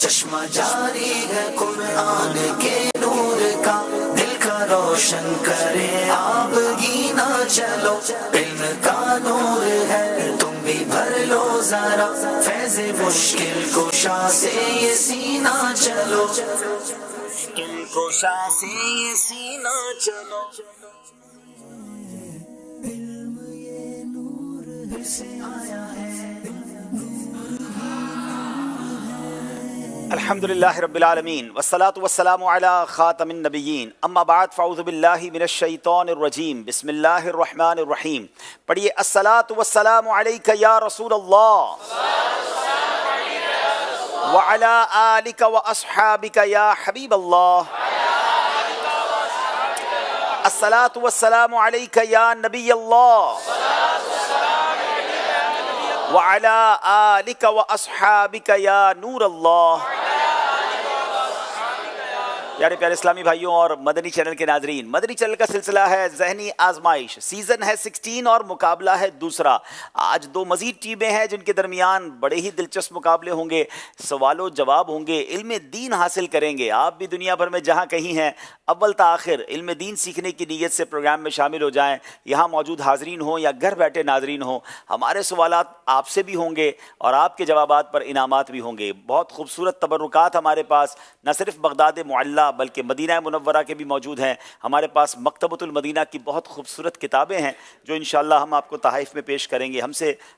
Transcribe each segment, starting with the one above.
چشمہ جاری ہے قرآن کے نور کا، دل کا روشن کرے آپ گینا چلو، علم کا نور ہے تم بھی بھر لو ذرا، فیض مشکل کشا سے یہ سینہ چلو، مشکل کشا سے یہ سینہ چلو، علم یہ نور سے آیا ہے۔ الحمدللہ رب العالمین والصلاة والسلام علی خاتم النبیین، اما بعد فاعوذ باللہ من الشیطان الرجیم، بسم اللہ الرحمن الرحیم۔ پڑھیے الصلاة والسلام علیک یا رسول اللہ وعلی آلک واصحابک یا حبیب اللہ، الصلاة والسلام علیک یا نبی اللہ وعلی آلک واصحابک یا نور اللہ۔ پیارے پیارے اسلامی بھائیوں اور مدنی چینل کے ناظرین، مدنی چینل کا سلسلہ ہے ذہنی آزمائش، سیزن ہے 16 اور مقابلہ ہے دوسرا۔ آج دو مزید ٹیمیں ہیں جن کے درمیان بڑے ہی دلچسپ مقابلے ہوں گے، سوال و جواب ہوں گے، علم دین حاصل کریں گے۔ آپ بھی دنیا بھر میں جہاں کہیں ہیں، اول تا آخر علم دین سیکھنے کی نیت سے پروگرام میں شامل ہو جائیں۔ یہاں موجود حاضرین ہوں یا گھر بیٹھے ناظرین ہوں، ہمارے سوالات آپ سے بھی ہوں گے اور آپ کے جوابات پر انعامات بھی ہوں گے۔ بہت خوبصورت تبرکات ہمارے پاس نہ صرف بغداد معلیٰ بلکہ مدینہ منورہ کے بھی موجود ہیں۔ ہمارے پاس مکتبۃ المدینہ کی بہت خوبصورت کتابیں ہیں جو انشاءاللہ ہم آپ کو تحائف میں پیش کریں گے۔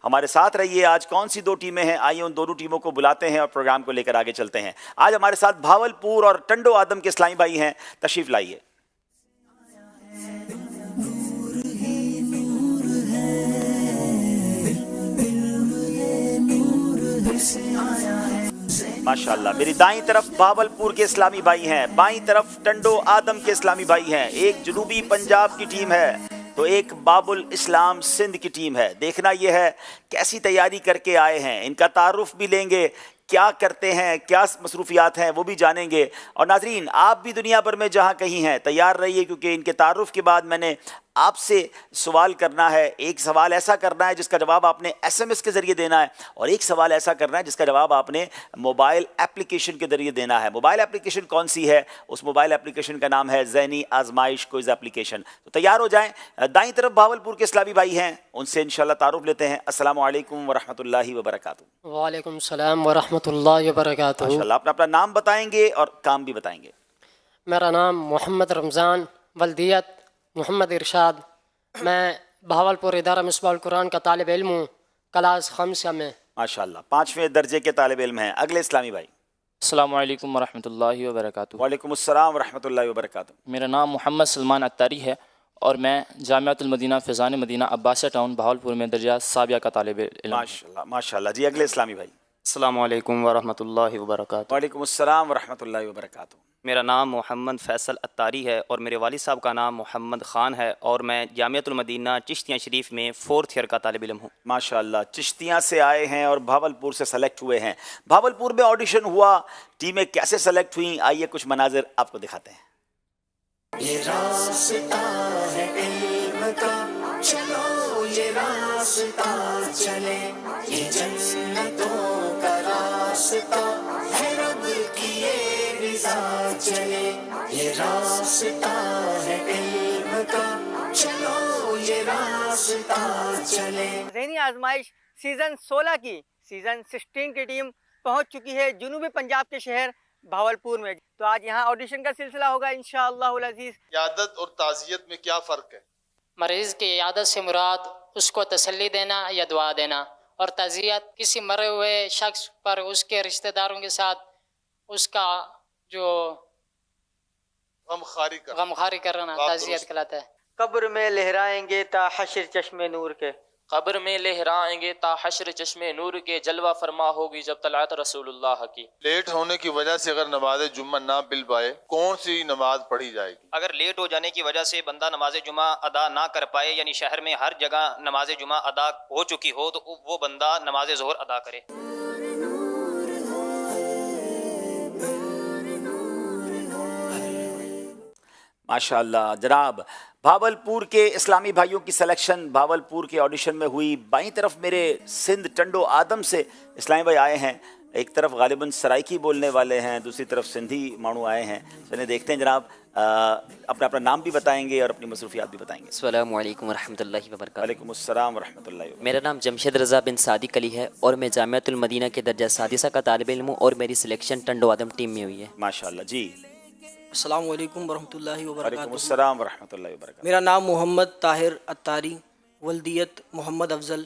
ہمارے ساتھ رہیے۔ آج کون سی دو ٹیمیں ہیں، آئیے ان دونوں ٹیموں کو بلاتے ہیں اور پروگرام کو لے کر آگے چلتے ہیں۔ آج ہمارے ساتھ بھاولپور اور ٹنڈو آدم کے اسلامی بھائی ہیں، تشریف لائیے۔ ماشاءاللہ، میری دائیں طرف بھاولپور کے اسلامی بھائی ہیں، بائیں طرف ٹنڈو آدم کے اسلامی بھائی ہیں۔ ایک جنوبی پنجاب کی ٹیم ہے تو ایک باب الاسلام سندھ کی ٹیم ہے۔ دیکھنا یہ ہے کیسی تیاری کر کے آئے ہیں، ان کا تعارف بھی لیں گے، کیا کرتے ہیں، کیا مصروفیات ہیں وہ بھی جانیں گے۔ اور ناظرین، آپ بھی دنیا بھر میں جہاں کہیں ہیں تیار رہیے، کیونکہ ان کے تعارف کے بعد میں نے آپ سے سوال کرنا ہے۔ ایک سوال ایسا کرنا ہے جس کا جواب آپ نے ایس ایم ایس کے ذریعے دینا ہے، اور ایک سوال ایسا کرنا ہے جس کا جواب آپ نے موبائل اپلیکیشن کے ذریعے دینا ہے۔ موبائل اپلیکیشن کون سی ہے؟ اس موبائل اپلیکیشن کا نام ہے ذہنی آزمائش کوئز اپلیکیشن۔ تو تیار ہو جائیں۔ دائیں طرف بھاولپور کے اسلامی بھائی ہیں، ان سے انشاءاللہ تعارف لیتے ہیں۔ السلام علیکم ورحمۃ اللہ وبرکاتہ۔ وعلیکم السلام ورحمۃ اللہ وبرکاتہ۔ ماشاءاللہ، اپنا نام بتائیں گے اور کام بھی بتائیں گے۔ میرا نام محمد رمضان، ولدیت محمد ارشاد، میں بہاولپور ادارہ مصباح القرآن کا طالب علم ہوں، کلاس خمسہ میں۔ ماشاءاللہ، 5ویں درجے کے طالب علم ہیں۔ اگلے اسلامی بھائی۔ السلام علیکم ورحمۃ اللہ وبرکاتہ۔ وعلیکم السلام ورحمۃ اللہ وبرکاتہ۔ میرا نام محمد سلمان اتاری ہے اور میں جامعۃ المدینہ فیضان مدینہ عباسیہ ٹاؤن بہاولپور میں درجہ ثانویہ کا طالب علم ہوں۔ ماشاءاللہ ماشاءاللہ جی۔ اگلے اسلامی بھائی۔ السلام علیکم ورحمۃ اللہ وبرکاتہ۔ وعلیکم السلام ورحمۃ اللہ وبرکاتہ۔ میرا نام محمد فیصل اتاری ہے اور میرے والد صاحب کا نام محمد خان ہے، اور میں جامعۃ المدینہ چشتیاں شریف میں 4th ایئر کا طالب علم ہوں۔ ماشاءاللہ، چشتیاں سے آئے ہیں اور بھاولپور سے سلیکٹ ہوئے ہیں۔ بھاولپور میں آڈیشن ہوا، ٹیمیں کیسے سلیکٹ ہوئیں، آئیے کچھ مناظر آپ کو دکھاتے ہیں۔ یہ راستہ ہے علم کا، چلو یہ راستہ چلے، یہ جنتوں کا راستہ ہے، رب کی یہ رضا چلے، یہ راستہ ہے علم کا، چلو یہ راستہ چلے۔ ذہنی آزمائش سیزن 16 کی سیزن 16 کی ٹیم پہنچ چکی ہے جنوبی پنجاب کے شہر بھاولپور میں۔ تو آج یہاں آڈیشن کا سلسلہ ہوگا انشاءاللہ العزیز۔ عیادت اور تعزیت میں کیا فرق ہے؟ مریض کی عیادت سے مراد اس کو تسلی دینا یا دعا دینا، اور تعزیت کسی مرے ہوئے شخص پر اس کے رشتہ داروں کے ساتھ اس کا جو غمخواری کرنا تعزیت کہلاتا ہے۔ قبر میں لہرائیں گے تا حشر چشم نور کے، قبر میں لہرائیں گے تا حشر چشم نور کے، جلوہ فرما ہوگی جب طلعت رسول اللہ کی۔ لیٹ ہونے کی وجہ سے اگر نماز جمعہ نہ مل پائے، کون سی نماز پڑھی جائے گی؟ اگر لیٹ ہو جانے کی وجہ سے بندہ نماز جمعہ ادا نہ کر پائے، یعنی شہر میں ہر جگہ نماز جمعہ ادا ہو چکی ہو، تو وہ بندہ نماز ظہر ادا کرے۔ ماشاءاللہ جناب، بھاولپور کے اسلامی بھائیوں کی سلیکشن بھاولپور کے آڈیشن میں ہوئی۔ بائیں طرف میرے سندھ ٹنڈو آدم سے اسلامی بھائی آئے ہیں۔ ایک طرف غالباً سرائکی بولنے والے ہیں، دوسری طرف سندھی مانو آئے ہیں. چلیں دیکھتے ہیں جناب اپنا نام بھی بتائیں گے اور اپنی مصروفیات بھی بتائیں گے. السلام علیکم ورحمۃ اللہ وبرکاتہ. وعلیکم السلام ورحمۃ اللہ وبرکاتہ. میرا نام جمشید رضا بن صادق علی ہے اور میں جامعۃ المدینہ کے درجہ سادسہ کا طالب علم ہوں اور میری سلیکشن ٹنڈو آدم ٹیم میں ہوئی ہے. ماشاء اللہ. جی السلام علیکم ورحمۃ اللہ وعلیکم وبرکاتہ. السلام ورحمۃ اللہ وبرکاتہ. میرا نام محمد طاہر اتاری، ولدیت محمد افضل.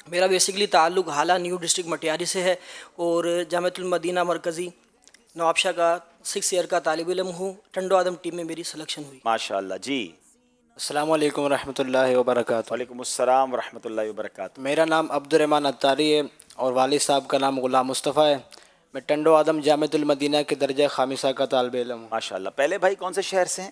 میرا بیسکلی تعلق حالہ نیو ڈسٹرکٹ مٹیاری سے ہے اور جامعۃ المدینہ مرکزی نواب شاہ کا 6 ایئر کا طالب علم ہوں. ٹنڈو آدم ٹیم میں میری سلیکشن ہوئی. ماشاء اللہ. جی السلام علیکم ورحمۃ اللہ وبرکاتہ. وعلیکم السلام ورحمۃ اللہ وبرکاتہ. میرا نام عبدالرحمٰن اتاری ہے اور والد صاحب کا نام غلام مصطفیٰ ہے. میں ٹنڈو آدم جامعۃ المدینہ کے درجہ خامسہ کا طالب علم ہوں. ماشاء اللہ. پہلے بھائی کون سے شہر سے ہیں؟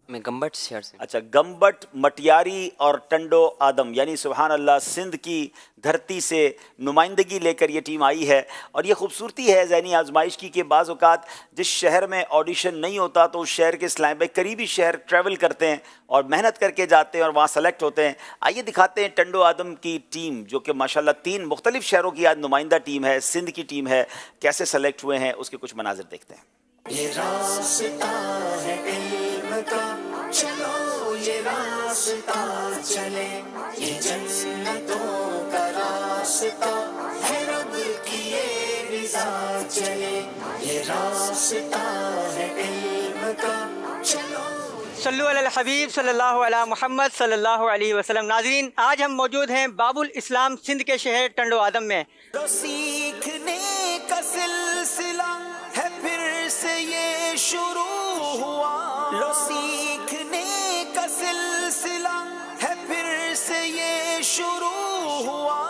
میں گمبٹ شہر سے. اچھا، گمبٹ، مٹیاری اور ٹنڈو آدم، یعنی سبحان اللہ سندھ کی دھرتی سے نمائندگی لے کر یہ ٹیم آئی ہے. اور یہ خوبصورتی ہے ذہنی آزمائش کی کہ بعض اوقات جس شہر میں آڈیشن نہیں ہوتا تو اس شہر کے اسلام بھائی قریبی شہر ٹریول کرتے ہیں اور محنت کر کے جاتے ہیں اور وہاں سلیکٹ ہوتے ہیں. آئیے دکھاتے ہیں ٹنڈو آدم کی ٹیم جو کہ ماشاءاللہ 3 مختلف شہروں کی آج نمائندہ ٹیم ہے، سندھ کی ٹیم ہے، کیسے سلیکٹ ہوئے ہیں اس کے کچھ مناظر دیکھتے ہیں. یہ راستہ ہے علم کا، چلو یہ راستہ چلے، یہ جنتوں کا راستہ ہے، رب کی یہ رضا چلے، یہ راستہ ہے علم کا، چلو. صلو علی الحبیب صلی اللہ علی محمد صلی اللہ علیہ وسلم. ناظرین، آج ہم موجود ہیں باب الاسلام سندھ کے شہر ٹنڈو آدم میں. تو سیکھنے کا سلسلہ ہے پھر سے یہ شروع ہوا، لو سیکھنے کا سلسلہ ہے پھر سے یہ شروع ہوا،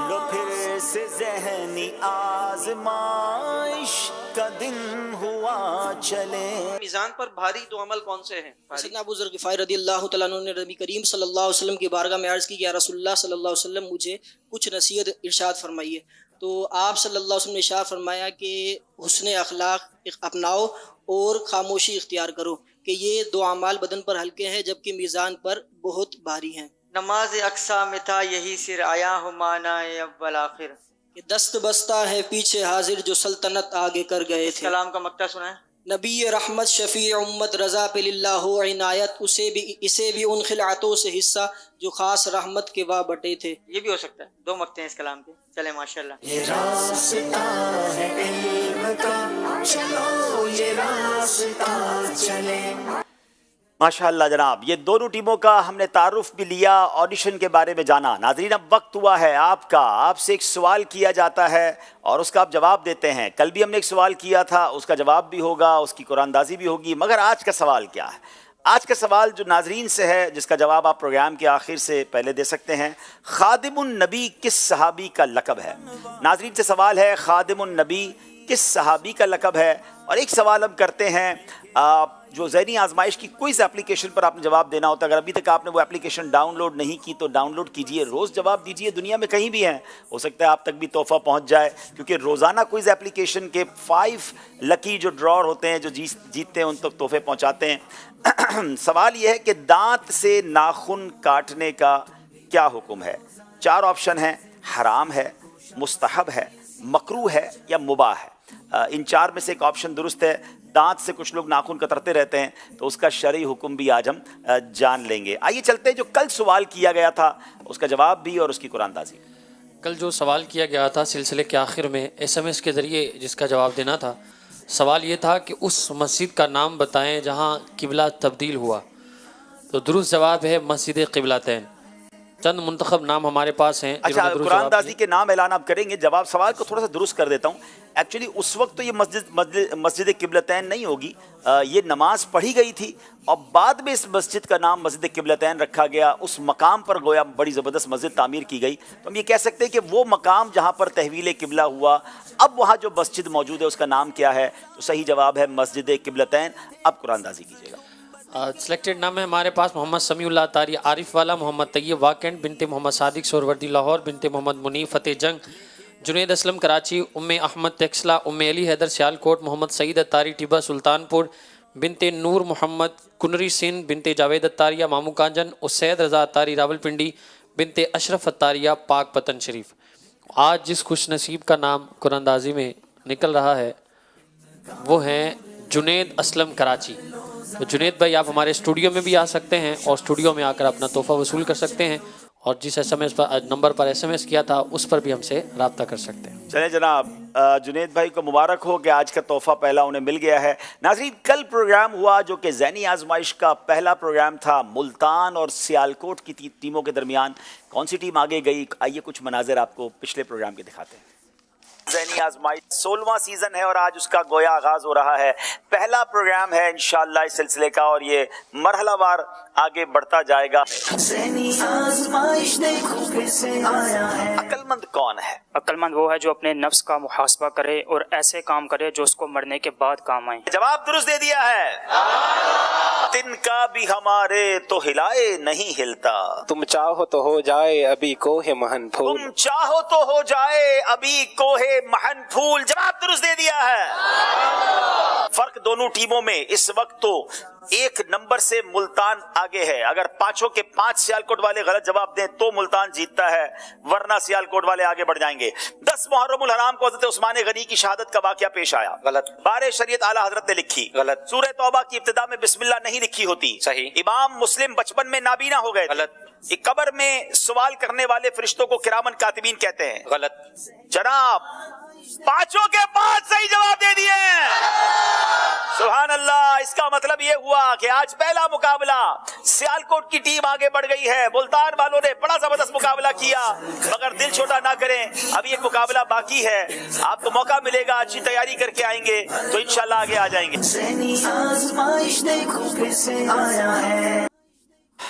لو پھر سے ذہنی آزمائش کا دن ہوا چلے. میزان پر بھاری 2 عمل کون سے ہیں؟ سیدنا ابو ذر غفاری رضی اللہ تعالیٰ عنہ نے نبی کریم صلی اللہ علیہ وسلم کی بارگاہ میں عرض کی کہ یا رسول اللہ صلی اللہ علیہ وسلم مجھے کچھ نصیحت ارشاد فرمائیے. تو آپ صلی اللہ علیہ وسلم نے ارشاد فرمایا کہ حسن اخلاق اپناؤ اور خاموشی اختیار کرو کہ یہ 2 اعمال بدن پر ہلکے ہیں جبکہ میزان پر بہت بھاری ہیں. نماز اقصا میں تھا یہی سر، آیا ہوں معنی اول آخر. کہ دست بستہ ہے پیچھے حاضر جو سلطنت آگے کر گئے تھے. کلام کا مقطع سنائیں. نبی رحمت شفیع امت رضا پہ للہ ہو عنایت، اسے بھی ان خلعتوں سے حصہ جو خاص رحمت کے وا بٹے تھے. یہ بھی ہو سکتا ہے، 2 مقطع ہیں اس کلام کے. چلیں ماشاءاللہ. یہ راستہ ہے علم کا، چلو یہ راستہ چلے. ماشاءاللہ جناب، یہ دونوں ٹیموں کا ہم نے تعارف بھی لیا، آڈیشن کے بارے میں جانا. ناظرین اب وقت ہوا ہے آپ سے ایک سوال کیا جاتا ہے اور اس کا آپ جواب دیتے ہیں. کل بھی ہم نے ایک سوال کیا تھا، اس کا جواب بھی ہوگا، اس کی قرآن اندازی بھی ہوگی. مگر آج کا سوال کیا ہے؟ آج کا سوال جو ناظرین سے ہے، جس کا جواب آپ پروگرام کے آخر سے پہلے دے سکتے ہیں. خادم النبی کس صحابی کا لقب ہے؟ ناظرین سے سوال ہے، خادم النبی کس صحابی کا لقب ہے؟ اور ایک سوال ہم کرتے ہیں، جو ذہنی آزمائش کی کوئز اپلیکیشن پر آپ نے جواب دینا ہوتا ہے. اگر ابھی تک آپ نے وہ اپلیکیشن ڈاؤن لوڈ نہیں کی تو ڈاؤن لوڈ کیجئے، روز جواب دیجئے. دنیا میں کہیں بھی ہیں، ہو سکتا ہے آپ تک بھی تحفہ پہنچ جائے، کیونکہ روزانہ کوئز اپلیکیشن کے 5 لکی جو ڈرار ہوتے ہیں جو جیتتے ہیں ان تک تحفے پہنچاتے ہیں. سوال یہ ہے کہ دانت سے ناخن کاٹنے کا کیا حکم ہے؟ 4 آپشن ہیں، حرام ہے، مستحب ہے، مکروہ ہے یا مباح ہے. ان 4 میں سے ایک آپشن درست ہے. دانت سے کچھ لوگ ناخن کترتے رہتے ہیں تو اس کا شرعی حکم بھی آج ہم جان لیں گے. آئیے چلتے ہیں جو کل سوال کیا گیا تھا اس کا جواب بھی اور اس کی قرآن اندازی. کل جو سوال کیا گیا تھا سلسلے کے آخر میں SMS کے ذریعے جس کا جواب دینا تھا، سوال یہ تھا کہ اس مسجد کا نام بتائیں جہاں قبلہ تبدیل ہوا. تو درست جواب ہے مسجد قبلتین. چند منتخب نام ہمارے پاس ہیں. اچھا، قرآن اندازی کے نام اعلان آپ کریں گے. جواب سوال کو تھوڑا سا درست کر دیتا ہوں. ایکچولی اس وقت تو یہ مسجد قبلتین نہیں ہوگی، یہ نماز پڑھی گئی تھی اور بعد میں اس مسجد کا نام مسجد قبلتین رکھا گیا. اس مقام پر گویا بڑی زبردست مسجد تعمیر کی گئی. تو ہم یہ کہہ سکتے ہیں کہ وہ مقام جہاں پر تحویل قبلہ ہوا، اب وہاں جو مسجد موجود ہے اس کا نام کیا ہے؟ تو صحیح جواب ہے مسجد قبلتین. اب قرآن اندازی کیجیے گا. سلیکٹڈ نام ہے ہمارے پاس محمد سمیع اللہ طاری عارف والا، محمد طیب واکینڈ، بنت محمد صادق سہروردی لاہور، بنت محمد منیف فتح جنگ، جنید اسلم کراچی، ام احمد ٹیکسلا، ام علی حیدر سیالکوٹ، محمد سعید اتاری ٹیبا سلطان پور، بنت نور محمد کنری سندھ، بنت جاوید اتاریہ مامو کانجن، اسید رضا اتاری راول پنڈی، بنت اشرف اتاریہ پاک پتن شریف. आज जिस खुश नसीब का नाम कुरानंदाजी में निकल रहा है वो हैं जुनेद असलम कराची। तो जुनेद भाई आप हमारे स्टूडियो में भी आ सकते हैं और स्टूडियो में आकर अपना तोहफा वसूल कर सकते हैं, और जिस SMS पर नंबर पर SMS किया था उस पर भी हमसे रब्ता कर सकते हैं। चले जनाब, जुनेद भाई को मुबारक हो कि आज का तोहफा पहला उन्हें मिल गया है। नाज़रीन, कल प्रोग्राम हुआ जो कि ज़हनी आजमाइश का पहला प्रोग्राम था मुल्तान और सियालकोट की टीमों के दरमियान। कौन सी टीम आगे गई, आइए कुछ मनाजिर आपको पिछले प्रोग्राम के दिखाते हैं। ज़हनी आजमाइश 16वां सीज़न है और आज उसका गोया आगाज़ हो रहा है। पहला प्रोग्राम है इंशाअल्लाह इस सिलसिले का और ये मरहलावार आगे बढ़ता जाएगा। ज़हनी आजमाइश देखो फिर से आया है। अक्लमंद कौन है? अक्लमंद वो है जो अपने नफ्स का मुहासबा करे और ऐसे काम करे जो उसको मरने के बाद काम आए। जवाब दुरुस्त दे दिया है। तिनका भी हमारे तो हिलाए नहीं हिलता। तुम चाहो तो हो जाए अभी कोहे महन फूल। तुम चाहो तो हो जाए अभी कोहे महन फूल। जवाब दुरुस्त दे दिया है। फर्क दोनों टीमों में इस वक्त तो एक नंबर से मुल्तान आगे है। अगर पांचों के 5 सियालकोट वाले गलत जवाब दें तो मुल्तान जीतता है, वरना सियालकोट वाले आगे बढ़ जाएंगे। 10 मुहर्रमुल हराम को हज़रत उस्मान गनी की शहादत का वाकया पेश आया। गलत। बारे शरीयत आला हजरत ने लिखी। गलत। सूरह तौबा की इब्तिदा में बिस्मिल्लाह नहीं लिखी होती। सही। इमाम मुस्लिम बचपन में नाबीना हो गए। गलत। कब्र में सवाल करने वाले फरिश्तों को किरामन कातिबीन कहते हैं। गलत। जनाब, 5 के 5 सही जवाब दे दिए। सुभान अल्लाह। इसका मतलब ये हुआ कि आज पहला मुकाबला सियालकोट की टीम आगे बढ़ गई है। मुल्तान वालों ने बड़ा जबरदस्त मुकाबला किया, मगर दिल छोटा ना करें, अभी एक मुकाबला बाकी है। आपको मौका मिलेगा, अच्छी तैयारी करके आएंगे तो इंशाल्लाह आगे आ जाएंगे।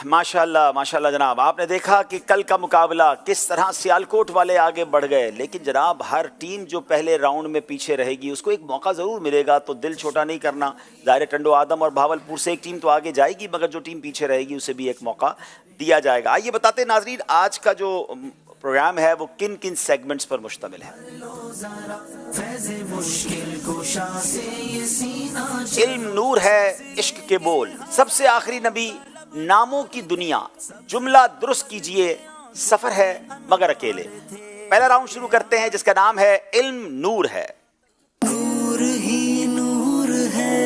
माशाल्लाह माशाल्लाह जनाब, आपने देखा कि कल का मुकाबला किस तरह सियालकोट वाले आगे बढ़ गए। लेकिन जनाब, हर टीम जो पहले राउंड में पीछे रहेगी उसको एक मौका ज़रूर मिलेगा, तो दिल छोटा नहीं करना। ज़ाहिर टंडो आदम और भावलपुर से एक टीम तो आगे जाएगी, मगर जो टीम पीछे रहेगी उसे भी एक मौका दिया जाएगा। आइए बताते नाजरीन, आज का जो प्रोग्राम है वो किन किन सेगमेंट्स पर मुश्तमिल है। इल्म नूर है, इश्क के बोल, सबसे आखिरी नबी, नामों की दुनिया, जुमला दुरुस्त कीजिए, सफर है मगर अकेले। पहला राउंड शुरू करते हैं जिसका नाम है इल्म नूर है। नूर ही नूर है,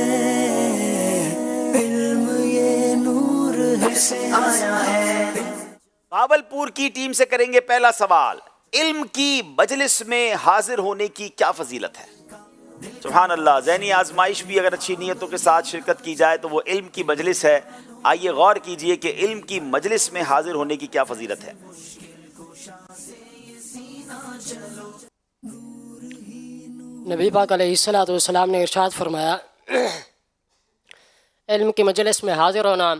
इल्म ये नूर है से आया है। भावलपुर की टीम से करेंगे पहला सवाल। इल्म की मजलिस में हाजिर होने की क्या फजीलत है? सुभान अल्लाह। ज़हनी आजमाइश भी अगर अच्छी नीयतों के साथ शिरकत की जाए तो वो इल्म की मजलिस है। आइए गौर कीजिए कि इल्म की मजलिस में हाजिर होने की क्या फजीलत है। नबी पाक अलैहिस्सलातु वस्सलाम ने इरशाद फरमाया, इल्म की मजलिस में हाजिर होना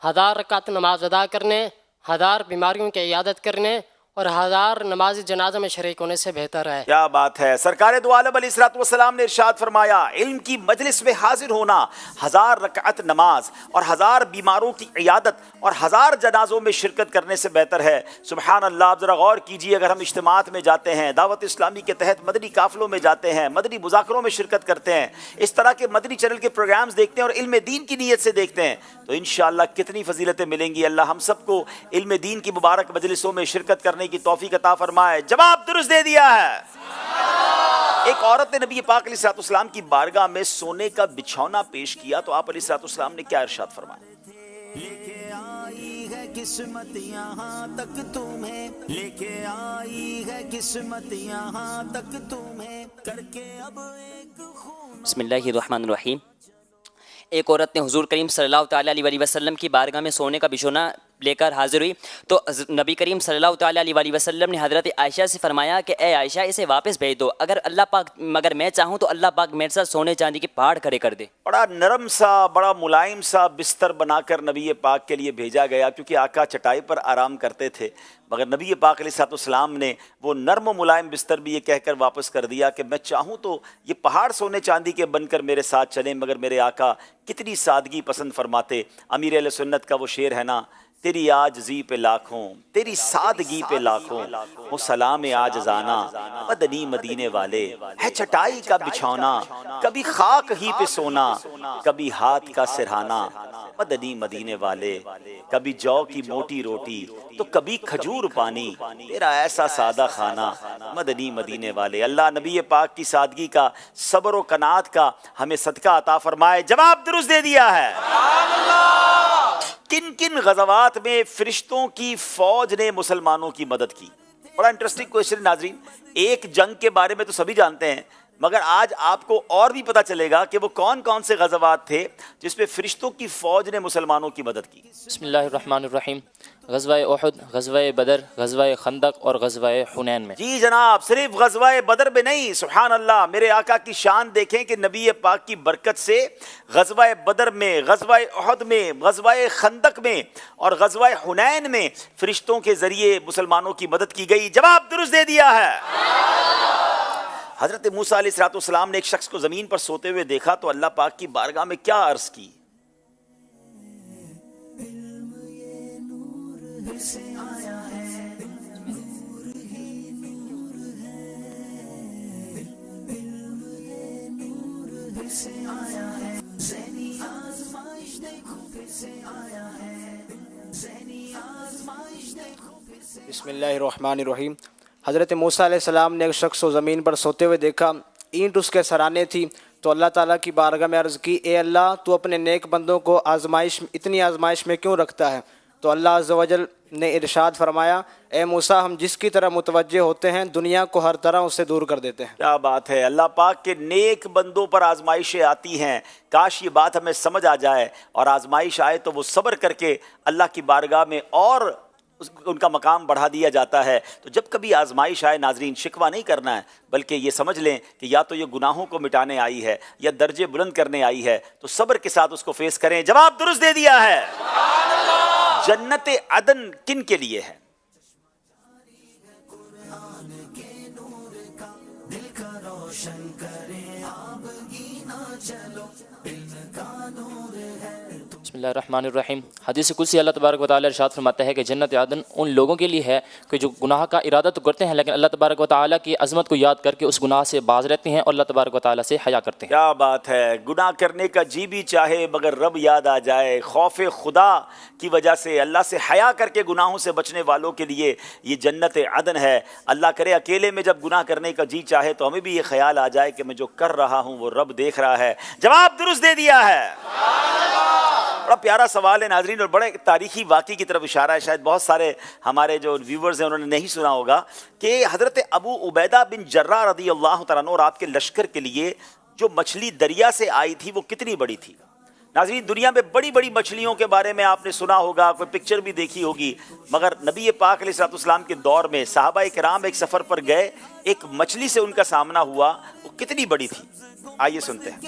1000 रकात नमाज अदा करने, 1000 बीमारियों की इयादत करने और 1000 नमाज जनाजा में शरीक होने से बेहतर है। क्या बात है। सरकार दो आलम अलैहिस्सलातु वस्सलाम ने इरशाद फरमाया, इल्म की मजलिस में हाजिर होना 1000 रकात नमाज और 1000 बीमारों की इयादत और 1000 जनाजों में शिरकत करने से बेहतर है। सुभान अल्लाह। आप जरा गौर कीजिए, अगर हम इज्तिमात में जाते हैं, दावत इस्लामी के तहत मदनी काफिलों में जाते हैं, मदनी मुज़ाकरों में शिरकत करते हैं, इस तरह के मदनी चैनल के प्रोग्राम्स देखते हैं और इल्म दीन की नीयत से देखते हैं, तो इंशाअल्लाह कितनी फजीलतें मिलेंगी। अल्लाह हम सबको इल्म दीन की मुबारक मजलिसों में शिरकत करने की तौफीक अता फरमाए। जवाब दुरुस्त दे दिया है। एक औरत ने नबी पाक अलैहिस्सलाम की बारगाह में सोने का बिछौना पेश किया, तो आप अलैहिस्सलाम ने क्या इरशाद फरमाया? लेके आई है किस्मत यहाँ तक तुम्हें, लेके आई है किस्मत यहाँ तक तुम्हें, करके अब एक बिस्मिल्लाहिर्रहमानिर्रहीम। एक औरत ने हुजूर करीम सल्लल्लाहु ताला अलैहि वसल्लम की बारगाह में सोने का बिछौना लेकर हाजिर हुई, तो नबी करीम सल्लल्लाहु ताला अलैहि वसल्लम ने हज़रत आयशा से फरमाया कि ए आयशा, इसे वापस भेज दो, अगर अल्लाह पाक, मगर मैं चाहूँ तो अल्लाह पाक मेरे साथ सोने चांदी के पहाड़ खड़े कर दे। बड़ा नरम सा, बड़ा मुलायम सा बिस्तर बनाकर नबी पाक के लिए भेजा गया, क्योंकि आका चटाई पर आराम करते थे, मगर नबी पाक अलैहिस्सलाम ने वो नरम मुलायम बिस्तर भी ये कहकर वापस कर दिया कि मैं चाहूँ तो ये पहाड़ सोने चांदी के बनकर मेरे साथ चलें, मगर मेरे आका कितनी सादगी पसंद फरमाते। अमीर अहले सुन्नत का वो शेर है ना, तेरी आजज़ी पे लाखों, तेरी सादगी पे लाखों, वो सलाम आज जाना मदनी मदीने वाले, है चटाई का बिछौना, कभी खाक ही पे सोना, कभी हाथ का सिरहाना, मदनी मदीने वाले, कभी जौ की मोटी रोटी तो कभी खजूर पानी, तेरा ऐसा सादा खाना मदनी मदीने वाले। अल्लाह नबी पाक की सादगी का, सब्र व कनात का हमें सदका अता फरमाए। जवाब दुरुस्त दे दिया है। किन किन गज़वात में फरिश्तों की फौज ने मुसलमानों की मदद की? बड़ा इंटरेस्टिंग क्वेश्चन नाज़रीन। एक जंग के बारे में तो सभी जानते हैं, मगर आज आपको और भी पता चलेगा कि वो कौन कौन से गज़वात थे जिसपे फरिश्तों की फौज ने मुसलमानों की मदद की। बिस्मिल्लाहिर्रहमानिर्रहीम। ग़ज़वा उहद, ग़ज़वा बदर, ग़ज़वा खंदक और ग़ज़वा हुनैन में। जी जनाब, सिर्फ ग़ज़वा बदर में नहीं, सुभान अल्लाह, मेरे आका की शान देखें कि नबी पाक की बरकत से ग़ज़वा बदर में, ग़ज़वा उहद में, ग़ज़वा खंदक में और ग़ज़वा हुनैन में फरिश्तों के ज़रिए मुसलमानों की मदद की गई। जवाब दुरुस्त दे दिया है। हज़रत मूसा अलैहिस्सलाम ने एक शख्स को ज़मीन पर सोते हुए देखा तो अल्लाह पाक की बारगाह में क्या अर्ज़ की? बिस्मिल्लाहिर्रहमानिर्रहीम। हज़रत मूसा अलैहिस्सलाम ने एक शख्स को ज़मीन पर सोते हुए देखा, ईंट उसके सराहने थी, तो अल्लाह ताला की बारगाह में अर्ज़ की, ए अल्लाह, तू अपने नेक बंदों को इतनी आजमाइश में क्यों रखता है? तो अल्लाह अज़्ज़ व जल ने इरशाद फरमाया, ए मूसा, हम जिसकी तरह मुतवज्जे होते हैं दुनिया को हर तरह उससे दूर कर देते हैं। क्या बात है। अल्लाह पाक के नेक बंदों पर आजमाइशें आती हैं। काश ये बात हमें समझ आ जाए और आजमाइश आए तो वो सब्र करके अल्लाह की बारगाह में और उनका मकाम बढ़ा दिया जाता है। तो जब कभी आजमाइश आए नाजरीन, शिकवा नहीं करना है, बल्कि ये समझ लें कि या तो ये गुनाहों को मिटाने आई है या दर्जे बुलंद करने आई है, तो सब्र के साथ उसको फेस करें। जवाब दुरुस्त दे दिया है। जन्नत अदन किन के लिए है? बिस्मिल्लाहिर्रहमानिर्रहीम। हदीस कुदसी अल्लाह तबारक व तआला इरशाद फरमाता है कि जन्नत अदन उन लोगों के लिए है कि जो गुनाह का इरादा तो करते हैं लेकिन अल्लाह तबारक व तआला की अज़मत को याद करके उस गुनाह से बाज रहते हैं और अल्लाह तबारक व तआला से हया करते हैं। क्या बात है। गुनाह करने का जी भी चाहे मगर रब याद आ जाए। खौफ खुदा की वजह से, अल्लाह से हया करके गुनाहों से बचने वालों के लिए ये जन्नत अदन है। अल्लाह करे अकेले में जब गुनाह करने का जी चाहे तो हमें भी ये ख्याल आ जाए कि मैं जो कर रहा हूँ वो रब देख रहा है। जवाब दुरुस्त दे दिया है। बड़ा प्यारा सवाल है नाजरीन और बड़े तारीखी वाक़ई की तरफ इशारा है। शायद बहुत सारे हमारे जो व्यूवर्स हैं उन्होंने नहीं सुना होगा कि हज़रत अबू उबैदा बिन जर्राह रज़ी अल्लाह तआला अन्हु और आपके लश्कर के लिए जो मछली दरिया से आई थी वो कितनी बड़ी थी? नाज़रीन, दुनिया में बड़ी बड़ी मछलियों के बारे में आपने सुना होगा, कोई पिक्चर भी देखी होगी, मगर नबी पाक अलैहिस्सलाम के दौर में सहाबा किराम एक सफ़र पर गए, एक मछली से उनका सामना हुआ, वो कितनी बड़ी थी? आइए सुनते हैं।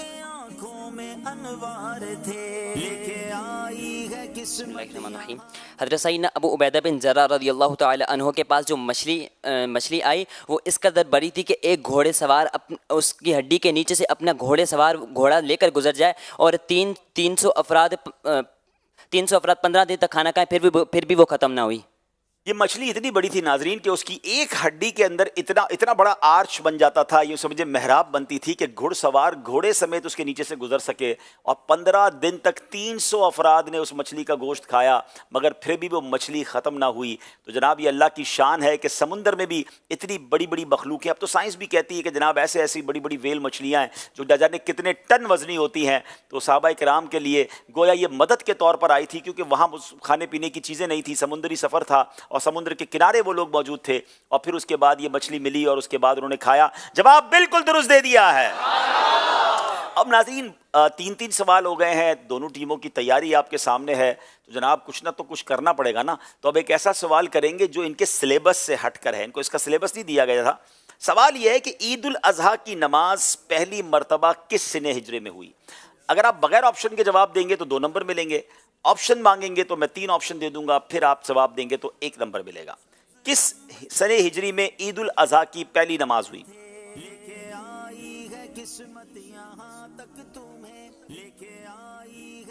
हज़रत सैयदना अबू उबैदा बिन जर्राह रज़ियल्लाहु तआला अन्हु के पास जो मछली आई वो इस कदर बड़ी थी कि एक घोड़े सवार उसकी हड्डी के नीचे से अपना घोड़ा लेकर गुजर जाए और 300 अफराद 15 दिन तक खाना खाएं फिर भी वो ख़त्म ना हुई। ये मछली इतनी बड़ी थी नाजरीन कि उसकी एक हड्डी के अंदर इतना बड़ा आर्च बन जाता था, ये समझे मेहराब बनती थी कि घुड़सवार घोड़े समेत उसके नीचे से गुजर सके। और 15 दिन तक 300 अफराद ने उस मछली का गोश्त खाया मगर फिर भी वो मछली ख़त्म ना हुई। तो जनाब ये अल्लाह की शान है कि समुंदर में भी इतनी बड़ी बड़ी मखलूक़ें, अब तो साइंस भी कहती है कि जनाब ऐसी बड़ी बड़ी वेल मछलियाँ हैं जो न जाने कितने टन वजनी होती हैं। तो सहाबा किराम के लिए गोया ये मदद के तौर पर आई थी क्योंकि वहाँ खाने पीने की चीज़ें नहीं थी, समुद्री सफ़र था और समुद्र के किनारे वो लोग मौजूद थे और फिर उसके बाद ये मछली मिली और उसके बाद उन्होंने खाया। जवाब बिल्कुल दुरुस्त दे दिया है। अब नाज़रीन 3 सवाल हो गए हैं, दोनों टीमों की तैयारी आपके सामने है, तो जनाब कुछ ना तो कुछ करना पड़ेगा ना। तो अब एक ऐसा सवाल करेंगे जो इनके सिलेबस से हटकर है, इनको इसका सिलेबस नहीं दिया गया था। सवाल यह है कि ईद उल अज़हा की नमाज पहली मरतबा किस सने हिजरे में हुई? अगर आप बगैर ऑप्शन के जवाब देंगे तो 2 नंबर मिलेंगे, ऑप्शन मांगेंगे तो मैं 3 ऑप्शन दे दूंगा, फिर आप जवाब देंगे तो 1 नंबर मिलेगा। किस सने हिजरी में ईद उल अज़हा की पहली नमाज हुई?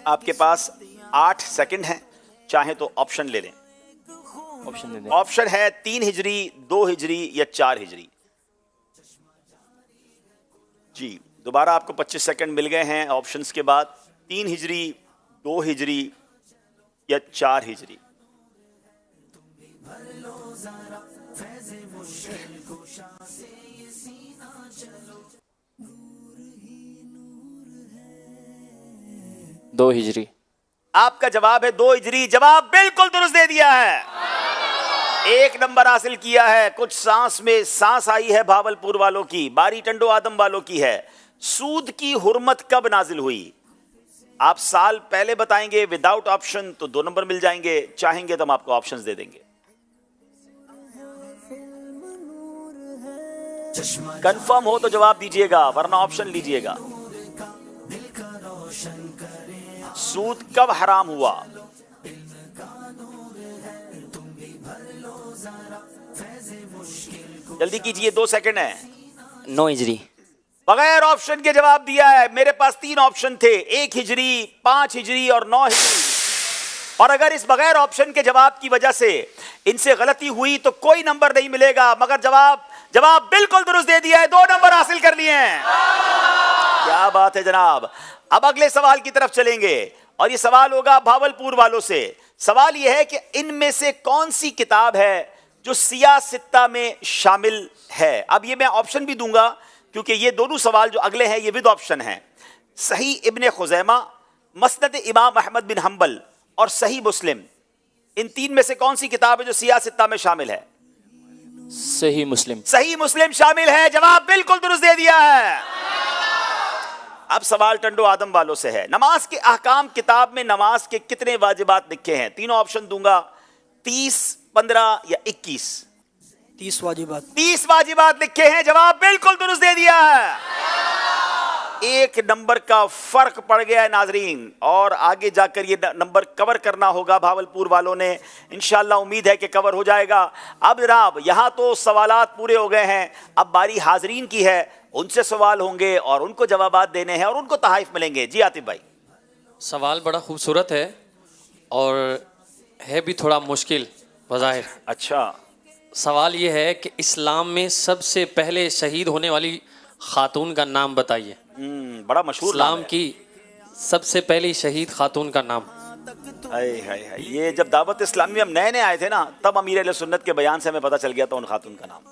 आपके पास 8 सेकंड हैं, चाहे तो ऑप्शन ले लें। ऑप्शन दे दें। ऑप्शन है 3 हिजरी, 2 हिजरी या 4 हिजरी। जी दोबारा आपको 25 सेकंड मिल गए हैं ऑप्शंस के बाद। 3 हिजरी, 2 हिजरी या 4 हिजरी? दो हिजरी। आपका जवाब है 2 हिजरी। जवाब बिल्कुल दुरुस्त दे दिया है, 1 नंबर हासिल किया है। कुछ सांस में सांस आई है भावलपुर वालों की, बारी टंडो आदम वालों की है। सूद की हुर्मत कब नाजिल हुई? आप साल पहले बताएंगे विदाउट ऑप्शन तो 2 नंबर मिल जाएंगे, चाहेंगे तो हम आपको ऑप्शंस दे देंगे। कंफर्म हो तो जवाब दीजिएगा, वरना ऑप्शन लीजिएगा। सूद कब हराम हुआ? जल्दी कीजिए, 2 सेकंड है। 9 हिजरी। बगैर ऑप्शन के जवाब दिया है। मेरे पास 3 ऑप्शन थे, 1 हिजरी, 5 हिजरी और 9 हिजरी। और अगर इस बगैर ऑप्शन के जवाब की वजह से इनसे गलती हुई तो कोई नंबर नहीं मिलेगा, मगर जवाब बिल्कुल दुरुस्त दे दिया है, 2 नंबर हासिल कर लिए हैं। क्या बात है जनाब। अब अगले सवाल की तरफ चलेंगे और ये सवाल होगा भावलपुर वालों से। सवाल यह है कि इनमें से कौन सी किताब है जो सियासित्ता में शामिल है? अब ये मैं ऑप्शन भी दूंगा क्योंकि ये दोनों सवाल जो अगले हैं ये विद ऑप्शन हैं। सही इब्ने खुज़ैमा, मस्नद इमाम अहमद बिन हम्बल और सही मुस्लिम, इन 3 में से कौन सी किताब है जो सियासित्ता में शामिल है? सही मुस्लिम। सही मुस्लिम शामिल है। जवाब बिल्कुल दुरुस्त दे दिया है। अब सवाल टंडो आदम वालों से है। नमाज के अहकाम किताब में नमाज के कितने वाजिबात लिखे हैं? 3 ऑप्शन दूंगा, 30, 15 या 21। 30 वाजिबात। 30 वाजिबात लिखे हैं। जवाब बिल्कुल दुरुस्त दे दिया है। 1 नंबर का फर्क पड़ गया है नाजरीन, और आगे जाकर ये नंबर कवर करना होगा भावलपुर वालों ने। इंशाल्लाह उम्मीद है कि कवर हो जाएगा। अब जनाब यहाँ तो सवालात पूरे हो गए हैं, अब बारी हाजरीन की है। उनसे सवाल होंगे और उनको जवाबात देने हैं और उनको तहाइफ मिलेंगे। जी आतिफ भाई। सवाल बड़ा खूबसूरत है और है भी थोड़ा मुश्किल बज़ाहिर। अच्छा, सवाल ये है कि इस्लाम में सबसे पहले शहीद होने वाली खातून का नाम बताइए। बड़ा मशहूर इस्लाम की सबसे पहली शहीद खातून का नाम। हाय, ये जब दावत इस्लामी में हम नए नए आए थे ना, तब अमीर अहले सुन्नत के बयान से हमें पता चल गया था उन खातून का नाम।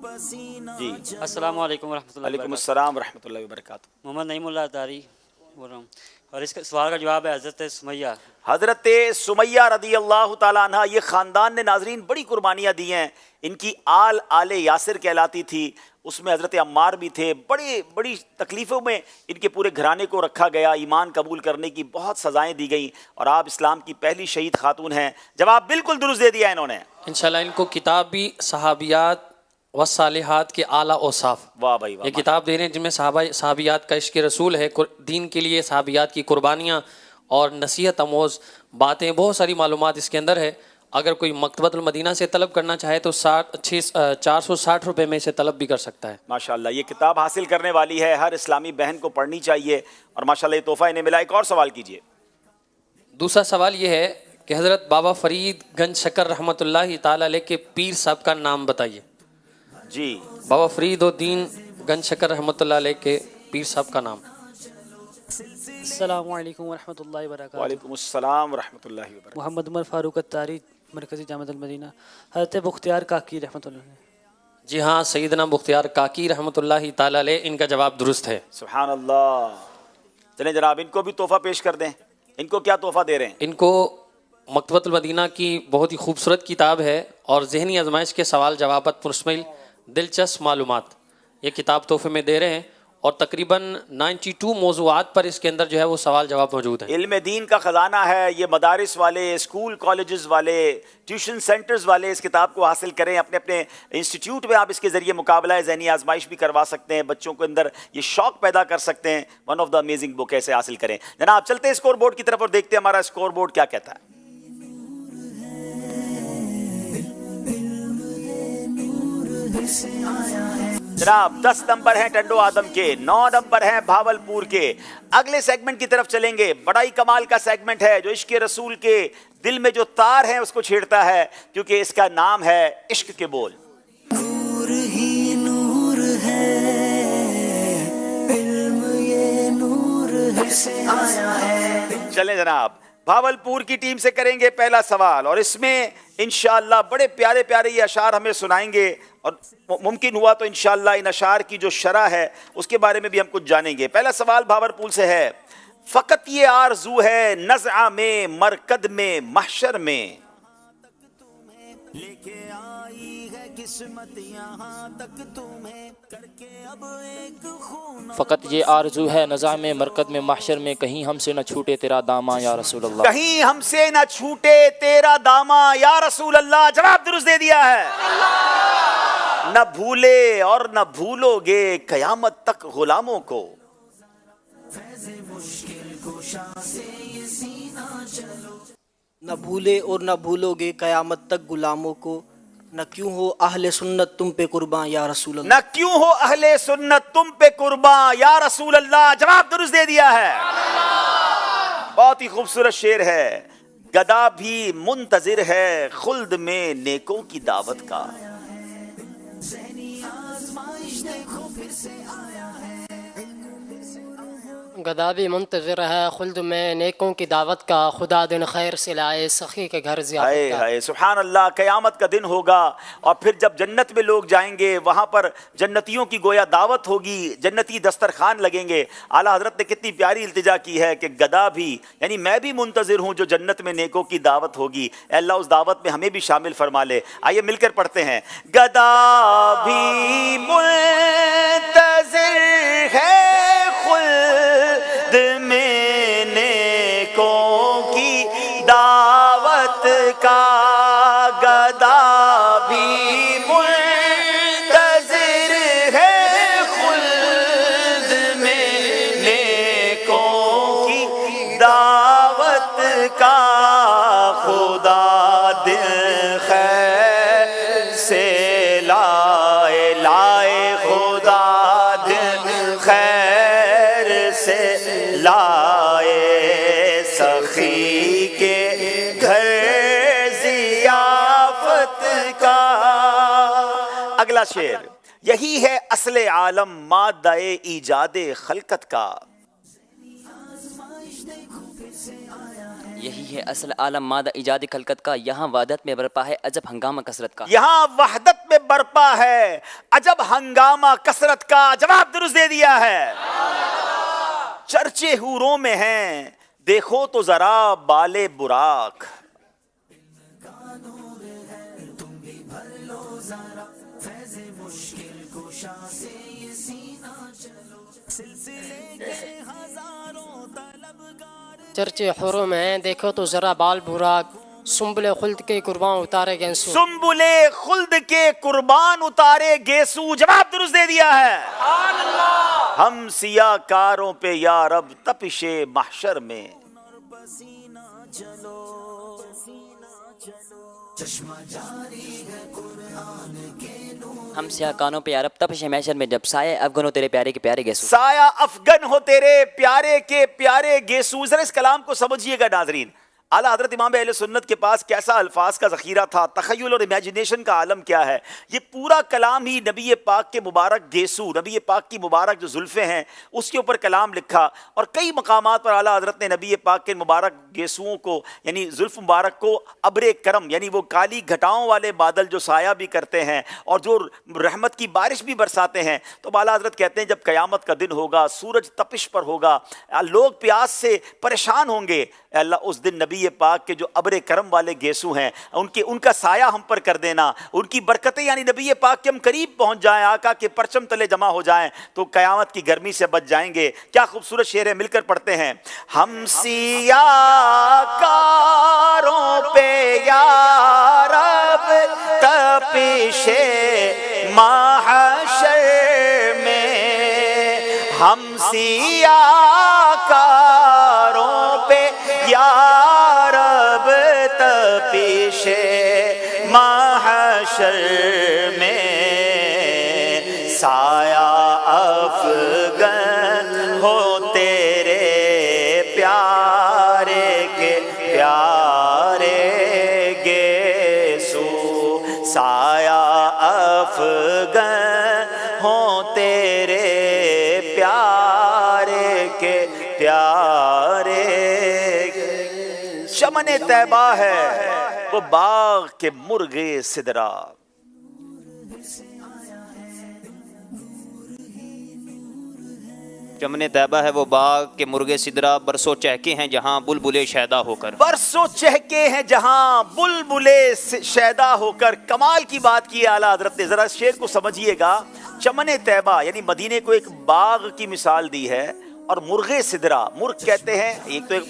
जी अस्सलाम वालेकुम वरहमतुल्लाहि वालेकुम अस्सलाम वरहमतुल्लाहि वबरकातुहू। मोहम्मद नईमुल्लाह तारी बोल रहा हूँ और इसका सवाल का जवाब है हज़रत सुमैया। हज़रत सुमैया रदी अल्लाह ताला अन्हा, ये ख़ानदान ने नाजरीन बड़ी कुर्बानियाँ दी हैं। इनकी आले यासिर कहलाती थी, उसमें हज़रत अम्मार भी थे। बड़ी तकलीफ़ों में इनके पूरे घराने को रखा गया। ईमान कबूल करने की बहुत सज़ाएँ दी गई और आप इस्लाम की पहली शहीद खातून हैं। जवाब बिल्कुल दुरुस्त दे दिया इन्होंने। इंशाल्लाह इनको किताब भी सहाबियात व सालिहात के आला औसाफ, वाह भाई वाह, ये किताब दे रहे हैं जिनमें सहाबियात का इश्क रसूल है, दीन के लिए सहाबियात की कुर्बानियाँ और नसीहत अमोज़ बातें, बहुत सारी मालूमात इसके अंदर है। अगर कोई मकतबतुल मदीना से तलब करना चाहे तो 460 रुपये में इसे तलब भी कर सकता है। माशाल्लाह, ये किताब हासिल करने वाली है, हर इस्लामी बहन को पढ़नी चाहिए और माशाल्लाह ये तोहफ़ा इन्हें मिला। एक और सवाल कीजिए। दूसरा सवाल ये है कि हज़रत बाबा फरीद गंज शकर रहमतुल्लाहि ताला अलैह के पीर साहब का नाम बताइए। जी, बाबा फरीदुद्दीन गंज शकर रहमतुल्लाह अलैह के पीर साहब का नाम। अस्सलामु अलैकुम वरहमतुल्लाहि वबरकातुहू। वालेकुम अस्सलाम वरहमतुल्लाहि वबरकातुहू। मोहम्मद उमर फारूक अत्तारी, मरकज़ी जामिअतुल मदीना। हज़रत बुख्तियार काकी रहमतुल्लाह। जी हाँ, सैयदना बुख्तियार काकी रहमतुल्लाहि ताला अलैह, इनका जवाब दुरुस्त है। सुभान अल्लाह। चलें जनाब, इनको भी तोहफ़ा पेश कर दें। इनको क्या तोहफ़ा दे रहे हैं? इनको मकतबतुल मदीना की बहुत ही खूबसूरत किताब है और ज़हनी आजमाइश के सवाल जवाबात पर मुश्तमिल दिलचस्प मालूमात, ये किताब तोहफे में दे रहे हैं और तकरीबन 92 मौज़ूआत पर इसके अंदर जो है वो सवाल जवाब मौजूद है। इल्म दीन का ख़जाना है। ये मदारिस वाले, स्कूल कॉलेजेस वाले, ट्यूशन सेंटर्स वाले इस किताब को हासिल करें। अपने अपने इंस्टीट्यूट में आप इसके ज़रिए मुकाबला ज़हनी आजमाइश भी करवा सकते हैं। बच्चों के अंदर ये शौक़ पैदा कर सकते हैं। One of the amazing book ऐसे हासिल करें। जनाब चलते हैं स्कोर बोर्ड की तरफ और देखते हैं हमारा स्कोर बोर्ड क्या कहता है। जनाब 10 नंबर हैं टंडो आदम के, 9 नंबर हैं भावलपुर के। अगले सेगमेंट की तरफ चलेंगे। बड़ा ही कमाल का सेगमेंट है जो इश्क रसूल के दिल में जो तार हैं उसको छेड़ता है, क्योंकि इसका नाम है इश्क के बोल। नूर ही नूर है, इल्म ये नूर से आया है। चलें जनाब, भावलपुर की टीम से करेंगे पहला सवाल और इसमें इंशाअल्लाह बड़े प्यारे प्यारे ये अशार हमें सुनाएंगे और मुमकिन हुआ तो इंशाअल्लाह इन अशार की जो शरह है उसके बारे में भी हम कुछ जानेंगे। पहला सवाल भावलपुर से है, फ़कत ये आरज़ू है नज़आ में मरकद में महशर में, लेके आई है किस्मत यहाँ तक तुम्हें करके अब एक खून। फ़कत ये आरज़ू है नज़ा में मरकद में महशर में, कहीं हमसे न छूटे तेरा दामा या रसूल अल्लाह। कहीं हमसे न छूटे तेरा दामा या रसूल अल्लाह। जवाब दुरुस्त दे दिया है। न भूले और न भूलोगे कयामत तक गुलामों को। न भूले और न भूलोगे कयामत तक गुलामों को, न क्यों हो अहले सुन्नत तुम पे कुर्बान या रसूल अल्लाह। न क्यों हो अहले सुन्नत तुम पे कुर्बान या रसूल अल्लाह। जवाब दुरुस्त दे दिया है। बहुत ही खूबसूरत शेर है। गदा भी मुंतजिर है खुल्द में नेकों की दावत का। गदा भी मुंतज़िर है खुल्द में नेकों की दावत का, खुदा दिन खैर से लाए सखी के घर ज़ियाफ़त का। हाय सुभान अल्लाह। क़यामत का दिन होगा और फिर जब जन्नत में लोग जाएंगे वहाँ पर जन्नतियों की गोया दावत होगी, जन्नती दस्तरखान लगेंगे। आला हज़रत ने कितनी प्यारी इल्तिजा की है कि गदा भी यानी मैं भी मुंतज़िर हूँ जो जन्नत में नेकों की दावत होगी। अल्लाह उस दावत में हमें भी शामिल फरमा ले। आइए मिलकर पढ़ते हैं। गदा भी मुंतज़िर है में नेकों की दावत का, गदा भी मुंतज़िर है खुल्द में नेकों की दावत का, खुदा दिल खैर से लाए लाए, खुदा दिल खैर से लाए सखी के घर ज़ियाफ़त का। अगला शेर, यही है असले आलम माद्दाए ईजादे खलकत का। यही है असल आलम मादा इजाद खलकत का, यहाँ वहदत में बरपा है अजब हंगामा कसरत का। यहाँ वहदत में बरपा है अजब हंगामा कसरत का। जवाब दुरुस्त दे दिया है। चर्चे हूरों में हैं देखो तो जरा बाले बुराक। चर्चे हुरों में हैं देखो तो जरा बाल बुराक, सुम्बुले खुल्द के कुर्बान उतारे गेसू। सुम्बुले खुल्द के कुर्बान उतारे गेसू। जवाब दुरुस्त दे दिया है। हम सियाकारों पे या रब तपिशे महशर में। हम सिया कानों पे यारब तपिश महशर में, जब साया अफगन हो तेरे प्यारे के प्यारे गेसू। साया अफगन हो तेरे प्यारे के प्यारे गेसू। जरा इस कलाम को समझिएगा नाजरीन। आला हज़रत इमाम अहले सुन्नत के पास कैसा अल्फाज का ज़ख़ीरा था, तख़य्युल और इमेजिनेशन का आलम क्या है। ये पूरा कलाम ही नबी पाक के मुबारक गेसू, नबी पाक की मुबारक जो जुल्फ़े हैं उसके ऊपर कलाम लिखा। और कई मकामात पर आला हज़रत ने नबी पाक के मुबारक गेसुओं को यानी जुल्फ़ मुबारक को अब्रे करम यानी वो काली घटाओं वाले बादल जो साया भी करते हैं और जो रहमत की बारिश भी बरसाते हैं। तो आला हज़रत कहते हैं जब क़यामत का दिन होगा, सूरज तपिश पर होगा, लोग प्यास से परेशान होंगे, अल्लाह उस दिन नबी पाक के जो अब्रे करम वाले गेसू हैं उनका साया हम पर कर देना, उनकी बरकतें यानी नबी पाक के हम करीब पहुंच जाएं, आका के परचम तले जमा हो जाएं तो क़यामत की गर्मी से बच जाएंगे। क्या खूबसूरत शेर है, मिलकर पढ़ते हैं। हम सियाकारों पे या रब तपिशे महशर में, हम सियाकारों पे या रब तपिशे महशर में, साया अफगन हो तेरे प्यारे के प्यारे गेसू, साया अफगन हो तेरे प्यारे के प्यारे, चमन तैबा है वो बाग के मुर्गे सिदरा। चमन तैबा है वो बाग के मुर्गे सिदरा, बरसों चहके हैं जहाँ बुलबुले शैदा होकर। बरसों चहके हैं जहां बुलबुले शैदा होकर। कमाल की बात की आला हजरत ने, जरा शेर को समझिएगा। चमन तैबा यानी मदीने को एक बाग की मिसाल दी है, और मुर्गे सिदरा, मुर्ग कहते हैं, एक तो एक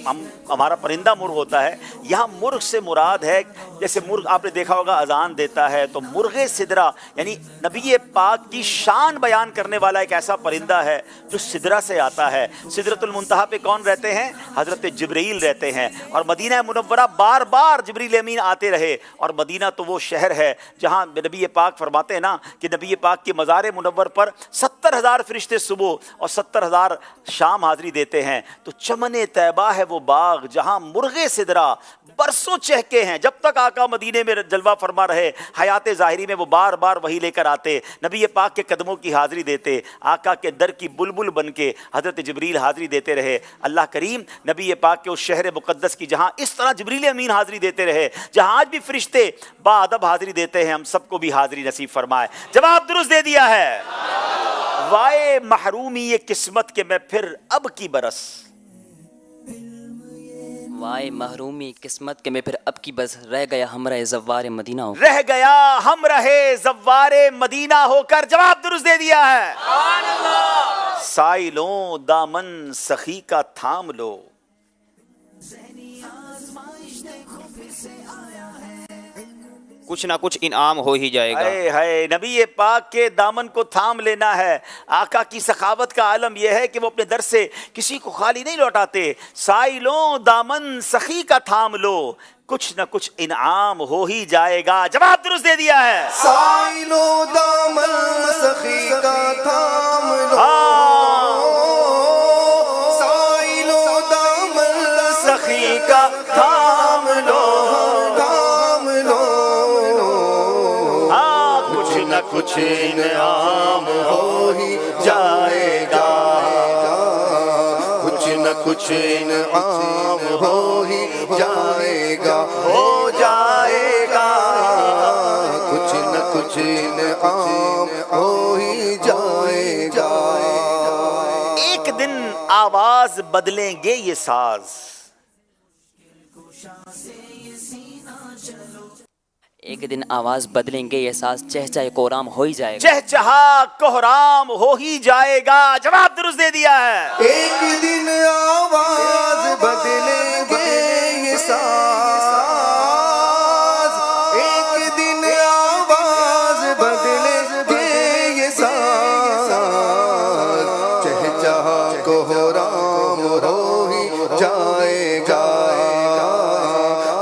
हमारा परिंदा मुर्ग होता है, यहाँ मुर्ग से मुराद है, जैसे मुर्ग आपने देखा होगा अजान देता है, तो मुर्गे सिदरा यानी नबी पाक की शान बयान करने वाला एक ऐसा परिंदा है जो सिदरा से आता है। सिदरतुल मुंतहा पे कौन रहते हैं? हजरत जिब्रील रहते हैं। और मदीना मुनव्वरा बार बार जिब्रील अमीन आते रहे, और मदीना तो वो शहर है जहाँ नबी पाक फरमाते हैं ना कि नबी पाक के मज़ार मुनव्वर पर 70,000 फरिश्ते सुबह और 70,000 शाम हाजिरी देते हैं। तो चमने तैबा है वो बाग जहां मुर्गे सिदरा बरसों चहके हैं। जब तक आका मदीने में जलवा फरमा रहे, हयात ज़ाहिरी में वो बार बार वही लेकर आते, नबी पाक के कदमों की हाजिरी देते, आका के दर की बुलबुल बन के हज़रत जिब्रील हाजिरी देते रहे। अल्लाह करीम नबी पाक के उस शहर मुक़द्दस की जहाँ इस तरह जिब्रील अमीन हाजिरी देते रहे, जहाँ आज भी फरिश्ते बाअदब हाजिरी देते हैं, हम सबको भी हाजिरी नसीब फरमाए। जवाब दुरुस्त दे दिया है। वाए महरूमी ये किस्मत के मैं फिर अब की बरस, वाए महरूमी किस्मत के मैं फिर अब की बस, रह गया हमराह ज़व्वारे मदीना हो, रह गया हम रहे ज़व्वारे मदीना होकर। जवाब दुरुस्त दे दिया है। साइलों दामन सखी का थाम लो, कुछ ना कुछ इनाम हो ही जाएगा। है नबी पाक के दामन को थाम लेना है। आका की सखावत का आलम यह है कि वो अपने दर से किसी को खाली नहीं लौटाते। साइलों दामन सखी का थाम लो, कुछ न कुछ इनाम हो ही जाएगा। जवाब दुरुस्त दे दिया है। साइलों दामन सखी का थाम लो, साइलों दामन सखी का थाम लो, कुछ इनाम हो ही जाएगा, कुछ न कुछ इनाम हो ही जाएगा, हो जाएगा, कुछ न कुछ इनाम हो ही जाएगा। एक दिन आवाज बदलेंगे ये साज, एक दिन आवाज बदलेंगे ये साज, चहचहा कोहराम हो ही जाएगा, चहचहा कोहराम हो ही जाएगा। जवाब दुरुस्त दे दिया है। एक दिन आवाज बदलेंगे ये साज, एक दिन आवाज बदलेंगे ये साज, चहचहा कोहराम हो ही जाएगा,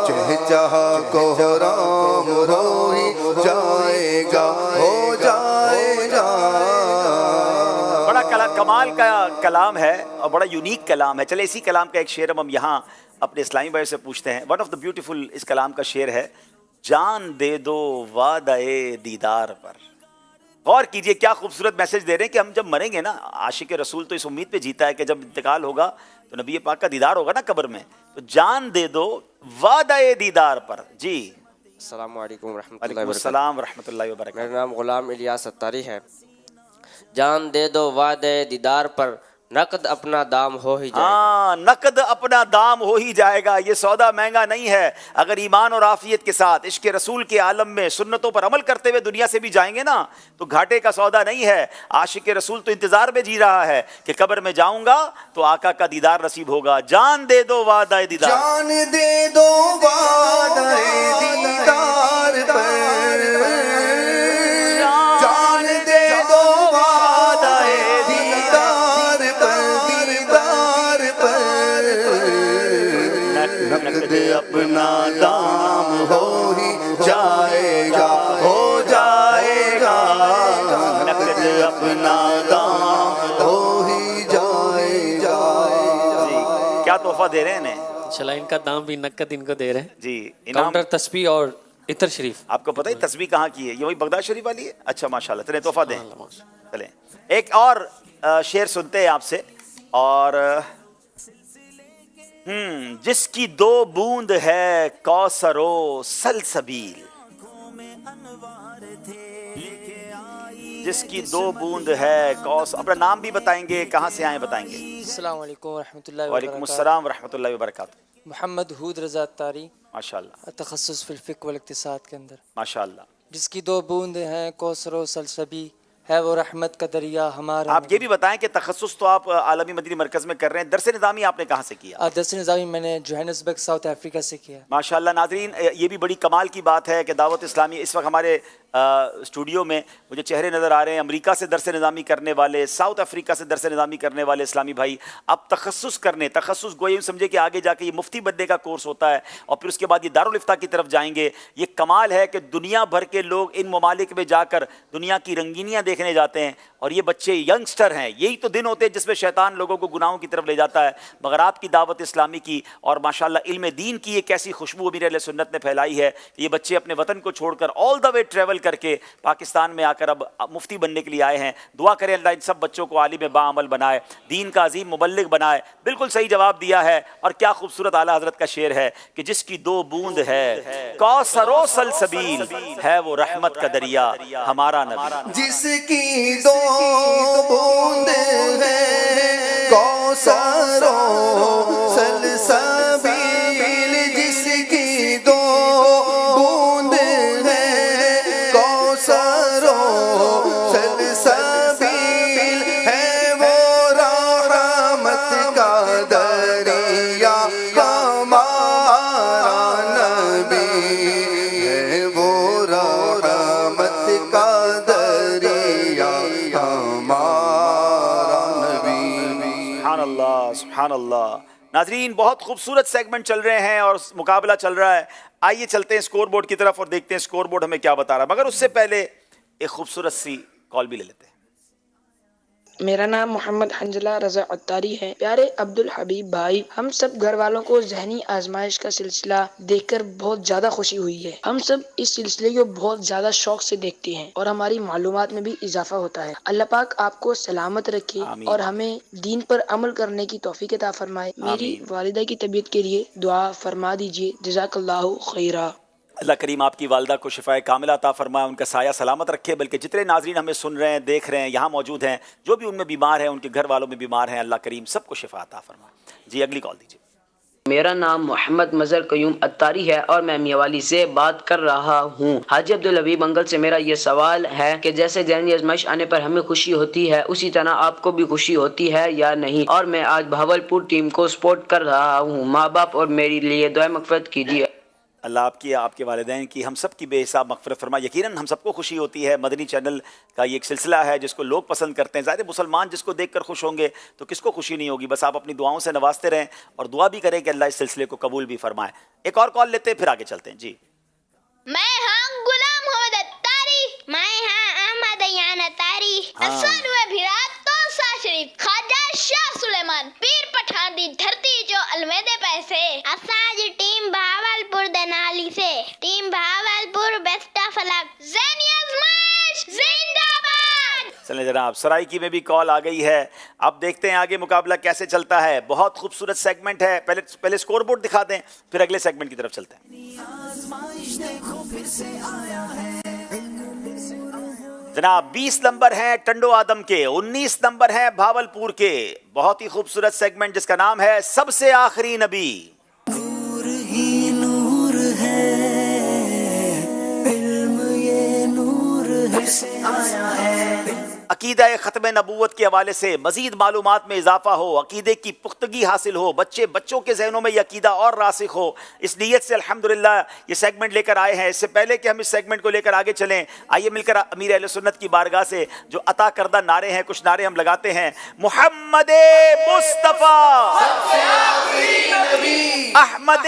चहचहा कोहराम हो ही जाएगा, हो जाएगा। बड़ा कमाल का कलाम है और बड़ा यूनिक कलाम है। चले इसी कलाम का एक शेर हम यहाँ अपने इस्लामी भाई से पूछते हैं। वन ऑफ द ब्यूटीफुल इस कलाम का शेर है, जान दे दो वादाए दीदार पर। गौर कीजिए क्या खूबसूरत मैसेज दे रहे हैं कि हम जब मरेंगे ना, आशिक रसूल तो इस उम्मीद पे जीता है कि जब इंतकाल होगा तो नबी पाक का दीदार होगा ना कब्र में, तो जान दे दो वादाए दीदार पर। जी अस्सलाम वालेकुम रहमतुल्लाहि व बरकातहू। मेरा नाम गुलाम इलियास अत्तारी है। जान दे दो वादे दीदार पर, नकद अपना दाम हो ही जाएगा। नकद अपना दाम हो ही जाएगा। ये सौदा महंगा नहीं है। अगर ईमान और आफियत के साथ इश्क रसूल के आलम में सुन्नतों पर अमल करते हुए दुनिया से भी जाएंगे ना, तो घाटे का सौदा नहीं है। आशिक रसूल तो इंतजार में जी रहा है कि कब्र में जाऊंगा तो आका का दीदार नसीब होगा। जान दे दो वादा दीदार, जान दे दो वादा दीदार पर, जान दे दो वादा दीदार पर, दीदार पर नकद अपना दाम हो ही जाएगा, हो जाएगा, नकद अपना दाम हो ही जाएगा। क्या तोहफा दे रहे हैं इन्हें? चला इनका दाम भी नकद इनको दे रहे हैं जी। काउंटर तस्बीह और इतर शरीफ। आपको पता है तस्बीह कहाँ की है? ये वही बगदाद शरीफ वाली है। अच्छा माशाल्लाह, चले तोहफा दें। चले एक और शेर सुनते हैं आपसे। और جس کی دو بوند ہے کوثر و سلسبیل، جس کی دو بوند ہے کوثر. اپنا نام بھی بتائیں گے، کہاں سے آئے بتائیں گے؟ السلام علیکم ورحمۃ اللہ وبرکاتہ. وعلیکم السلام ورحمۃ اللہ وبرکاتہ. محمد ہود رضا اتاری، ماشاءاللہ، تخصص فی الفقہ والاقتصاد کے اندر. ماشاءاللہ. جس کی دو بوند ہیں کوثر و سلسبی، ہے وہ رحمت کا دریا ہمارا. آپ یہ بھی بتائیں کہ تخصص تو آپ عالمی مدنی مرکز میں کر رہے ہیں، درس نظامی آپ نے کہاں سے کیا؟ درس نظامی میں نے جوہانسبرگ ساؤتھ افریقہ سے کیا. ماشاءاللہ. ناظرین، یہ بھی بڑی کمال کی بات ہے کہ دعوت اسلامی اس وقت ہمارے اسٹوڈیو میں مجھے چہرے نظر آ رہے ہیں، امریکہ سے درس نظامی کرنے والے، ساؤتھ افریقہ سے درس نظامی کرنے والے اسلامی بھائی اب تخصص کرنے، تخصص گویا سمجھے کہ آگے جا کے یہ مفتی بننے کا کورس ہوتا ہے اور پھر اس کے بعد یہ دارالفتہ کی طرف جائیں گے. یہ کمال ہے کہ دنیا بھر کے لوگ ان ممالک میں جا کر دنیا کی رنگینیاں دیکھنے جاتے ہیں اور یہ بچے ینگسٹر ہیں. یہی تو دن ہوتے ہیں جس میں شیطان لوگوں کو گناہوں کی طرف لے جاتا ہے. مگر آپ کی دعوت اسلامی کی اور ماشاءاللہ علم دین کی ایک ایسی خوشبو امیر اہل سنت نے پھیلائی ہے کہ یہ بچے اپنے وطن کو چھوڑ کر آل دا وے ٹریول کر کے پاکستان میں آ کر اب مفتی بننے کے لیے آئے ہیں. دعا کریں اللہ ان سب بچوں کو عالم باعمل بنائے، دین کا عظیم مبلغ بنائے. بالکل صحیح جواب دیا ہے. اور کیا خوبصورت اعلیٰ حضرت کا شعر ہے کہ جس کی دو بوند ہے کوثر و سلسبیل، ہے وہ رحمت کا دریا ہمارا نبی. جس کی دو بوند ہے کوثر و سلسبیل، جس کی دو بوند ہے کوثر و سلسبیل، ہے وہ رحمت کا دریا ہمارا نبی، ہے وہ رحمت کا دریا ہمارا نبی. سبحان اللہ، سبحان اللہ. ناظرین، بہت خوبصورت سیگمنٹ چل رہے ہیں اور مقابلہ چل رہا ہے. آئیے چلتے ہیں اسکور بورڈ کی طرف اور دیکھتے ہیں اسکور بورڈ ہمیں کیا بتا رہا ہے. مگر اس سے پہلے ایک خوبصورت سی کال بھی لے لیتے ہیں. میرا نام محمد حنزلہ رضا اتاری ہے. پیارے عبدالحبیب بھائی، ہم سب گھر والوں کو ذہنی آزمائش کا سلسلہ دیکھ کر بہت زیادہ خوشی ہوئی ہے. ہم سب اس سلسلے کو بہت زیادہ شوق سے دیکھتے ہیں اور ہماری معلومات میں بھی اضافہ ہوتا ہے. اللہ پاک آپ کو سلامت رکھے اور ہمیں دین پر عمل کرنے کی توفیق عطا فرمائے. میری والدہ کی طبیعت کے لیے دعا فرما دیجیے. جزاک اللہ خیرہ. اللہ کریم آپ کی والدہ کو شفائے کاملہ عطا فرمائے، ان کا سایہ سلامت رکھے. بلکہ جتنے ناظرین ہمیں سن رہے ہیں، دیکھ رہے ہیں، یہاں موجود ہیں، جو بھی ان میں بیمار ہیں، ان کے گھر والوں میں بیمار ہیں، اللہ کریم سب کو شفا عطا فرمائے. جی اگلی کال دیجیے. میرا نام محمد مظہر قیوم اتاری ہے اور میں میاوالی سے بات کر رہا ہوں. حاجی عبدالحبیب انکل سے میرا یہ سوال ہے کہ جیسے ذہنی آزمائش آنے پر ہمیں خوشی ہوتی ہے، اسی طرح آپ کو بھی خوشی ہوتی ہے یا نہیں؟ اور میں آج بھاولپور ٹیم کو سپورٹ کر رہا ہوں. ماں باپ اور میرے لیے دعائیں مغفرت کیجیے. اللہ آپ کی، آپ کے والدین کی، ہم سب کی بے حساب مغفرت فرمائے. یقیناً ہم سب کو خوشی ہوتی ہے. مدنی چینل کا یہ ایک سلسلہ ہے جس کو لوگ پسند کرتے ہیں. ظاہر مسلمان جس کو دیکھ کر خوش ہوں گے تو کس کو خوشی نہیں ہوگی. بس آپ اپنی دعاؤں سے نوازتے رہیں اور دعا بھی کریں کہ اللہ اس سلسلے کو قبول بھی فرمائے. ایک اور کال لیتے ہیں پھر آگے چلتے ہیں. جی میں ہاں غلام محمد اتاری، میں ہاں احمد ایان اتاری، احسان ہوئے بھیرات تو سا شریف خواجہ شاہ سلیمان پیر پٹھان دی دھرتی جو المیدے پیسے اساج ٹیم بھاولپور دنالی سے، ٹیم بھاولپور بیسٹ فلک ذہنی آزمائش زندہ باد. چلیں جناب، سرائکی میں بھی کال آ گئی ہے. اب دیکھتے ہیں آگے مقابلہ کیسے چلتا ہے. بہت خوبصورت سیگمنٹ ہے. پہلے اسکور بورڈ دکھا دیں پھر اگلے سیگمنٹ کی طرف چلتے ہیں. جناب 20 نمبر ہیں ٹنڈو آدم کے، 19 نمبر ہیں بھاولپور کے. بہت ہی خوبصورت سیگمنٹ جس کا نام ہے سب سے آخری نبی. نور ہی نور ہے، علم یہ نور سے آیا ہے. عقیدہ ختم نبوت کے حوالے سے مزید معلومات میں اضافہ ہو، عقیدے کی پختگی حاصل ہو، بچوں کے ذہنوں میں یہ عقیدہ اور راسخ ہو، اس نیت سے الحمدللہ یہ سیگمنٹ لے کر آئے ہیں. اس سے پہلے کہ ہم اس سیگمنٹ کو لے کر آگے چلیں، آئیے مل کر امیر اہل سنت کی بارگاہ سے جو عطا کردہ نعرے ہیں، کچھ نعرے ہم لگاتے ہیں. محمد مصطفیٰ سب سے آخری نبی، احمد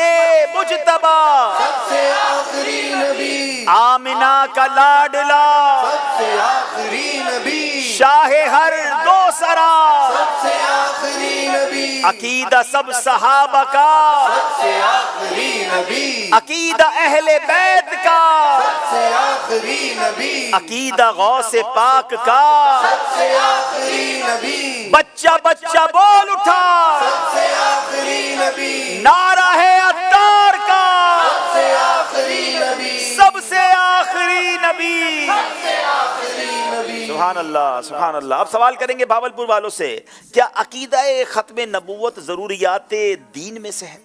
مجتبی سب سے آخری نبی، آمنہ کا لاڈلا سب سے آخری نبی، شاہ ہر دو سرا سب سے آخری نبی، عقیدہ سب صحابہ کا سب سے آخری نبی، عقیدہ اہل بیت کا, सबसे आखिरी नबी, अकीदा गौस पाक का, सबसे आखिरी नबी, बच्चा बच्चा बोल उठा, सबसे आखिरी नबी, नारा है अत्तार का, सबसे आखिरी नबी, सबसे आखिरी नबी, सबसे आखिरी नबी। सुभान अल्लाह, सुभान अल्लाह। अब सवाल करेंगे भावलपुर वालों से, क्या अकीदा खत्म नबूवत जरूरियात दीन में से है?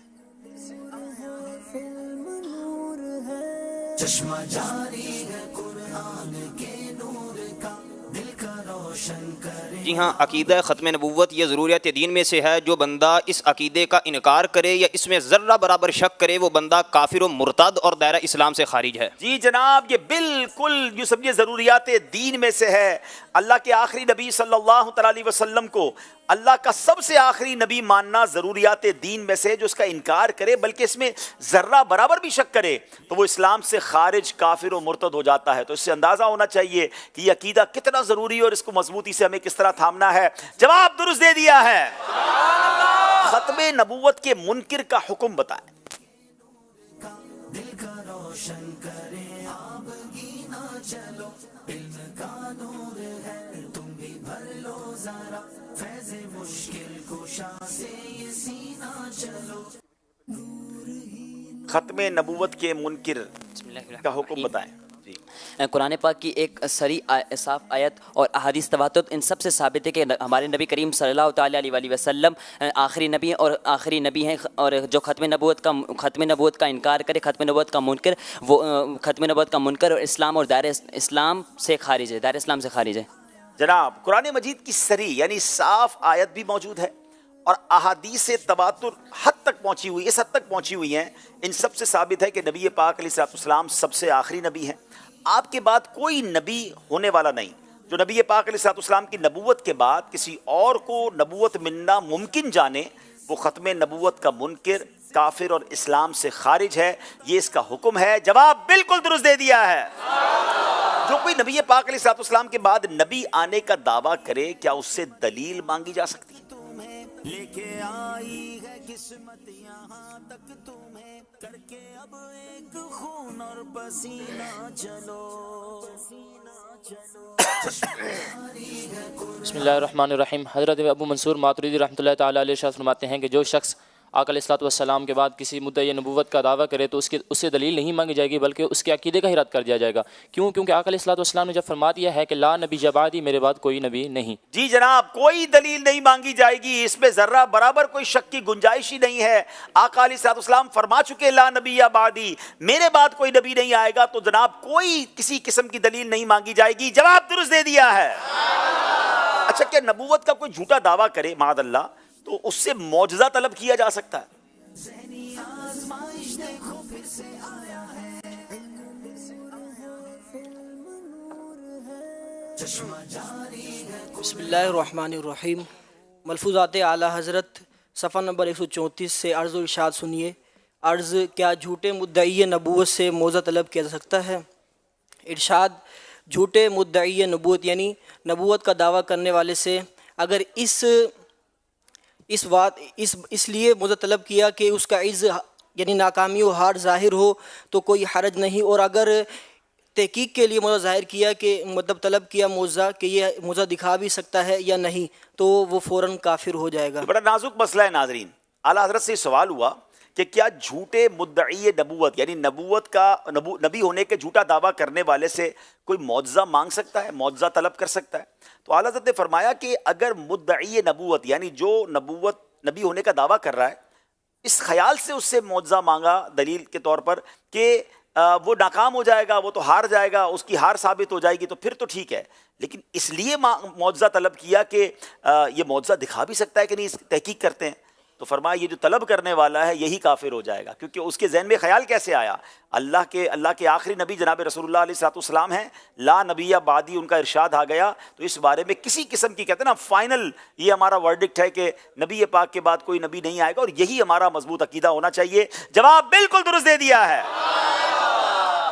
चश्मा जारी है कुरान के नूर का, दिल का रोशन करे। जी हाँ, अकीदा ख़त्म नबूवत ये ज़रूरियात दीन में से है। जो बंदा इस अकीदे का इनकार करे या इसमें ज़र्रा बराबर शक करे वो बंदा काफिर व मुर्तद और दायरा इस्लाम से खारिज है। जी जनाब, ये बिल्कुल यूँ समझिए ज़रूरियात दीन में से है। अल्लाह के आखिरी नबी सल्लल्लाहु अलैहि वसल्लम को अल्लाह का सबसे आखिरी नबी मानना ज़रूरियात दीन में से है। जो इसका इनकार करे बल्कि इसमें ज़र्रा बराबर भी शक करे तो वो इस्लाम से खारिज, काफिर और मुर्तद हो जाता है। तो इससे अंदाज़ा होना चाहिए कि ये अकीदा कितना ज़रूरी है और इसको मजबूती से हमें किस तरह थामना है। जवाब दुरुस्त दे दिया है। खत्म नबूवत के मुनकिर का हुक्म बताएं। दिल का रोशन करे, आप गिना चलो, इल्म का नूर है, तुम भी भर लो जरा, फैज़े मुश्किल कुशा से ये सीना चलो। खत्म नबूवत के मुनकिर का हुक्म बताएं। कुरान पाक की एक सरी साफ आयत और अहादीस तवातुर इन सब से साबित है कि हमारे नबी करीम सल्लल्लाहु अलैहि वसल्लम आखिरी नबी और आखिरी नबी हैं। और जो ख़त्म नबूवत का इनकार करे, ख़त्म नबूवत का मुनकर, वो ख़त्म नबूवत का मुनकर और इस्लाम और दायरे इस्लाम से खारिज है, दायरे इस्लाम से खारिज है। जनाब, कुरान मजीद की सरी यानी साफ आयत भी मौजूद है और अहादीस तवातुर हद तक पहुँची हुई, इस हद तक पहुँची हुई हैं, इन सब से साबित है कि नबी पाक अलैहिस्सलाम सबसे आखिरी नबी हैं। आपके बाद कोई नबी होने वाला नहीं। जो नबी पाक अलैहिस्सलाम की नबूवत के बाद किसी और को नबूवत मिलना मुमकिन जाने, वो ख़त्म नबूवत का मुनकिर, काफिर और इस्लाम से खारिज है। ये इसका हुक्म है। जवाब बिल्कुल दुरुस्त दे दिया है। जो कोई नबी पाक अलैहिस्सलाम के बाद नबी आने का दावा करे, क्या उससे दलील मांगी जा सकती है? लेके आई है किस्मत यहाँ तक तुम्हें, करके अब एक खून और पसीना चलो, बिस्मिल्लाहिर्रहमानिर्रहीम। हज़रत अबू मंसूर मातुरीदी रहमतुल्लाह ताला अलैह इरशाद फरमाते हैं कि जो शख्स आका अलैहिस्सलाम के बाद किसी मुद्दई नबूवत का दावा करे तो उससे दलील नहीं मांगी जाएगी बल्कि उसके अकीदे का ही रद्द कर दिया जाएगा। क्यों? क्योंकि आका अलैहिस्सलाम ने जब फरमा दिया है कि ला नबी जबादी, मेरे बाद कोई नबी नहीं। जी जनाब, कोई दलील नहीं मांगी जाएगी, इसमें जर्रा बराबर कोई शक की गुंजाइश ही नहीं है। आका अलैहिस्सलाम फरमा चुके ला नबी या बादी, मेरे बाद कोई नबी नहीं आएगा, तो जनाब कोई किसी किस्म की दलील नहीं मांगी जाएगी। जवाब दुरुस्त दे दिया है। अच्छा, क्या नबूवत का कोई झूठा दावा करे मादअल्लाह तो उससे मौजज़ा तलब किया जा सकता है? बिस्मिल्लाहिर्रहमानिर्रहीम। मलफूज़ात आला हज़रत सफ़ा नंबर 134 से अर्ज़ इरशाद सुनिए। अर्ज़, क्या झूठे मुद्दई नबूवत से मौज़ा तलब किया जा सकता है? इरशाद, झूठे मुद्दई नबूवत यानी नबूवत का दावा करने वाले से अगर इसलिए मौज़ा तलब किया कि उसका इज़्ज़ यानी नाकामी व हार ज़ाहिर हो तो कोई हरज नहीं, और अगर तहकीक के लिए मौज़ा ज़ाहिर किया कि मतलब तलब किया मौज़ा कि ये मौज़ा दिखा भी सकता है या नहीं, तो वो फ़ौरन काफिर हो जाएगा। बड़ा नाजुक मसला है नाज़रीन। आला हज़रत से सवाल हुआ कि क्या झूठे मुद्दई नबूवत यानी नबूवत का नबी होने के झूठा दावा करने वाले से कोई मौजज़ा मांग सकता है, मौजज़ा तलब कर सकता है? तो आला हज़रत ने फरमाया कि अगर मुद्दई नबूवत यानी जो नबी होने का दावा कर रहा है, इस ख्याल से उससे मौजज़ा मांगा दलील के तौर पर कि वो नाकाम हो जाएगा, वो तो हार जाएगा, उसकी हार साबित हो जाएगी, तो फिर तो ठीक है। लेकिन इसलिए मौजज़ा तलब किया कि ये मौजज़ा दिखा भी सकता है कि नहीं, तहकीक करते हैं, तो फरमाया ये जो तलब करने वाला है यही काफिर हो जाएगा। क्योंकि उसके जहन में ख्याल कैसे आया, अल्लाह के आखिरी नबी जनाब रसूलुल्लाह अलैहिस्सलाम हैं, ला नबिया बादी उनका इरशाद आ गया, तो इस बारे में किसी किस्म की कहते हैं ना फाइनल ये हमारा वर्डिक्ट है कि नबी पाक के बाद कोई नबी नहीं आएगा, और यही हमारा मजबूत अकीदा होना चाहिए। जवाब बिल्कुल दुरुस्त दे दिया है।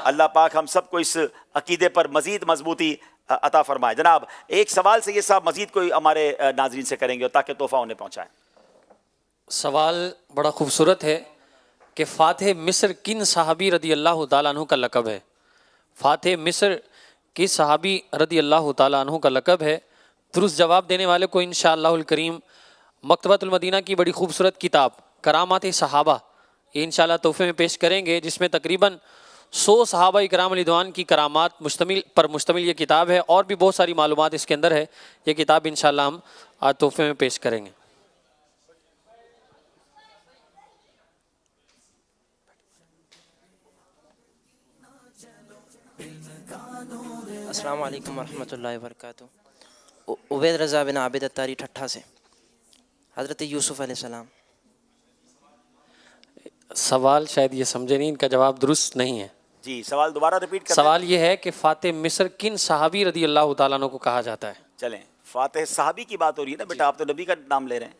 अल्लाह पाक हम सबको इस अकीदे पर मजीद मजबूती अता फरमाए। जनाब एक सवाल से ये साहब मजीद कोई हमारे नाजरीन से करेंगे ताकि तोहफा उन्हें पहुँचाएँ। सवाल बड़ा खूबसूरत है کہ فاتح مصر کن صحابی رضی اللہ تعالیٰ عنہ کا لقب ہے؟ فاتح مصر کس صحابی رضی اللہ تعالیٰ عنہ کا لقب ہے؟ درست جواب دینے والے کو انشاءاللہ الکریم مکتبۃ المدینہ کی بڑی خوبصورت کتاب کرامات صحابہ یہ انشاءاللہ تحفے میں پیش کریں گے، جس میں تقریباً 100 صحابہ کرام رضوان کی کرامات مشتمل یہ کتاب ہے، اور بھی بہت ساری معلومات اس کے اندر ہے۔ یہ کتاب انشاءاللہ ہم آج تحفے میں پیش کریں گے۔ السلام علیکم ورحمۃ اللہ وبرکاتہ۔ عبید رضا بن عابد اتاری ٹھٹھا سے، حضرت یوسف علیہ السلام۔ سوال شاید یہ سمجھے نہیں، ان کا جواب درست نہیں ہے۔ جی سوال دوبارہ ریپیٹ کریں۔ سوال یہ ہے کہ فاتح مصر کن صحابی رضی اللہ تعالیٰ عنہ کو کہا جاتا ہے؟ چلیں، فاتح صحابی کی بات ہو رہی ہے نا بیٹا، آپ تو نبی کا نام لے رہے ہیں۔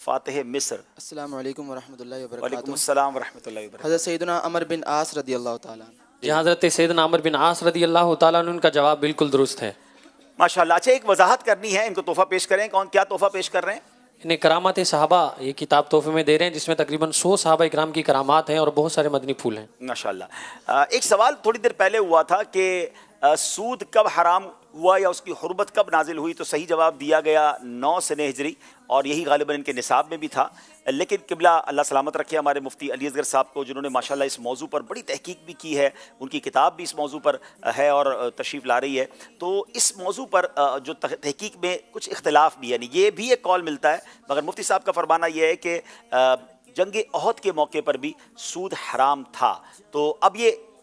فاتح مصر۔ السلام علیکم ورحمۃ اللہ وبرکاتہ۔ وعلیکم السلام ورحمۃ اللہ وبرکاتہ۔ حضرت سیدنا عمر بن عاص رضی اللہ تعالیٰ عنہ۔ جی حضرت سیدنا عمر بن عاص رضی اللہ تعالیٰ عنہ، ان کا جواب بالکل درست ہے۔ ماشاءاللہ۔ اچھا ایک وضاحت کرنی ہے، ان کو تحفہ پیش کریں۔ کون کیا تحفہ پیش کر رہے ہیں؟ انہیں کرامات صحابہ یہ کتاب تحفے میں دے رہے ہیں، جس میں تقریباً 100 صحابہ اکرام کی کرامات ہیں اور بہت سارے مدنی پھول ہیں۔ ماشاءاللہ۔ ایک سوال تھوڑی دیر پہلے ہوا تھا کہ سود کب حرام ہوا یا اس کی حرمت کب نازل ہوئی، تو صحیح جواب دیا گیا 9 سنہ ہجری، اور یہی غالباً ان کے نصاب میں بھی تھا۔ لیکن قبلہ اللہ سلامت رکھے ہمارے مفتی علی اصغر صاحب کو، جنہوں نے ماشاءاللہ اس موضوع پر بڑی تحقیق بھی کی ہے، ان کی کتاب بھی اس موضوع پر ہے اور تشریف لا رہی ہے۔ تو اس موضوع پر جو تحقیق میں کچھ اختلاف بھی، یعنی یہ بھی ایک قول ملتا ہے، مگر مفتی صاحب کا فرمانا یہ ہے کہ جنگ احد کے موقع پر بھی سود حرام تھا۔ تو اب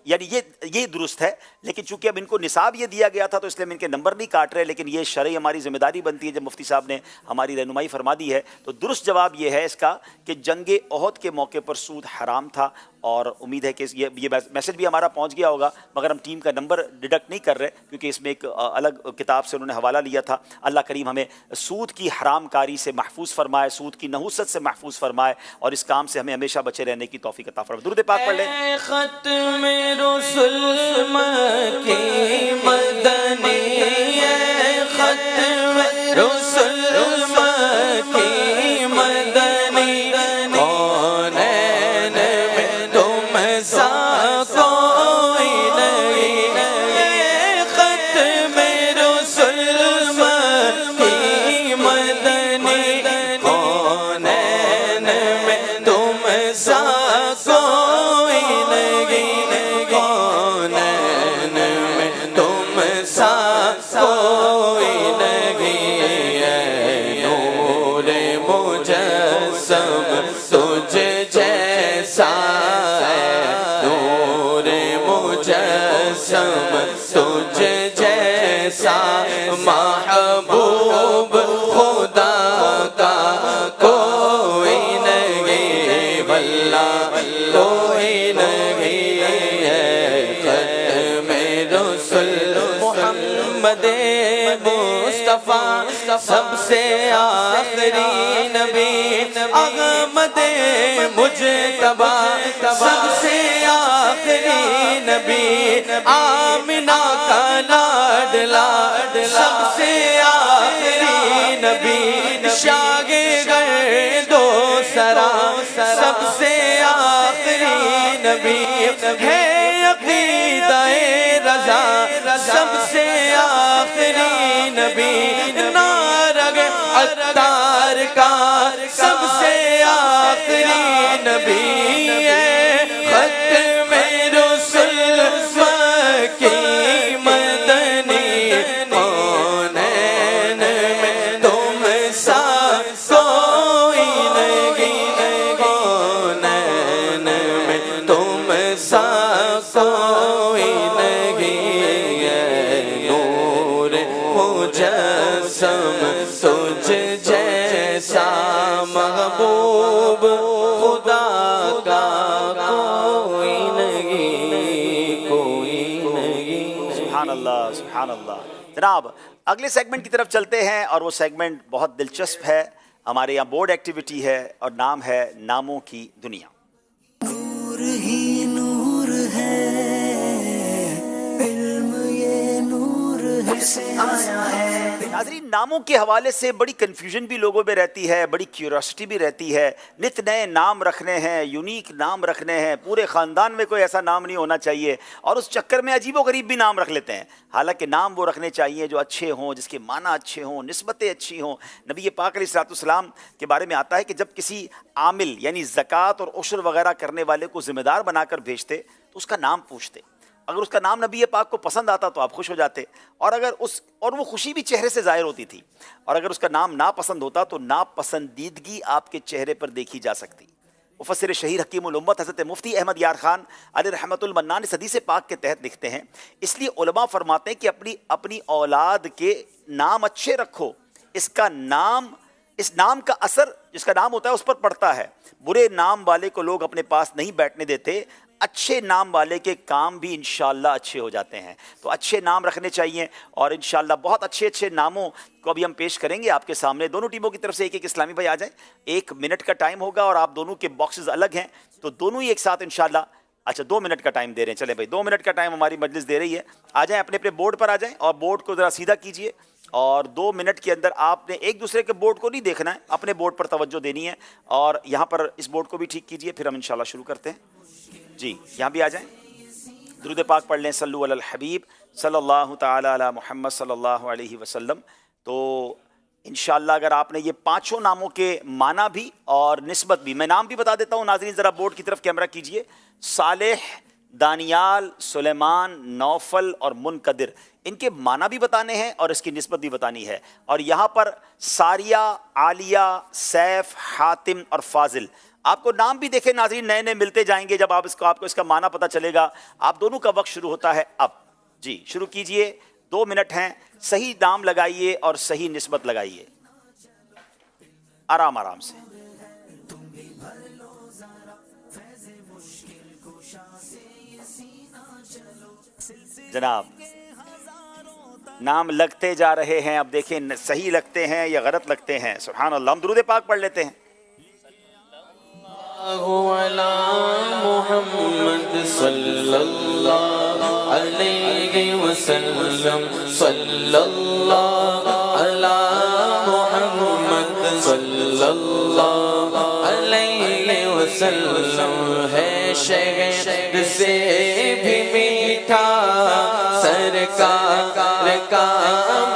یعنی یہ درست ہے، لیکن چونکہ اب ان کو نصاب یہ دیا گیا تھا تو اس لیے ہم ان کے نمبر نہیں کاٹ رہے، لیکن یہ شرعی ہماری ذمہ داری بنتی ہے جب مفتی صاحب نے ہماری رہنمائی فرما دی ہے۔ تو درست جواب یہ ہے اس کا کہ جنگ احد کے موقع پر سود حرام تھا، اور امید ہے کہ یہ میسج بھی ہمارا پہنچ گیا ہوگا، مگر ہم ٹیم کا نمبر ڈیڈکٹ نہیں کر رہے کیونکہ اس میں ایک الگ کتاب سے انہوں نے حوالہ لیا تھا۔ اللہ کریم ہمیں سود کی حرام کاری سے محفوظ فرمائے، سود کی نحوست سے محفوظ فرمائے، اور اس کام سے ہمیں ہمیشہ بچے رہنے کی توفیق عطا فرمائے۔ درود پاک پڑھ لیں۔ ختم رسل مکی مدنی، ختم رسل مکی مدنی، کونین میں تم سا کوئی نہیں، ختم رسل مکی مدنی، کونین میں تم سا کوئی نہیں، کونین میں تم سا کوئی نہیں، اے نور مجسم تجھ جیسا، اے نور مجسم تجھ جیسا، محبوب خدا کا کوئی نہیں، واللہ کوئی نہیں، ختم رسل محمد مصطفیٰ سب سے آخری نبی، احمد مجتبیٰ سب سے آخری نبی، آمنہ کا لاڈلا سب سے آخری نبی، شاگرد و سرا سب سے آخری نبی، ہے عقیدہ رضا سب سے آخری نبی، نارگ عطار کا سب سے آخری نبی، ہے ختم رسل مکی مدنی، کونین میں تم سا کوئی نہیں، کونین میں تم سا کوئی نہیں، اے نور مجسم تجھ جیسا، محبوب خدا کا کوئی نہیں، کوئی نہیں۔ سبحان اللہ سبحان اللہ۔ جناب اگلے سیگمنٹ کی طرف چلتے ہیں، اور وہ سیگمنٹ بہت دلچسپ ہے، ہمارے یہاں بورڈ ایکٹیویٹی ہے اور نام ہے ناموں کی دنیا۔ نور ہی نور ہے، علم یہ نور ہے، से आया है। नाज़रीन, नामों के हवाले से बड़ी कन्फ्यूजन भी लोगों में रहती है, बड़ी क्यूरियोसिटी भी रहती है। नित नए नाम रखने हैं, यूनिक नाम रखने हैं, पूरे ख़ानदान में कोई ऐसा नाम नहीं होना चाहिए, और उस चक्कर में अजीबो गरीब भी नाम रख लेते हैं। हालांकि नाम वो रखने चाहिए जो अच्छे हों, जिसके माना अच्छे हों, निस्बतें अच्छी हों। नबी पाक अलैहिस्सलाम के बारे में आता है कि जब किसी आमिल यानी ज़कात और उशर वगैरह करने वाले को ज़िम्मेदार बनाकर भेजते तो उसका नाम पूछते। अगर उसका नाम नबी पाक को पसंद आता तो आप खुश हो जाते, और वो खुशी भी चेहरे से ज़ाहिर होती थी। और अगर उसका नाम नापसंद होता तो नापसंदीदगी आपके चेहरे पर देखी जा सकती। मुफस्सिर शहीर हकीमुल उम्मत हज़रत मुफ्ती अहमद यार खान अलैहि रहमतुल मन्नान इस हदीस पाक के तहत लिखते हैं, इसलिए उलमा फरमाते हैं कि अपनी औलाद के नाम अच्छे रखो। इस नाम का असर जिसका नाम होता है उस पर पड़ता है। बुरे नाम वाले को लोग अपने पास नहीं बैठने देते, अच्छे नाम वाले के काम भी इंशाअल्लाह अच्छे हो जाते हैं। तो अच्छे नाम रखने चाहिए, और इंशाअल्लाह बहुत अच्छे अच्छे नामों को अभी हम पेश करेंगे आपके सामने। दोनों टीमों की तरफ से एक एक इस्लामी भाई आ जाएं। 1 मिनट का टाइम होगा और आप दोनों के बॉक्सेस अलग हैं, तो दोनों ही एक साथ इंशाअल्लाह। अच्छा, 2 मिनट का टाइम दे रहे हैं। चले भाई, 2 मिनट का टाइम हमारी मजलिस दे रही है। आ जाएँ, अपने अपने बोर्ड पर आ जाएँ और बोर्ड को ज़रा सीधा कीजिए, और 2 मिनट के अंदर आपने एक दूसरे के बोर्ड को नहीं देखना है, अपने बोर्ड पर तवज्जो देनी है। और यहाँ पर इस बोर्ड को भी ठीक कीजिए, फिर हम इंशाल्लाह शुरू करते हैं। जी, यहाँ भी आ जाएं, दुरूद पाक पढ़ लें, सल्लु अलल हबीब सल्लल्लाहु ताला अला मुहम्मद सल्लल्लाहु अलैहि वसल्लम। तो इंशाअल्लाह अगर आपने ये 5 नामों के माना भी और निस्बत भी, मैं नाम भी बता देता हूँ नाज़रीन, ज़रा बोर्ड की तरफ कैमरा कीजिए। सालेह, दानियाल, सुलेमान, नौफल और मुनकदिर, इनके माना भी बताने हैं और इसकी निस्बत भी बतानी है। और यहाँ पर सारिया, आलिया, सैफ, हातिम और फाजिल, आपको नाम भी देखें नाज़रीन, नए नए मिलते जाएंगे। जब आपको इसका माना पता चलेगा, आप दोनों का वक्त शुरू होता है अब। जी, शुरू कीजिए, 2 मिनट हैं। सही नाम लगाइए और सही निस्बत लगाइए, आराम आराम से। जनाब, नाम लगते जा रहे हैं, अब देखें सही लगते हैं या गलत लगते हैं। सुभान अल्लाह। हम दुरूद पाक पढ़ लेते हैं। मुहम्मद सल्लल्लाहु अलैहि वसल्लम, सल्लल्लाहु अला मुहम्मद सल्लल्लाहु अलैहि वसल्लम। है शहद से भी मीठा सरकार का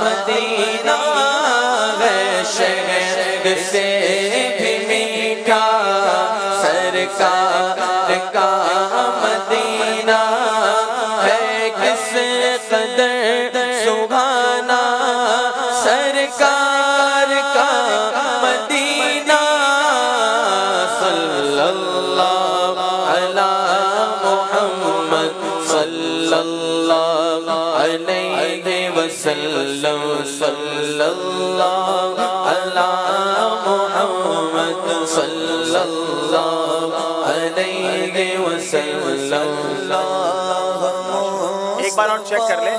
मदीना, है शहद से भी मीठा सरकार का मदीना। है किस कदर सुहाना सरकार का मदीना। सल्लल्लाहु अला मुहम्मद सल्लल्लाहु अलैहि वसल्लम, सल्लल्लाहु अला मुहम्मद सल्लल्लाहु अलैहि वसल्लम। एक बार और चेक कर लें।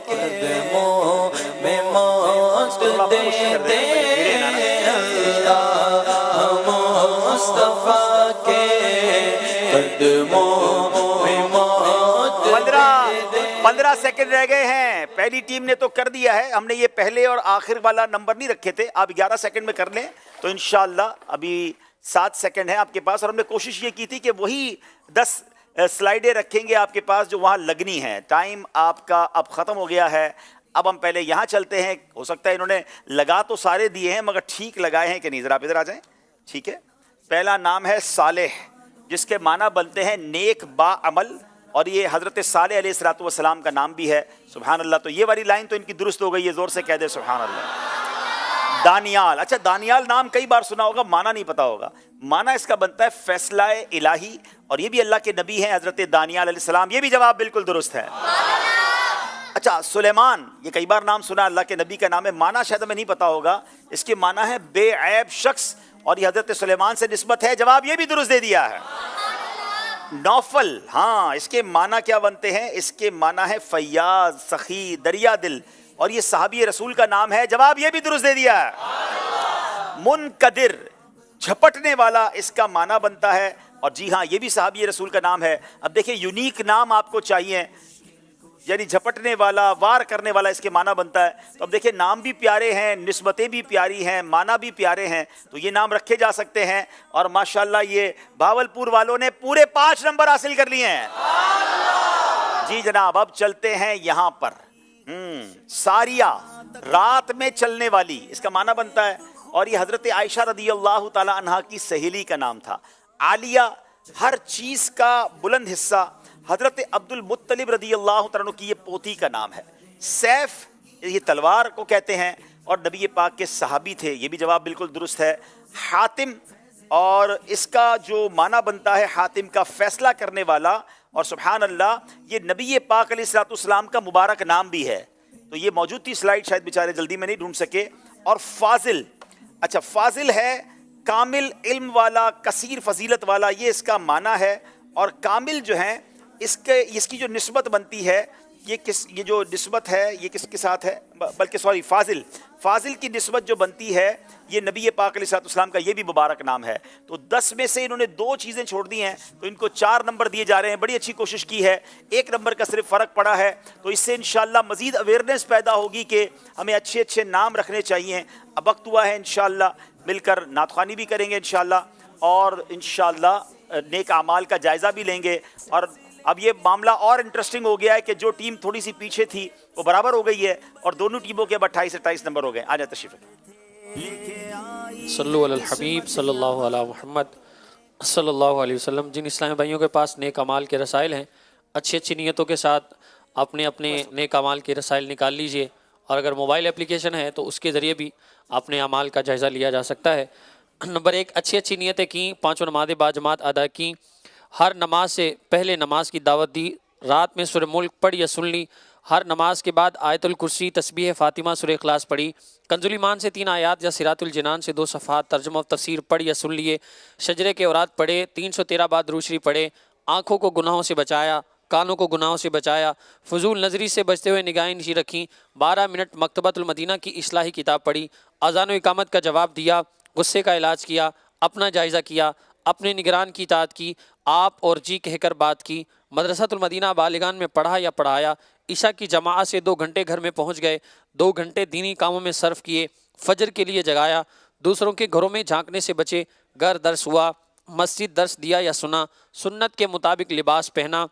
कदमों में मौत दे दे मुस्तफा के कदमों में मौत। 15 सेकंड रह गए हैं। पहली टीम ने तो कर दिया है, हमने ये पहले और आखिर वाला नंबर नहीं रखे थे। आप 11 सेकंड में कर लें तो इंशाअल्लाह अभी 7 सेकंड है आपके पास। और हमने कोशिश ये की थी कि वही 10 स्लाइडें रखेंगे आपके पास जो वहाँ लगनी है। टाइम आपका अब ख़त्म हो गया है। अब हम पहले यहाँ चलते हैं। हो सकता है इन्होंने लगा तो सारे दिए हैं मगर ठीक लगाए हैं कि नहीं, ज़रा आप इधर आ जाएं। ठीक है, पहला नाम है सालेह, जिसके माना बनते हैं नेक बा अमल, और ये हज़रत सालेह अलैहिस्सलातु वस्सलाम का नाम भी है। सुभान अल्लाह। तो ये वाली लाइन तो इनकी दुरुस्त हो गई है, ज़ोर से कह दे सुभान अल्लाह। दानियाल, अच्छा दानियाल नाम कई बार सुना होगा, माना नहीं पता होगा। माना इसका बनता है फैसला इलाही, और ये भी अल्लाह के नबी हैं हज़रत दानियाल अलैहिस्सलाम। ये भी जवाब बिल्कुल दुरुस्त है। अच्छा, सुलेमान, ये कई बार नाम सुना, अल्लाह के नबी का नाम है। माना शायद हमें नहीं पता होगा, इसके माना है बेऐब शख्स, और ये हज़रत सुलेमान से निस्बत है। जवाब ये भी दुरुस्त दे दिया है। नौफल, हाँ, इसके माना क्या बनते हैं? इसके माना है फैयाज, सखी, दरिया दिल, और ये सहाबी रसूल का नाम है। जवाब ये भी दुरुस्त दे दिया है। मुनकदिर, झपटने वाला, इसका माना बनता है, और जी हाँ, ये भी सहाबी रसूल का नाम है। अब देखिए, यूनिक नाम आपको चाहिए यानी झपटने वाला, वार करने वाला इसके माना बनता है। तो अब देखिए नाम भी प्यारे हैं, निस्बतें भी प्यारी हैं, माना भी प्यारे हैं, तो ये नाम रखे जा सकते हैं। और माशाल्लाह ये भावलपुर वालों ने पूरे 5 नंबर हासिल कर लिए हैं। जी जनाब, अब चलते हैं यहाँ पर। सारिया, रात में चलने वाली, इसका माना बनता है। और ये हजरत आयशा रदी अल्लाह ताला अन्हा की सहेली का नाम था। आलिया, हर चीज का बुलंद हिस्सा। हजरत अब्दुल मुत्तलिब रदी अल्लाह तआला की ये पोती का नाम है। सैफ, ये तलवार को कहते हैं और नबी पाक के सहाबी थे, ये भी जवाब बिल्कुल दुरुस्त है। हातिम, और इसका जो माना बनता है हातिम का फैसला करने वाला। और सुभान अल्लाह, ये नबी पाक अलैहिस्सलाम का मुबारक नाम भी है। तो ये मौजूद थी स्लाइड, शायद बेचारे जल्दी में नहीं ढूंढ सके। और फाजिल, अच्छा फाजिल है कामिल इल्म वाला, कसीर फजीलत वाला, ये इसका माना है। और कामिल जो है इसकी जो निस्बत बनती है, ये जो निस्बत है ये किसके साथ है, बल्कि सॉरी फाजिल की निस्बत जो बनती है ये नबी पाक अलैहिस्सलाम का ये भी मुबारक नाम है। तो 10 में से इन्होंने 2 चीज़ें छोड़ दी हैं, तो इनको 4 नंबर दिए जा रहे हैं। बड़ी अच्छी कोशिश की है, 1 नंबर का सिर्फ फ़र्क पड़ा है। तो इससे इंशाअल्लाह मज़ीद अवेयरनेस पैदा होगी कि हमें अच्छे अच्छे नाम रखने चाहिए। अब वक्त हुआ है इंशाअल्लाह मिलकर नातख़्वानी भी करेंगे इंशाअल्लाह, और इंशाअल्लाह नेक अमाल का जायज़ा भी लेंगे। और अब ये मामला और इंटरेस्टिंग हो गया है कि जो टीम थोड़ी सी पीछे थी वो बराबर हो गई है, और दोनों टीमों के अब 28-28 नंबर हो गए। आ जाए तशरीफ़। सल्लु अलल हबीब सल्लल्लाहु अला मुहम्मद सल्लल्लाहु अलैहि वसल्लम। जिन इस्लामी भाइयों के पास नेक अमाल के रसाइल हैं, अच्छी अच्छी नीयतों के साथ अपने अपने नेक अमाल के रसाइल निकाल लीजिए। और अगर मोबाइल एप्लीकेशन है तो उसके ज़रिए भी अपने अमाल का जायज़ा लिया जा सकता है। नंबर 1, अच्छी अच्छी नीयतें की, 5 नमाज़ें बाजमात अदा की, हर नमाज से पहले नमाज की दावत दी, रात में सूरह मुल्क पढ़ या सुन ली, हर नमाज के बाद आयतुल कुर्सी, तस्बीह फ़ातिमा, सूरह इखलास पढ़ी, कंजुल ईमान से 3 आयात या सिरातुल जिनान से 2 सफ़ात तर्जुमा व तफसीर पढ़ या सुन लिए, शजरे के औरात पढ़े, 313 बार दुरूद शरीफ पढ़े, आँखों को गुनाहों से बचाया, कानों को गुनाहों से बचाया, फजूल नजरी से बचते हुए निगाहें नीची रखी, 12 मिनट मकतबतुल मदीना की इस्लाही किताब पढ़ी, अज़ान व इकामत का जवाब दिया, गुस्से का इलाज किया, अपना जायज़ा किया, अपने निगरान की इताअत की, आप और जी कहकर बात की, मदरसातुल मदीना बालिगान में पढ़ा या पढ़ाया, ईशा की जमाअत से 2 घंटे घर में पहुंच गए, 2 घंटे दीनी कामों में सर्फ किए, फजर के लिए जगाया, दूसरों के घरों में झांकने से बचे, घर दर्स हुआ, मस्जिद दर्स दिया या सुना, सुन्नत के मुताबिक लिबास पहना,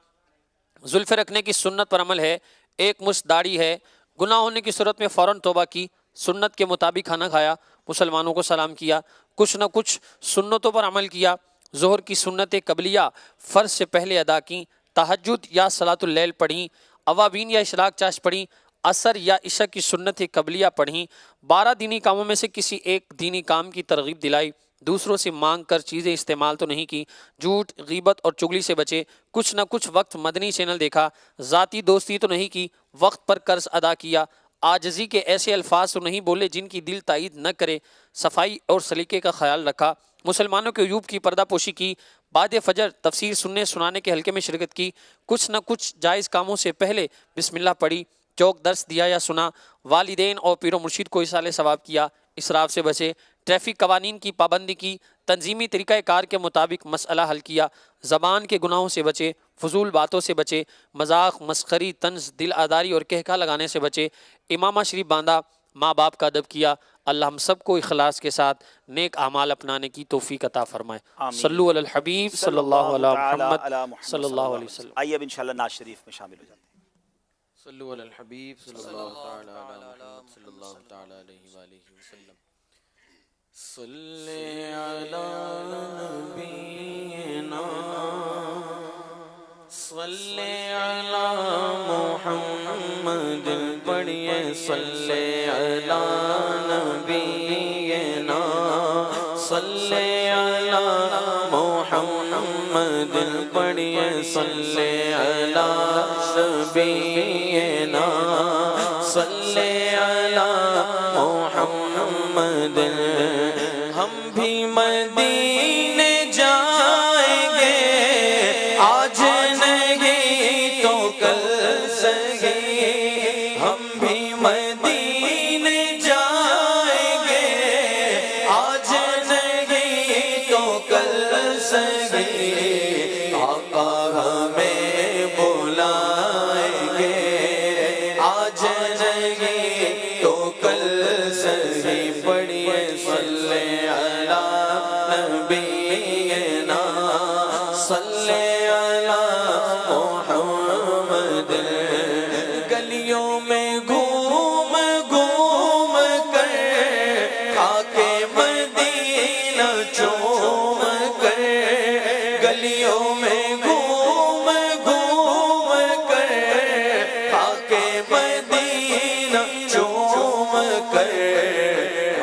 जुल्फ़े रखने की सुन्नत पर अमल है, 1 मुश्त दाढ़ी है, गुनाह होने की सूरत में फ़ौरन तौबा की, सुन्नत के मुताबिक खाना खाया, मुसलमानों को सलाम किया, कुछ न कुछ सुन्नतों पर अमल किया, ज़ोहर की सुन्नत कबलिया फ़र्ज से पहले अदा की, तहज्जुद या सलातुल लैल पढ़ी, अवाबीन या इशराक चाश पढ़ी, असर या इशा की सुन्नत कबलिया पढ़ी, 12 दीनी कामों में से किसी एक दीनी काम की तरगीब दिलाई, दूसरों से मांग कर चीज़ें इस्तेमाल तो नहीं की, झूठ गीबत और चुगली से बचे, कुछ न कुछ वक्त मदनी चैनल देखा, ज़ाती दोस्ती तो नहीं की, वक्त पर कर्ज अदा किया, आजजी के ऐसे अल्फाज तो नहीं बोले जिनकी दिल तायीद न करे, सफाई और सलीके का ख्याल रखा, मुसलमानों के अयूब की पर्दापोशी की, बाद फजर तफसीर सुनने सुनाने के हल्के में शिरकत की, कुछ न कुछ जायज़ कामों से पहले बिस्मिल्लाह पढ़ी, चौक दर्स दिया या सुना, वालिदैन और पीरो मुर्शिद को इसाले सवाब किया, इसराफ से बचे, ट्रैफिक कवानीन की पाबंदी की, तंजीमी तरीक़ा कार के मुताबिक मसला हल किया, ज़बान के गुनाहों से बचे, फजूल बातों से बचे, मजाक मस्खरी तंज दिल आदारी और कहका लगाने से बचे, इमामा शरीफ बांधा, माँ बाप का अदब किया। अल्लाह हम सबको इखलास के साथ नेक अमाल अपनाने की तौफीक अता फरमाए। सल्लु अलल हबीब सल्लल्लाहु अला मुहम्मद सल्लल्लाहु अलैहि वसल्लम। आइए अब इंशाअल्लाह नाज़ शरीफ में शामिल हो जाते हैं। सल्लु अलल हबीब सल्लल्लाहु तआला अला मुहम्मद सल्लल्लाहु तआला अलैहि व आलिहि वसल्लम। सल्ले अला नबीना सल्ले अला मुहम्मद पढ़िए, सल्ले अला नबीना सल्ले अला मुहम्मद पढ़िए, सल्ले अला नबीना सल्ले अला मुहम्मद। हम भी मदीने जाएंगे आज नहीं तो कल सही, हम भी मदीने जाएंगे आज नहीं तो कल सही, आका हमें बुलाएंगे صلی علی نبینا صلی علی محمد گلیوں میں گھوم گھوم کر خاک مدینہ چوم کر گلیوں میں گھوم گھوم کر خاک مدینہ چوم کر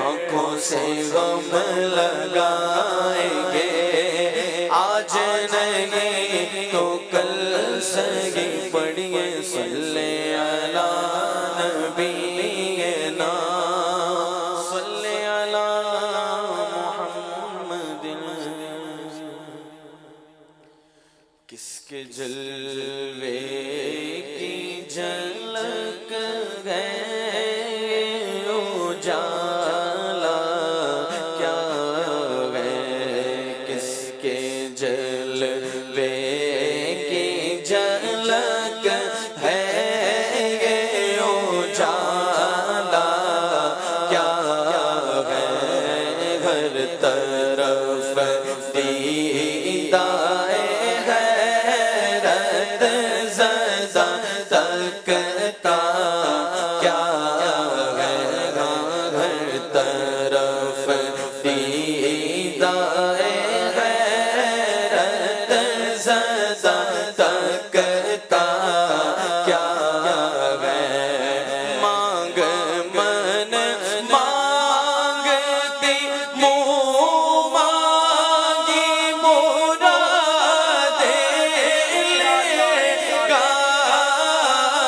آنکھوں سے غم لگائیں گے آج نہیں تو کل سگی پڑھیے صلی علی نبینا صلی علی محمد کس کے جلوے کی جھلک ہے اجالا کیا ہے کس کے جلوے کی جھلک ہے اجالا کیا ہے ہر طرف دیدائے غیرت زدہ تکتا کیا ہے ہر طرف دیدائے غیرت زدہ تکتا کیا ہے مانگ من مانگتی منہ مانگی مراد لے گا مانگ من مانگتی منہ مانگی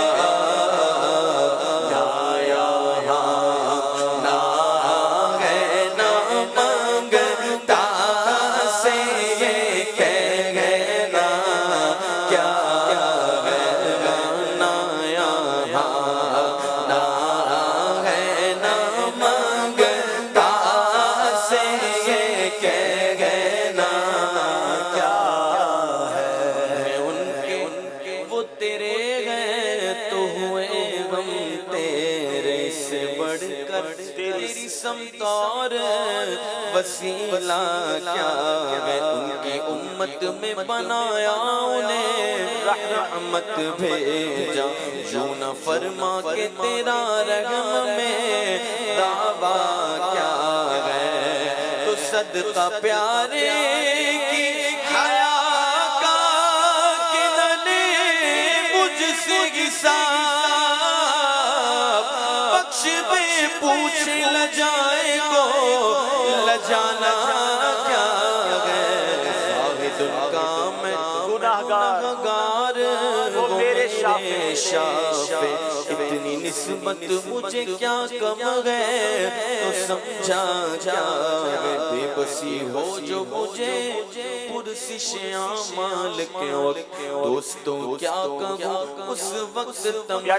مراد لے گا نہ ہے نہ مانگتا سے یہ کہنا کیا ہے نہ نہ ہے نہ مانگتا سے یہ کہنا کیا ہے ان کے وہ تیرے ہیں تو ہوئے غم تیرے سے بڑھ کر تیری سمت اور وسیلہ کیا ہے ان کی امت میں بنایا انہیں رحمت بھیجا یوں نہ فرما کہ تیرا رحم میں دعویٰ کیا ہے تو صدقہ پیارے کی حیا کا کہ نہ لے مجھ سے حساب بخش میں پوچھ لجائے کو لجانا کیا ہے زاہد کا میں گناہگار وہ میرے شافع اتنی نسبت مجھے کیا کم ہے تو سمجھا کیا ہے بے بسی ہو جو مجھے پرسش اعمال کے وقت دوستوں کیا کہوں اس وقت تمنا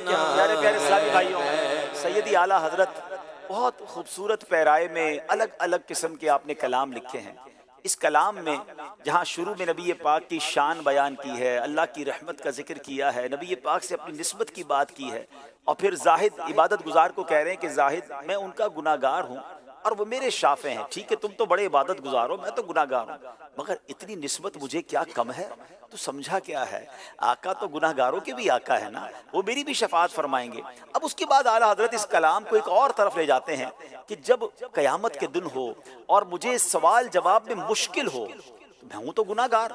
کیا پیارے اسلامی بھائیوں سیدی اعلیٰ حضرت بہت خوبصورت پیرائے میں الگ الگ قسم کے آپ نے کلام لکھے ہیں اس کلام میں جہاں شروع میں نبی پاک کی شان بیان کی ہے اللہ کی رحمت کا ذکر کیا ہے نبی پاک سے اپنی نسبت کی بات کی ہے اور پھر زاہد عبادت گزار کو کہہ رہے ہیں کہ زاہد میں ان کا گناہگار ہوں اور وہ میرے شافع ہیں ٹھیک ہے تم تو بڑے عبادت گزار ہو میں تو گناہگار ہوں مگر اتنی نسبت مجھے کیا کم ہے تو سمجھا کیا ہے آقا تو گناہگاروں کے بھی آقا ہے نا وہ میری بھی شفاعت فرمائیں گے اب اس کے بعد اعلیٰ حضرت اس کلام کو ایک اور طرف لے جاتے ہیں کہ جب قیامت کے دن ہو اور مجھے سوال جواب میں مشکل ہو میں ہوں تو گناہگار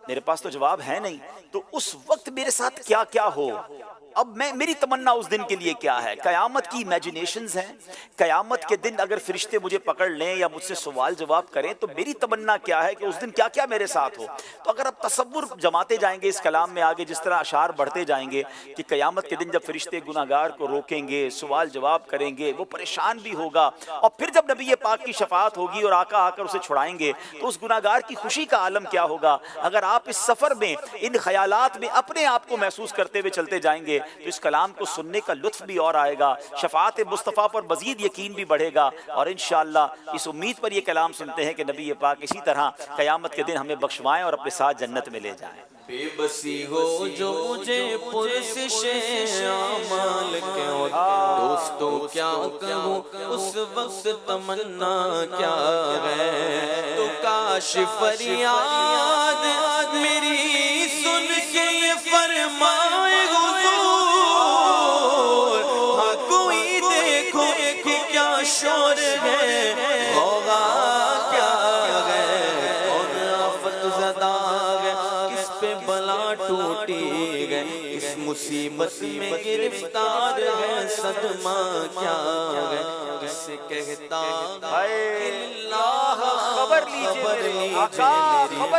میرے پاس تو جواب ہے نہیں تو اس وقت میرے ساتھ کیا کیا ہو اب میری تمنا اس دن کے لیے کیا ہے قیامت کی امیجنیشنز ہیں قیامت کے دن اگر فرشتے مجھے پکڑ لیں یا مجھ سے سوال جواب کریں تو میری تمنا کیا ہے کہ اس دن کیا کیا میرے ساتھ ہو تو اگر آپ تصور جماتے جائیں گے اس کلام میں آگے جس طرح اشعار بڑھتے جائیں گے کہ قیامت کے دن جب فرشتے گناہگار کو روکیں گے سوال جواب کریں گے وہ پریشان بھی ہوگا اور پھر جب نبی پاک کی شفاعت ہوگی اور آقا آ کر اسے چھڑائیں گے تو اس گناہگار کی خوشی کا عالم کیا ہوگا اگر آپ اس سفر میں ان خیالات میں اپنے آپ کو محسوس کرتے ہوئے چلتے جائیں گے تو اس کلام کو سننے کا لطف بھی اور آئے گا، شفاعت مصطفیٰ پر مزید یقین بھی بڑھے گا، اور انشاءاللہ اس امید پر یہ کلام سنتے ہیں کہ نبی پاک اسی طرح قیامت کے دن ہمیں بخشوائیں اور اپنے ساتھ جنت میں لے جائیں۔ بے بسی ہو جو مجھے پرسش اعمال کے ہو، دوستوں کیا کہوں اس وقت تمنا کیا ہے، تو کاش فریاد میری سن کے یہ فرمائے حضور، ہاں کوئی دیکھو کہ کیا شور ہے، ہوگا کیا ہے، اور آفت زدہ ہے، کس پہ بلا ٹوٹی گئے، اس مصیبت میں گرفتار ہے، صدمہ کیا ہے، کس کہتا اللہ خبر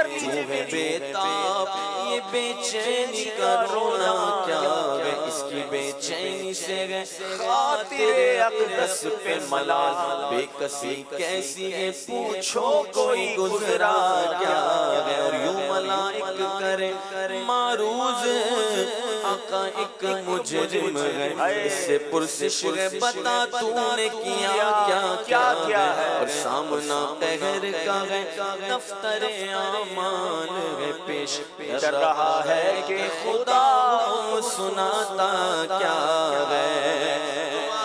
لیجئے میری بیتاب، یہ بے چینی کا رونا کیا ہے، اس کی بے چینی سے ہے خاطر اقدس پہ ملال، بے کسی کیسی ہے پوچھو کوئی گزرا کیا ہے، اور یوں ملائک کرے معروض آقا ایک مجرم ہے، اس سے پرسش ہے بتا تو نے کیا کیا ہے، اور سامنا قہر کا ہے دفتر اعمال ہے، پیش کر رہا ہے کہ خدا سناتا کیا ہے،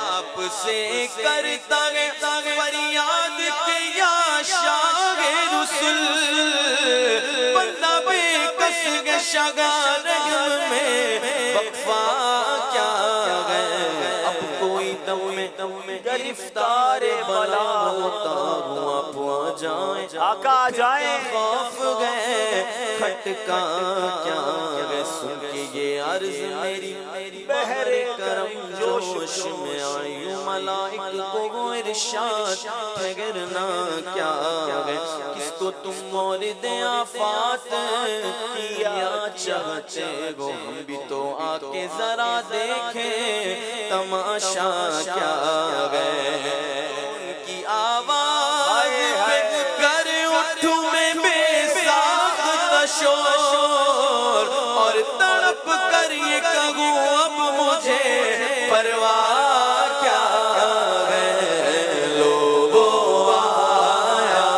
آپ سے کرتا ہے فریاد کہ یا شاہ رسول، بندہ بے کس کے شگار میں وقفہ کیا ہے، اب کوئی دم میں گرفتار بلا ہوتا ہوں، آپ آ جائیں آقا آ جائیں، خوف گئے کھٹکا کیا ہے، سن کے یہ عرض میری بحر کرم جوش میں آئی، ملائک کو وہ ارشاد ٹھہرنا کیا ہے، کس کو تم مورد آفات کیا چاہتے ہو، ہم بھی تو آ کے ذرا دیکھیں تماشا کیا ہے، ان کی آواز پہ گر اٹھوں میں بے ساختہ شور، اور تڑپ کر یہ کہوں اب مجھے پرواہ کیا ہے، لوگو آیا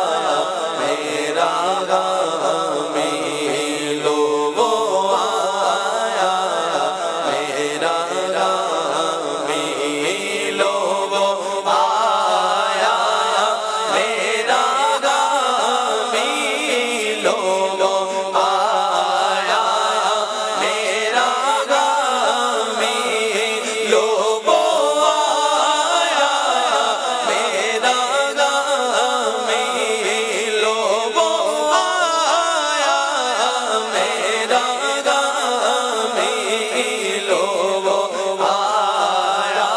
میرا غامی، لوگو آیا میرا غامی، لوگو آیا میرا غامی، لوگو آیا میرا غامی، لوگو آیا میرا غامی، لوگو آیا میرا غامی، لوگو آیا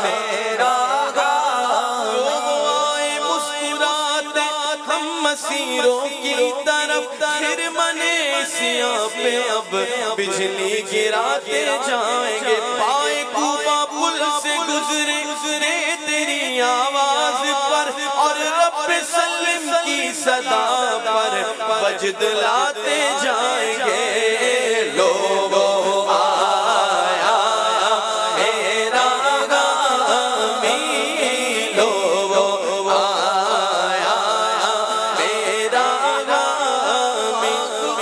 میرا غامی، آئے مسکراتے ہم مسیروں کی طرف، پھر منیسیاں پہ اب بجلی گراتے جائیں گے، پائے کوبا پل سے گزرے تیری آواز پر، اور رب سلم کی صدا پر وجد لاتے جائیں گے، لوگو آیا میرا غامی، لوگو آیا میرا غامی،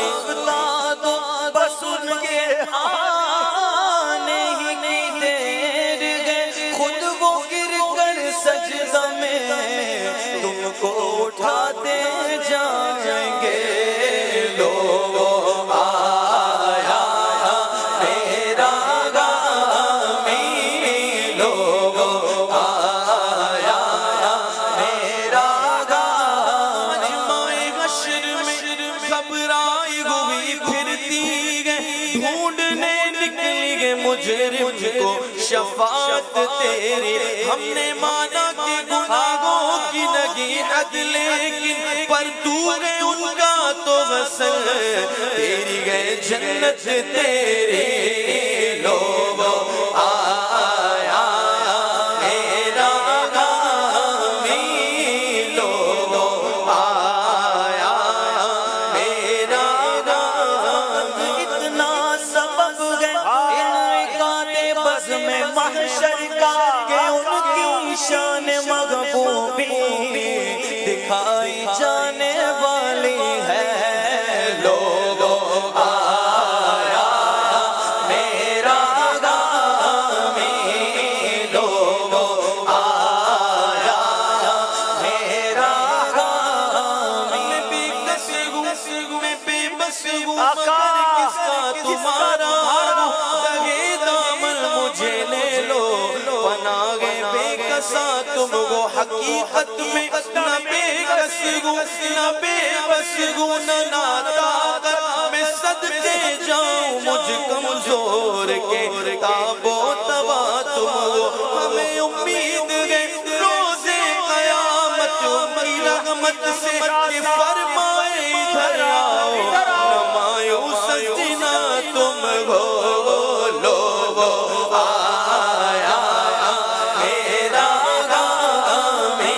افتاد بس ان کے آنے ہی کی دیر ہے، خود وہ گر کر سجدہ میں تم کو اٹھاتے جائیں گے، لوگو آیا میرا غامی، لوگو آیا میرا غامی، مجمع حشر میں گھبرائی ہوئی پھرتی گئے، ڈھونڈنے نکلی گئے مجرم کو شفاعت تیری، ہم نے مانا کہ گناہوں کی نگی حد، لیکن پر تو گئے ان کا تو غسل، تیری گئے جنت تیری، لوگو آیا میرا غامی، لوگو آیا میرا غامی، اتنا سبب ہے ان شان محبوبی دکھائی جانے والی ہے لوگوں آیا میرا غامی لوگوں آیا میرا غامی میں بے بس ہوں مگر کس کا تمہارا دگے دامن مجھے لے لو پناہ بے کسا تم وہ حقیقت میں نہ بے کس ہوں نہ بے بس ہوں نہ طاقت میں صدقے جاؤں مجھ کمزور کے تاب و تبا تم ہو ہمیں امید ہے روز قیامت کی رحمت سے کہ فرمائے ادھر آؤ نہ مایوس جنا تم ہو لوگو آیا میرا غامی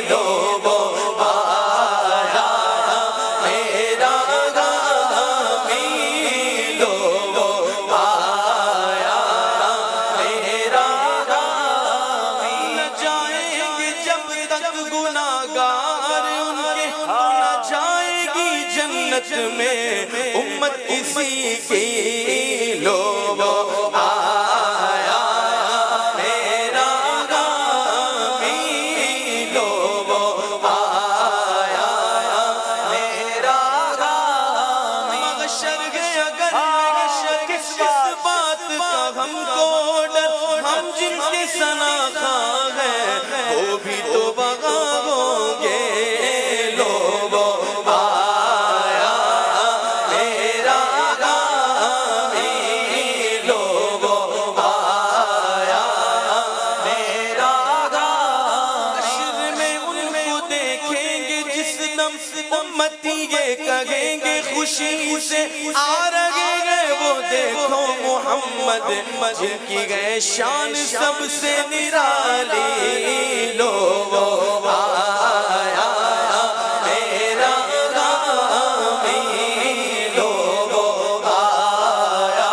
لوگو آیا میرا غامی لوگو آیا میرا غامی نہ جائیں گے جب تک گناہگار ان کے نہ جائے گی جنت میں امت اسی کی لوگو آیا میرا غامی لوگو آیا میرا غامی محشر ہے اگر محشر کس بات کا ہم کو ڈر ہم جن کی ثنا خواہ ہیں وہ بھی تو بغا ہوں گے لوگو آیا میرا غامی لوگو آیا میرا غامی حشر میں ان کو دیکھیں گے جس دم امتی یہ کہیں گے خوشی سے آ رہے گئے وہ دیکھو محمد جن کی گئے شان سب سے نرالی لوگو آیا میرا غامی لوگو آیا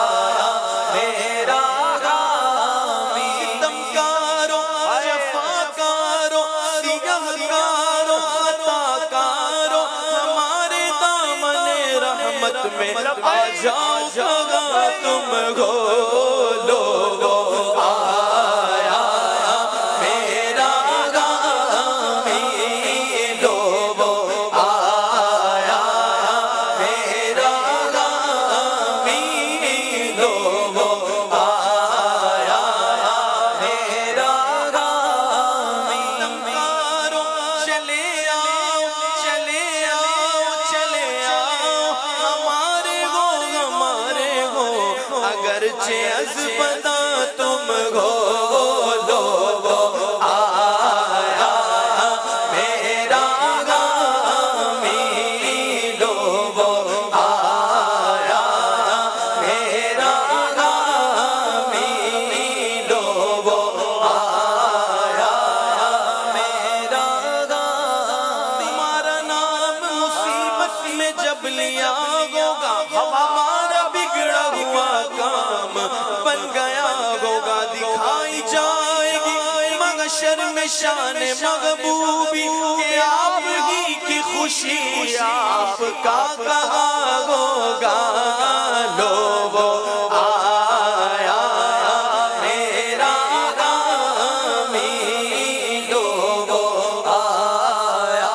میرا غامی ستمکاروں جفاکاروں سیہکاروں خطاکاروں ہمارے دامن رحمت میں آ جاؤ جگہ تم گو لوگو آیا میرا غامی لوگو آیا میرا غامی لوگو آیا میرا غامی ستمکاروں چلے آؤ چلے آؤ چلے آؤ ہمارے ہو اگرچہ ازبدہ تم ہو لوگو آیا میرا غامی لوگو آیا میرا غامی لوگو آیا میرا غامی تمہارا نام مصیبت میں جب لیا ہوگا ہمارا بگڑا ہوا کام بن گیا ہوگا دکھائی جائے گی محشر میں شان محبوبی کہ آپ ہی کی خوشی آپ کا کہا ہوگا لوگو آیا میرا غامی لوگو آیا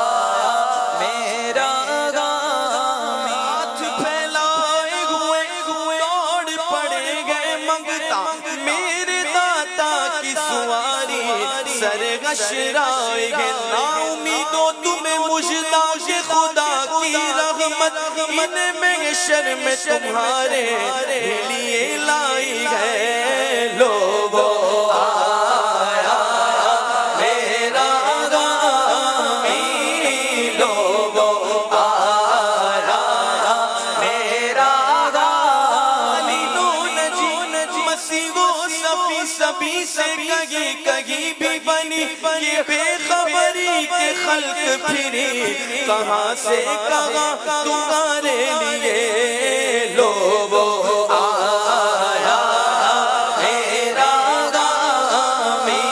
میرا غامی ہاتھ پھیلائے ہوئے دوڑ پڑے گئے منگتا میرے داتا کی سواری سر غشرائے گئے نا امیدوں تمہیں مجدہ کہ خدا کی رحمت ان محشر میں تمہارے لیے لائی گئے لوگو آیا میرا غامی لوگو آیا میرا غامی مسیح و صفی سبھی سے کہیں بھی بنی یہ بے خبری کے خلق پھری کہاں سے کہاں تمہارے لیے لوگو آیا میرا غامی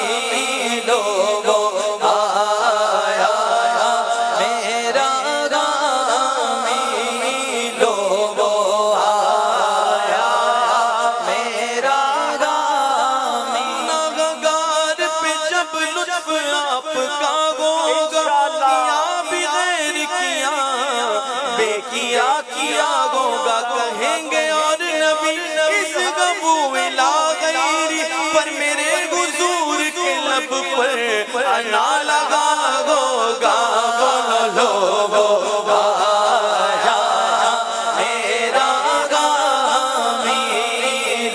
کیا ہوگا کہیں گے اور نبی اس قبول لا غیری پر میرے حضور کے لب پر انا لگا ہوگا بولو آیا میرا غامی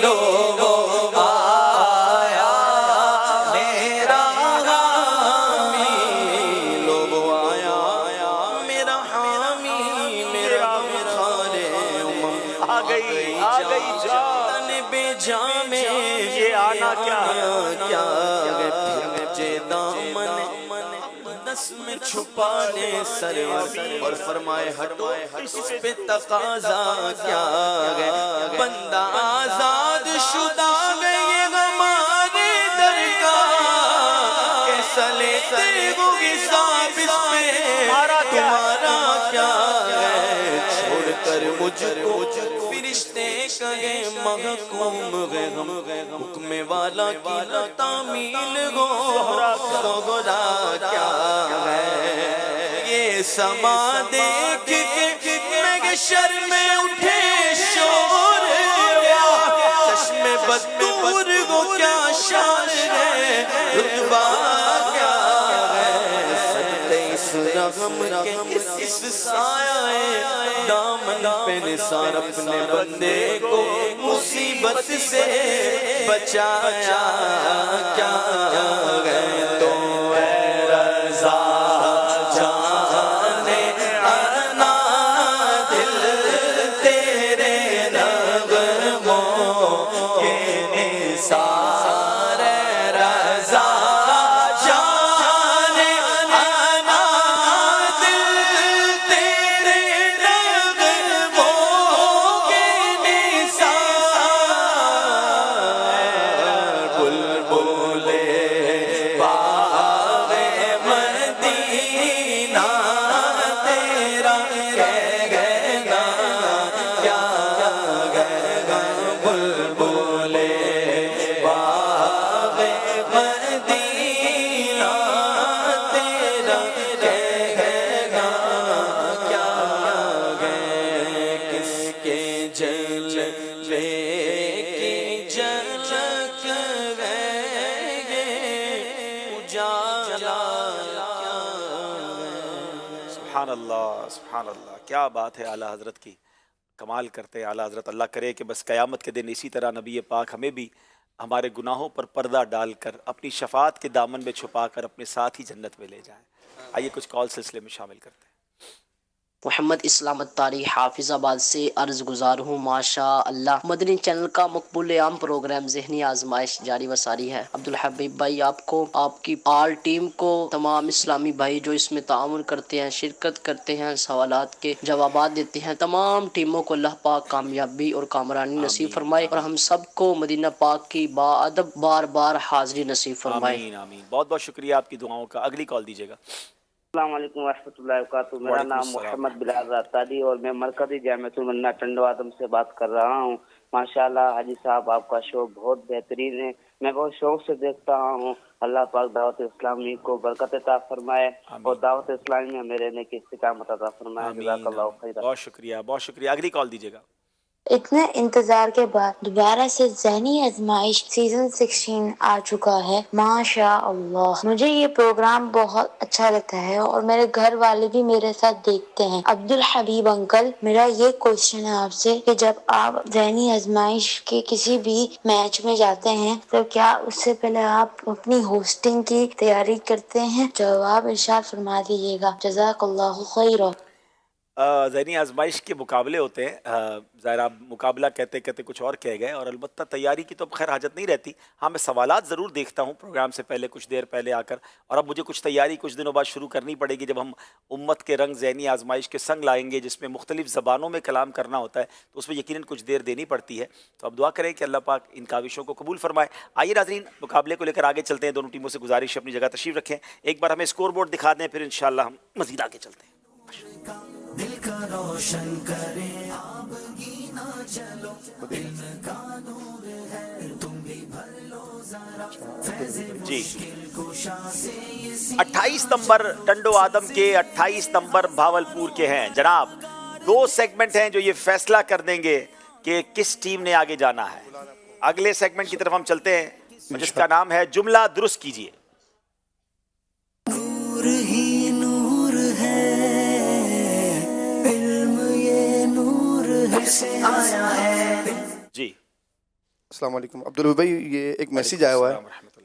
لوگو آیا میرا غامی لوگو آیا میرا حامی میرا خال امم آ گئی جان بے جامے یہ آنا کیا پھر دامن دس میں چھپانے سرور اور فرمائے ہٹو اس پہ تقاضا کیا ہے بندہ آزاد شدہ گئے ہمارے در کا کیسا لیتے ہو حساب اس پہ تمہارا کیا ہے چھوڑ کر مجھ کو فرشتے کہے محکوم گئے ہم حکم والا کی نہ تعمیل گو سغرا کیا ہے یہ سما دیکھ کے محشر میں اٹھے شور چشم بدور گو کیا شان ہے رتبہ کیا ہے صدقے اس رغم کے اس سایہ دامن پہ نثار اپنے بندے کو مصیبت سے بچایا کیا ہے تو اے رضا جانے انا دل تیرے نغموں کے نثار اے رضا جانے انا دل تیرے نغموں کے نثار بلبلے باغ مدینہ تیرا کہے گا کیا کہے گا بلبلے باغ مدینہ تیرا کہے گا کیا گئے کس کے جلوے کی جھلک گئے اجالا سبحان اللہ سبحان اللہ، کیا بات ہے اعلیٰ حضرت کی، کمال کرتے ہیں اعلیٰ حضرت۔ اللہ کرے کہ بس قیامت کے دن اسی طرح نبی پاک ہمیں بھی ہمارے گناہوں پر پردہ ڈال کر اپنی شفاعت کے دامن میں چھپا کر اپنے ساتھ ہی جنت میں لے جائیں۔ آئیے کچھ کال سلسلے میں شامل کرتے ہیں۔ محمد اسلام اتاری حافظ آباد سے عرض گزار ہوں، ماشاء اللہ مدنی چینل کا مقبول عام پروگرام ذہنی آزمائش جاری و ساری ہے۔ عبدالحبیب بھائی آپ کو، آپ کی آل ٹیم کو، تمام اسلامی بھائی جو اس میں تعاون کرتے ہیں، شرکت کرتے ہیں، سوالات کے جوابات دیتے ہیں، تمام ٹیموں کو اللہ پاک کامیابی اور کامرانی نصیب فرمائے اور ہم سب کو مدینہ پاک کی باادب بار بار حاضری نصیب فرمائے۔ آمین آمین، بہت بہت شکریہ آپ کی دعاؤں کا۔ اگلی کال دیجیے گا۔ السلام علیکم ورحمۃ اللہ وبرکاتہ۔ میرا نام محمد بلال تاری اور میں مرکزی جامعۃ المدینہ ٹنڈو آدم سے بات کر رہا ہوں۔ ماشاءاللہ حاجی صاحب آپ کا شو بہت بہترین ہے، میں بہت شوق سے دیکھتا ہوں۔ اللہ پاک دعوت اسلامی کو برکت عطا فرمائے اور دعوت اسلامی میں میرے رہنے کی استقامت عطا فرمائے۔ جزاک اللہ خیر۔ بہت شکریہ بہت شکریہ۔ اگلی کال دیجیے گا۔ اتنے انتظار کے بعد دوبارہ سے ذہنی آزمائش سیزن 16 آ چکا ہے، ماشاء اللہ مجھے یہ پروگرام بہت اچھا لگتا ہے اور میرے گھر والے بھی میرے ساتھ دیکھتے ہیں۔ عبدالحبیب انکل، میرا یہ کوشچن ہے آپ سے کہ جب آپ ذہنی آزمائش کے کسی بھی میچ میں جاتے ہیں تو کیا اس سے پہلے آپ اپنی ہوسٹنگ کی تیاری کرتے ہیں؟ جواب ارشاد فرما دیجیے گا، جزاک اللہ خیر۔ ذہنی آزمائش کے مقابلے ہوتے ہیں، ظاہر آپ مقابلہ کہتے کہتے کچھ اور کہہ گئے، اور البتہ تیاری کی تو خیر حاجت نہیں رہتی۔ ہاں میں سوالات ضرور دیکھتا ہوں پروگرام سے پہلے، کچھ دیر پہلے آ کر، اور اب مجھے کچھ تیاری کچھ دنوں بعد شروع کرنی پڑے گی جب ہم امت کے رنگ ذہنی آزمائش کے سنگ لائیں گے، جس میں مختلف زبانوں میں کلام کرنا ہوتا ہے، تو اس میں یقیناً کچھ دیر دینی پڑتی ہے۔ تو اب دعا کریں کہ اللہ پاک ان کاوشوں کو قبول فرمائے۔ آئیے ناظرین مقابلے کو لے کر آگے چلتے ہیں۔ دونوں ٹیموں سے گزارش ہے اپنی جگہ تشریف رکھیں، ایک بار ہمیں اسکور بورڈ دکھا دیں، پھر انشاءاللہ ہم مزید آگے چلتے ہیں۔ دل کا روشن کرے آپ گینا چلو، علم کا نور ہے تم بھی بھر لو ذرا، فیض مشکل کشا سے یہ 28 نمبر ٹنڈو آدم کے، 28 نمبر بھاولپور کے ہیں جناب दो सेगमेंट हैं जो ये फैसला कर देंगे कि किस टीम ने आगे जाना है। अगले सेगमेंट की तरफ हम चलते हैं जिसका नाम है जुमला दुरुस्त कीजिए। नूर ही नूर है, इल्म ये नूर है से आया है। जी अस्सलाम वालेकुम अब्दुल भाई, ये एक मैसेज आया हुआ है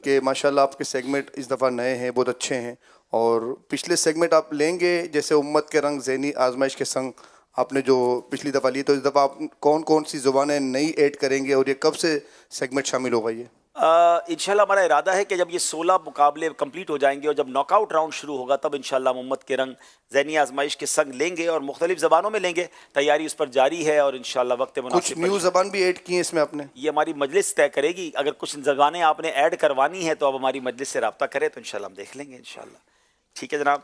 कि माशाल्लाह आपके सेगमेंट इस दफ़ा नए हैं, बहुत अच्छे हैं, और पिछले सेगमेंट आप लेंगे जैसे उम्मत के रंग ज़हनी आजमाइश के संग आपने जो पिछली दफ़ा ली, तो इस दफ़ा आप कौन कौन सी ज़ुबानें नई ऐड करेंगे और ये कब से सेगमेंट शामिल होगा? ये इंशाल्लाह हमारा इरादा है कि जब ये 16 मुकाबले कंप्लीट हो जाएंगे और जब नॉकआउट राउंड शुरू होगा तब इंशाल्लाह उम्मत के रंग ज़हनी आजमाइश के संग लेंगे और मुख्तलिफ ज़बानों में लेंगे। तैयारी उस पर जारी है और इंशाल्लाह वक्त कुछ न्यू ज़बान भी ऐड की है इसमें आपने? ये हमारी मजलिस तय करेगी। अगर कुछ ज़बानें आपने ऐड करवानी है तो अब हमारी मजलिस से रब्ता करें तो इंशाल्लाह हम देख लेंगे इंशाल्लाह। ठीक है जनाब,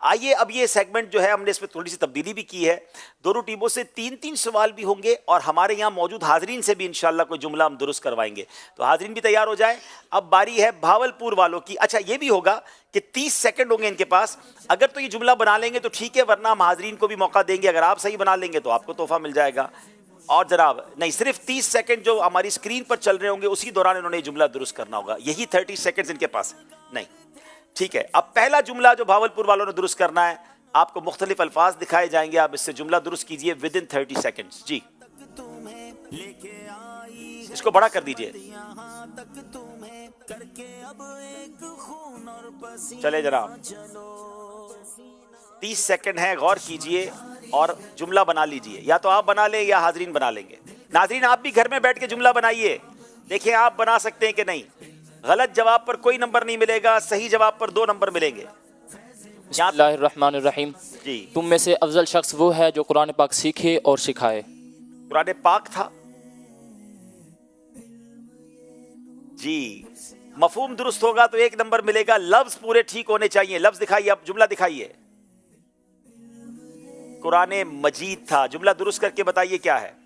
आइए अब ये सेगमेंट जो है हमने इसमें थोड़ी सी तब्दीली भी की है। दोनों टीमों से 3-3 सवाल भी होंगे और हमारे यहाँ मौजूद हाजरीन से भी इंशाल्लाह कोई जुमला हम दुरुस्त करवाएंगे, तो हाजरीन भी तैयार हो जाए। अब बारी है भावलपुर वालों की। अच्छा ये भी होगा कि 30 सेकंड होंगे इनके पास, अगर तो ये जुमला बना लेंगे तो ठीक है, वरना हम हाजरीन को भी मौका देंगे। अगर आप सही बना लेंगे तो आपको तोहफा मिल जाएगा। और जनाब नहीं, सिर्फ 30 सेकंड जो हमारी स्क्रीन पर चल रहे होंगे उसी दौरान इन्होंने ये जुमला दुरुस्त करना होगा। यही 30 सेकंड इनके पास नहीं। ठीक है, अब पहला जुमला जो भावलपुर वालों ने दुरुस्त करना है, आपको मुख्तलिफ अल्फाज दिखाए जाएंगे, आप इससे जुमला दुरुस्त कीजिए विद इन 30 सेकंड्स। जी इसको बड़ा कर दीजिए। चले जनाब 30 सेकंड है, गौर कीजिए और जुमला बना लीजिए। या तो आप बना लें या हाजरीन बना लेंगे। नाजरीन आप भी घर में बैठ के जुमला बनाइए, देखिए आप बना सकते हैं कि नहीं। गलत जवाब पर कोई नंबर नहीं मिलेगा, सही जवाब पर 2 नंबर मिलेंगे। बिस्मिल्लाहिर्रहमानिर्रहीम। जी तुम में से अफजल शख्स वो है जो कुरान पाक सीखे और सिखाए। कुरान पाक था जी, मफहूम दुरुस्त होगा तो 1 नंबर मिलेगा। लफ्ज पूरे ठीक होने चाहिए। लफ्ज दिखाइए, अब जुमला दिखाइए। कुरान मजीद था, जुमला दुरुस्त करके बताइए क्या है।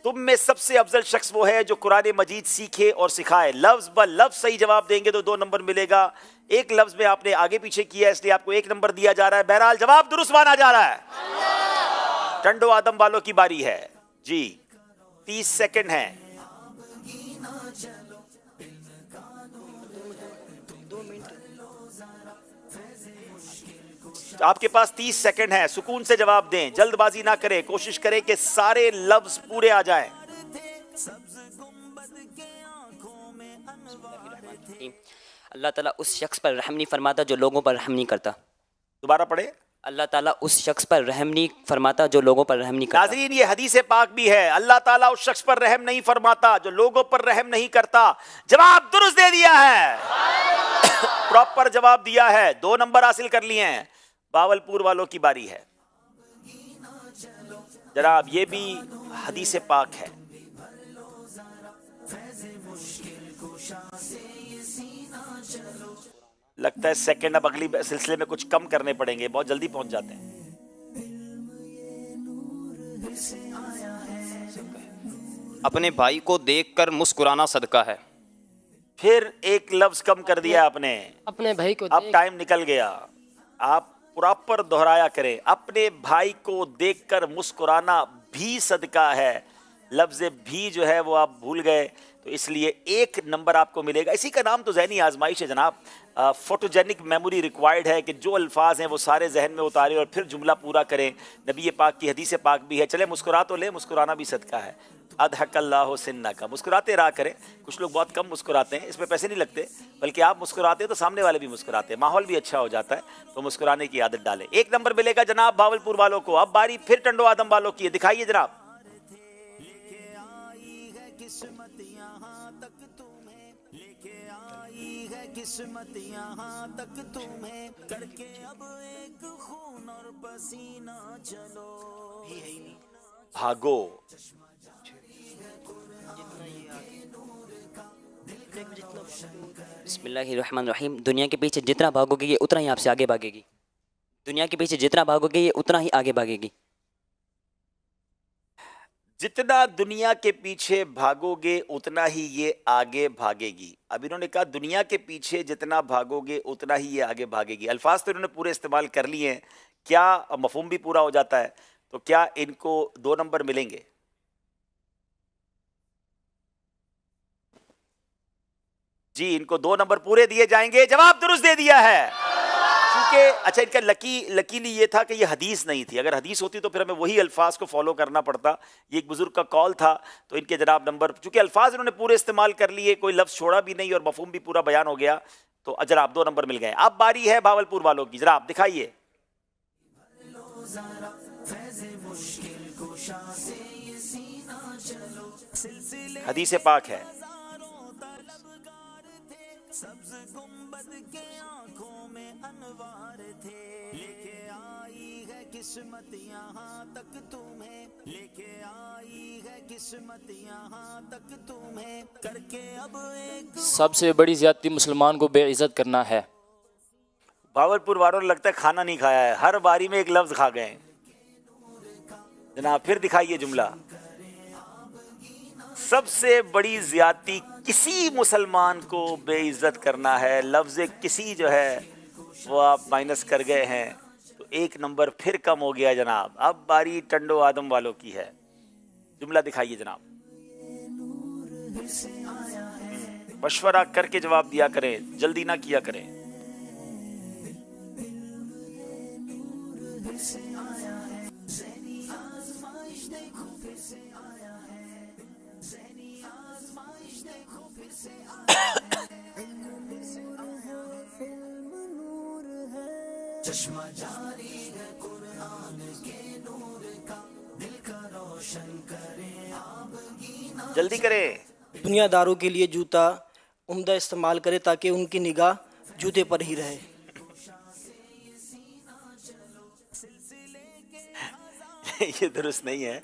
तुम में सबसे अफजल शख्स वो है जो कुरान मजीद सीखे और सिखाए। लफ्ज ब लफ्ज सही जवाब देंगे तो 2 नंबर मिलेगा। एक लफ्ज में आपने आगे पीछे किया इसलिए आपको 1 नंबर दिया जा रहा है। बहरहाल जवाब दुरुस्त माना जा रहा है। टंडो आदम वालों की बारी है जी, 30 सेकंड है। आपके पास 30 सेकंड है, सुकून से जवाब दें, जल्दबाजी ना करें, कोशिश करें कि सारे लफ्ज पूरे आ जाएं। अल्लाह ताला उस शख्स पर रहम नहीं फरमाता जो लोगों पर रहम नहीं करता। दोबारा पढ़े। अल्लाह ताला उस शख्स पर रहम नहीं फरमाता जो लोगों पर रहम नहीं करता। नाज़रीन ये हदीस पाक भी है, अल्लाह ताला उस शख्स पर रहम नहीं फरमाता जो लोगों पर रहम नहीं करता। जवाब दुरुस्त दे दिया है, प्रॉपर जवाब दिया है, 2 नंबर हासिल कर लिए हैं। बावलपुर वालों की बारी है। जनाब ये भी हदीस पाक है। लगता है सेकंड अब अगली सिलसिले में कुछ कम करने पड़ेंगे, बहुत जल्दी पहुंच जाते हैं। अपने भाई को देखकर मुस्कुराना सदका है। फिर एक लफ्ज कम कर दिया आपने, अपने भाई को अब टाइम निकल गया। आप प्रॉपर दोहराया करें। अपने भाई को देखकर मुस्कुराना भी सदका है। लफ्ज भी जो है वो आप भूल गए, तो इसलिए 1 नंबर आपको मिलेगा। इसी का नाम तो ज़हनी आजमाइश है जनाब। फोटोजेनिक मेमोरी रिक्वायर्ड है कि जो अल्फाज हैं वो सारे जहन में उतारे और फिर जुमला पूरा करें। नबी पाक की हदीस पाक भी है। चले मुस्कुरा तो ले, मुस्कुराना भी सदका है। अदहकल्लाहु सिन्ना का, मुस्कुराते रहा करें। कुछ लोग बहुत कम मुस्कुराते हैं, इसमें पैसे नहीं लगते, बल्कि आप मुस्कुराते हैं तो सामने वाले भी मुस्कुराते हैं, माहौल भी अच्छा हो जाता है। तो मुस्कुराने की आदत डालें। 1 नंबर मिलेगा जनाब भावलपुर वालों को। अब बारी फिर टंडो आदम वालों की है, दिखाइए जनाब। किस्मत यहाँ तक तुम्हें करके अब एक खून और पसीना चलो भागो। बिस्मिल्लाहिर्रहमानिर्रहीम। दुनिया के पीछे जितना भागोगे ये उतना ही आपसे आगे भागेगी। दुनिया के पीछे जितना भागोगे ये उतना ही आगे भागेगी। जितना दुनिया के पीछे भागोगे उतना ही ये आगे भागेगी। अब इन्होंने कहा दुनिया के पीछे जितना भागोगे उतना ही ये आगे भागेगी। अल्फाज तो इन्होंने पूरे इस्तेमाल कर लिए हैं, क्या मफहूम भी पूरा हो जाता है, तो क्या इनको 2 नंबर मिलेंगे? जी, इनको 2 नंबर पूरे दिए जाएंगे। जवाब दुरुस्त दे दिया है। क्योंकि अच्छा, इनका लकीली ये था कि ये हदीस नहीं थी। अगर हदीस होती तो फिर हमें वही अल्फाज को फॉलो करना पड़ता। ये एक बुजुर्ग का कॉल था, तो इनके जनाब नंबर, चूंकि अल्फाज इन्होंने पूरे इस्तेमाल कर लिए, कोई लफ्ज़ छोड़ा भी नहीं और मफहूम भी पूरा बयान हो गया, तो जनाब 2 नंबर मिल गए। अब बारी है भावलपुर वालों की, जनाब दिखाइए। हदीस पाक है, सब्ज़ गुंबद के आंखों में अनवार थे, लेके आई है किस्मत यहाँ तक तुम्हें, लेके आई है किस्मत यहाँ तक तुम्हें, करके अब एक सबसे बड़ी ज्यादती मुसलमान को बेइज्जत करना है। भावलपुर वालों ने लगता है खाना नहीं खाया है, हर बारी में एक लफ्ज खा गए। जनाब फिर दिखाइए जुमला। सबसे बड़ी ज्यादती किसी मुसलमान को बेइज्जत करना है। लफ्ज़ किसी जो है वो आप माइनस कर गए हैं, तो 1 नंबर फिर कम हो गया जनाब। अब बारी टंडो आदम वालों की है। जुमला दिखाइए जनाब, मशवरा करके जवाब दिया करें, जल्दी ना किया करें। चश्मा जारी है कुरान के नूर का, दिल का रोशन करे आबगीना। जल्दी करें। दुनियादारों के लिए जूता उम्दा इस्तेमाल करे ताकि उनकी निगाह जूते पर ही रहे। ये दुरुस्त नहीं है।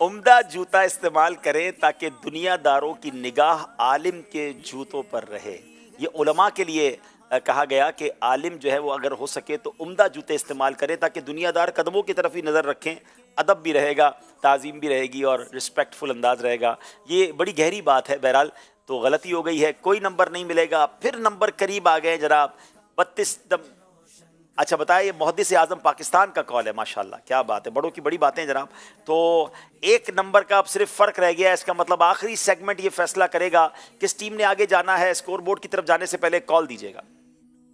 उम्दा जूता इस्तेमाल करें ताकि दुनियादारों की निगाह आलिम के जूतों पर रहे। ये उलमा के लिए कहा गया कि आलिम जो है वो अगर हो सके तो उम्दा जूते इस्तेमाल करें ताकि दुनियादार कदमों की तरफ ही नज़र रखें, अदब भी रहेगा, ताज़ीम भी रहेगी और रिस्पेक्टफुल अंदाज रहेगा। ये बड़ी गहरी बात है। बहरहाल तो गलती हो गई है, कोई नंबर नहीं मिलेगा। फिर नंबर करीब आ गए जनाब, 32। अच्छा बताइए, मुहद्दिस आज़म पाकिस्तान का कॉल है, माशाल्लाह क्या बात है, बड़ों की बड़ी बातें जनाब। तो 1 नंबर का अब सिर्फ फ़र्क रह गया है। इसका मतलब आखिरी सेगमेंट ये फैसला करेगा किस टीम ने आगे जाना है। स्कोर बोर्ड की तरफ जाने से पहले कॉल दीजिएगा।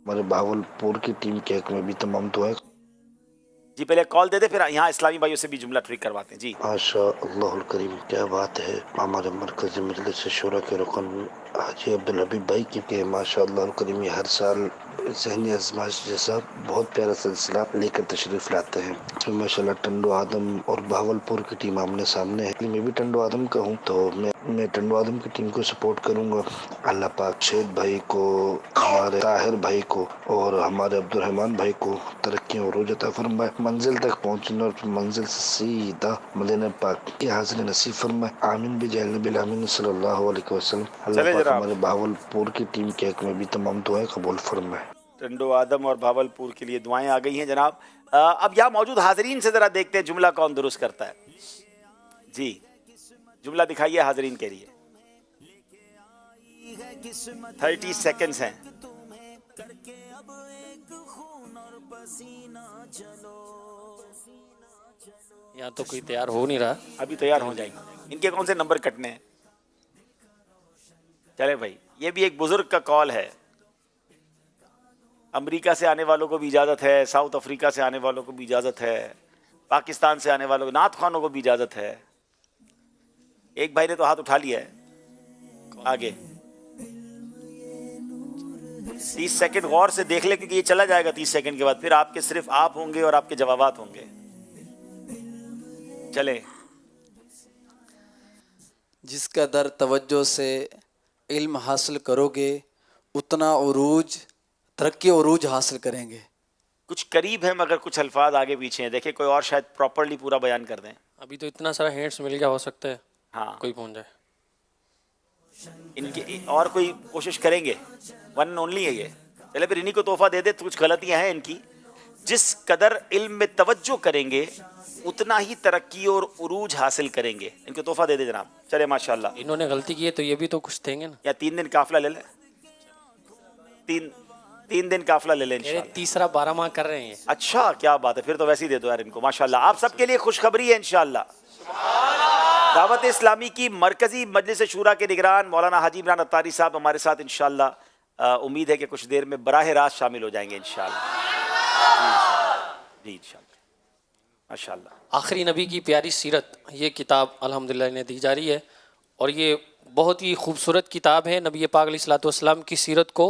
हमारे भावलपुर की टीम के हक में भी तमाम दुआएं। जी पहले कॉल दे दे, फिर यहाँ इस्लामी भाइयों से भी जुमला ट्रिक करवाते हैं। जी माशा अल्लाहुल करीम, क्या बात है। हमारे मरकज़ी मजलिस शूरा के रुकन हाजी अब्दुल हबीब भाई की माशा अल्लाहुल करीम ये हर साल ज़हनी आज़माइश जैसा बहुत प्यारा सिलसिला लेकर तशरीफ़ लाते हैं। तो माशाल्लाह टंडो आदम और भावलपुर की टीम आमने सामने है। मैं भी टंडो आदम का हूँ, तो मैं टंडो आदम की टीम को सपोर्ट करूँगा। अल्लाह पाक शेख भाई को, हमारे ताहिर भाई को और हमारे अब्दुल रहमान भाई को तरक्की और रोज अता फरमाए, मंजिल तक पहुँचने और मंजिल से सीधा मदीना पाक की हाज़िरी नसीब फरमाए। आमीन बिजाह नबी आमीन सल्लल्लाहु अलैहि वसल्लम। अल्लाह पाक हमारे भावलपुर की टीम के हक में भी तमाम दुआएं कबूल फरमाए। टंडो आदम और भावलपुर के लिए दुआएं आ गई हैं जनाब। अब यहाँ मौजूद हाजरीन से ज़रा देखते हैं जुमला कौन दुरुस्त करता है। जी जुमला दिखाइए हाजरीन के लिए। 30 सेकेंड्स हैं। यहाँ तो कोई तैयार हो नहीं रहा, अभी तैयार हो जाएंगे। इनके कौन से नंबर कटने हैं? चले भाई, ये भी एक बुजुर्ग का कॉल है। अमेरिका से आने वालों को भी इजाज़त है, साउथ अफ्रीका से आने वालों को भी इजाज़त है, पाकिस्तान से आने वालों को, नात खानों को भी इजाज़त है। एक भाई ने तो हाथ उठा लिया है। आगे 30 सेकंड गौर से देख ले, क्योंकि ये चला जाएगा 30 सेकंड के बाद। फिर आपके सिर्फ आप होंगे और आपके जवाबात होंगे। चले। जिसका दर तवज्जो से इल्म हासिल करोगे उतना उरूज, तरक्की उरूज हासिल करेंगे। कुछ करीब है मगर कुछ अल्फाज आगे पीछे हैं। देखिए कोई और शायद प्रॉपर्ली पूरा बयान कर दें। अभी तो इतना सारा हिंट्स मिल गया, हो सकता है हाँ कोई पहुंच जाए। इनके और कोई कोशिश करेंगे? 1 ओनली है ये। चले फिर इन्हीं को तोहफा दे दे। तो कुछ गलतियां हैं इनकी। जिस कदर इल्म में तवज्जो करेंगे उतना ही तरक्की और उरूज हासिल करेंगे। इनको तोहफा दे दे जनाब। चले माशाल्लाह। इन्होंने गलती की है तो ये भी तो कुछ देंगे ना। या 3 दिन काफिला ले ले। 3 दिन काफिला ले लें इंशाल्लाह। तीसरा 12 माह कर रहे हैं। अच्छा, क्या बात है, फिर तो वैसे ही दे दो यार इनको, माशाल्लाह। आप सबके लिए खुशखबरी है इंशाल्लाह। दावत इस्लामी की मरकजी मजलिस शूरा के निगरान मौलाना हाजी इमरान अत्तारी साहब हमारे साथ इंशाल्लाह। उम्मीद है कि कुछ देर में बराह रास्त शामिल हो जाएंगे इंशाल्लाह। जी इंशाल्लाह, माशाल्लाह। आखिरी नबी की प्यारी सीरत, ये किताब अल्हम्दुलिल्लाह इन्हें दी जा रही है और ये बहुत ही खूबसूरत किताब है। नबी पाक अलैहिस्सलाम की सीरत को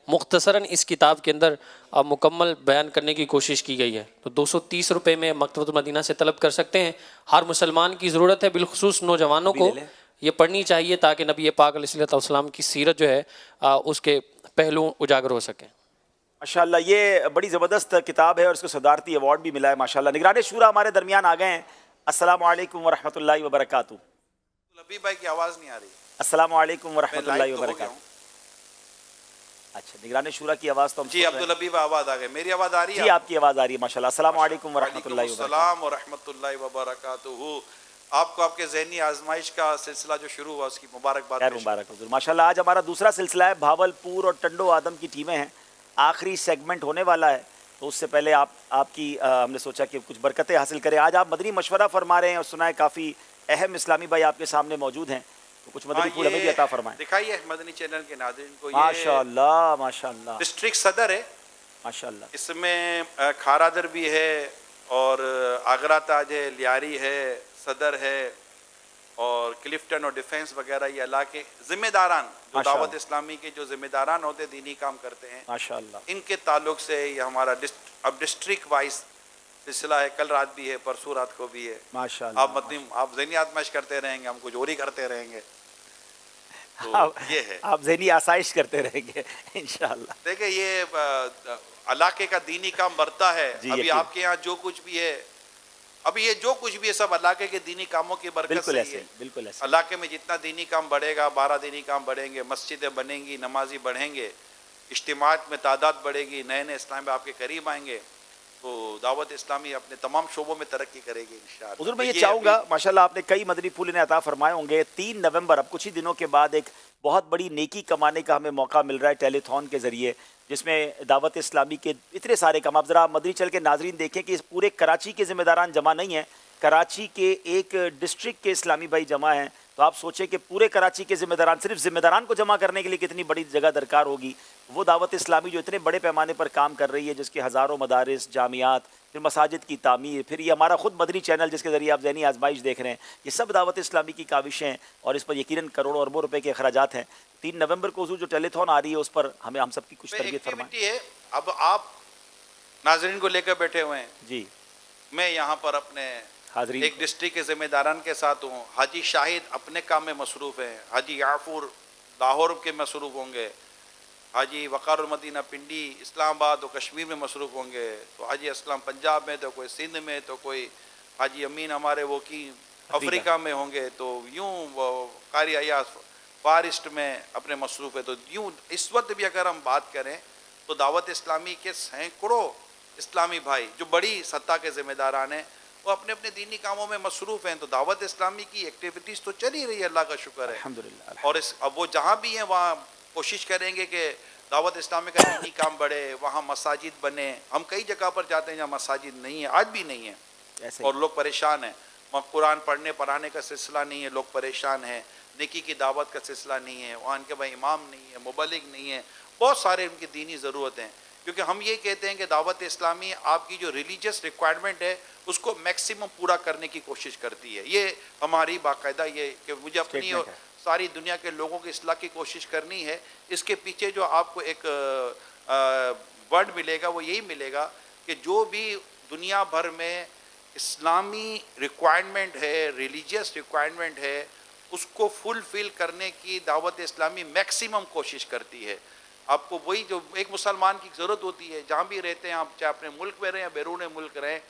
मुख्तसरन इस किताब के अंदर मुकम्मल बयान करने की कोशिश की गई है। तो 230 रुपये में मकतबतुल मदीना से तलब कर सकते हैं। हर मुसलमान की ज़रूरत है, बिलखुसूस नौजवानों को ये पढ़नी चाहिए ताकि नबी पाक अलैहिस्सलाम की सीरत जो है उसके पहलू उजागर हो सकें। माशाल्लाह, ये बड़ी ज़बरदस्त किताब है और इसको सदारती अवार्ड भी मिला है माशाल्लाह। निगरान शूरा हमारे दरमियान आ गए हैं। अस्सलामु अलैकुम वरहमतुल्लाहि वबरकातुहू। लबी भाई की आवाज़ नहीं आ रही। अस्सलामु अलैकुम वरहमतुल्लाहि वबरकातुहू। अच्छा, निगरान शूरा की आवाज़ तो हम जी अब्दुल हबीब आवाज़ आ गई। मेरी आवाज़ आ रही है? जी आपकी आवाज़ आ रही है माशाल्लाह। अस्सलामु अलैकुम वरहमतुल्लाहि वबरकातुहू। आपको आपके ज़हनी आजमाइश का सिलसिला जो शुरू हुआ उसकी मुबारकबाद। मुबारक हुजूर। माशाल्लाह, आज हमारा दूसरा सिलसिला है। भावलपुर और टंडो आदम की टीमें हैं। आखिरी सेगमेंट होने वाला है, तो उससे पहले आपकी हमने सोचा कि कुछ बरकतें हासिल करें। आज आप मदनी मशवरा फरमा रहे हैं और सुना है काफ़ी अहम इस्लामी भाई आपके सामने मौजूद हैं, तो कुछ मदनी फूल हमें भी अता फरमाएं। दिखाइए मदनी चैनल के नाज़रीन को। माशाल्लाह माशाल्लाह। डिस्ट्रिक्ट सदर है माशाल्लाह। इसमें खारादर भी है और आगरा ताज है, लियारी है, सदर है और क्लिफ्टन और डिफेंस वगैरह ये इलाके ज़िम्मेदारान जो दावत इस्लामी के जो ज़िम्मेदारान होते दीनी काम करते हैं माशाल्लाह, इनके ताल्लुक से ये हमारा अब डिस्ट्रिक्ट वाइज सिलसिला है। कल रात भी है, परसों रात को भी है माशाल्लाह। आप ज़हनी आजमाइश करते रहेंगे, हम कुछ और ही करते रहेंगे। तो ये है, आप ज़हनी आसाइश करते रहेंगे इंशाल्लाह। देखिए ये इलाके का दीनी काम बढ़ता है। अभी आपके यहाँ जो कुछ भी है, अभी ये जो कुछ भी है सब इलाके के दीनी कामों की बरकत से ही है। बिल्कुल ऐसे। इलाके में जितना दीनी काम बढ़ेगा, 12 दीनी काम बढ़ेंगे, मस्जिदें बनेंगी, नमाजी बढ़ेंगे, इज्तिमात में तादाद बढ़ेगी, नए नए इस्लाम में आपके करीब आएंगे, तो दावत इस्लामी अपने तमाम शोबों में तरक्की करेगी इंशाअल्लाह। हुज़ूर, मैं ये चाहूँगा, माशाल्लाह आपने कई मदनी फूल इन्हें अता फरमाए होंगे। 3 नवंबर, अब कुछ ही दिनों के बाद एक बहुत बड़ी नेकी कमाने का हमें मौका मिल रहा है टेलीथॉन के ज़रिए, जिसमें दावत इस्लामी के इतने सारे काम। आप ज़रा मदनी चल के नाजरीन देखें कि इस पूरे कराची के ज़िम्मेदारान जमा नहीं हैं, कराची के एक डिस्ट्रिक्ट के इस्लामी भाई जमा हैं। तो आप सोचें कि पूरे कराची के ज़िम्मेदारान, सिर्फ ज़िम्मेदारान को जमा करने के लिए कितनी बड़ी जगह दरकार होगी। वो दावत इस्लामी जो इतने बड़े पैमाने पर काम कर रही है, जिसके हज़ारों मदारिस, जामियात, फिर मसाजिद की तामीर, फिर ये हमारा ख़ुद मदनी चैनल जिसके ज़रिए आप ज़हनी आजमाइश देख रहे हैं, ये सब दावत इस्लामी की काविशें हैं और इस पर यकीनन करोड़ों अरबों रुपए के अखराजात हैं। 3 नवंबर को जो टेलीथॉन आ रही है उस पर हमें हम सबकी कुछ तरबियत फरमाएं। अब आप नाजरीन को लेकर बैठे हुए हैं जी, मैं यहाँ पर अपने एक डिस्ट्रिक्ट के ज़िम्मेदारान के साथ हूँ। हाजी शाहिद अपने काम में मसरूफ़ हैं, हाजी याफूर लाहौर के मसरूफ़ होंगे, हाजी वक़ारुल मदीना पिंडी इस्लामाबाद और कश्मीर में मसरूफ़ होंगे, तो हाजी असलम पंजाब में, तो कोई सिंध में, तो कोई हाजी अमीन हमारे वो की अफ्रीका में होंगे, तो यूँ कारी अयाज फारिस्ट में अपने मसरूफ़ है। तो यूँ इस वक्त भी अगर हम बात करें तो दावत इस्लामी के सैकड़ों इस्लामी भाई जो बड़ी सत्ता के ज़िम्मेदारान हैं वो अपने अपने दीनी कामों में मसरूफ़ हैं। तो दावत इस्लामी की एक्टिविटीज़ तो चल ही रही है, अल्लाह का शुक्र है अल्हम्दुलिल्लाह। और अब वो जहाँ भी हैं वहाँ कोशिश करेंगे कि दावत इस्लामी का दीनी काम बढ़े, वहाँ मसाजिद बने। हम कई जगह पर जाते हैं जहाँ मसाजिद नहीं है, आज भी नहीं है, और लोग परेशान हैं। वहाँ कुरान पढ़ने पढ़ाने का सिलसिला नहीं है, लोग परेशान हैं। नेकी की दावत का सिलसिला नहीं है, वहाँ इनके भाई इमाम नहीं है, मुबल्लिग नहीं है, बहुत सारे उनकी दीनी ज़रूरत हैं। क्योंकि हम ये कहते हैं कि दावत इस्लामी आपकी जो रिलीजियस रिक्वायरमेंट है उसको मैक्सिमम पूरा करने की कोशिश करती है। ये हमारी बाकायदा ये कि मुझे अपनी और सारी दुनिया के लोगों की इस्लाह की कोशिश करनी है। इसके पीछे जो आपको एक वर्ड मिलेगा वो यही मिलेगा कि जो भी दुनिया भर में इस्लामी रिक्वायरमेंट है, रिलीजियस रिक्वायरमेंट है, उसको फुलफिल करने की दावत इस्लामी मैक्सिमम कोशिश करती है। आपको वही जो एक मुसलमान की ज़रूरत होती है, जहाँ भी रहते हैं आप, चाहे अपने मुल्क में रहें या बैरून मुल्क रहें,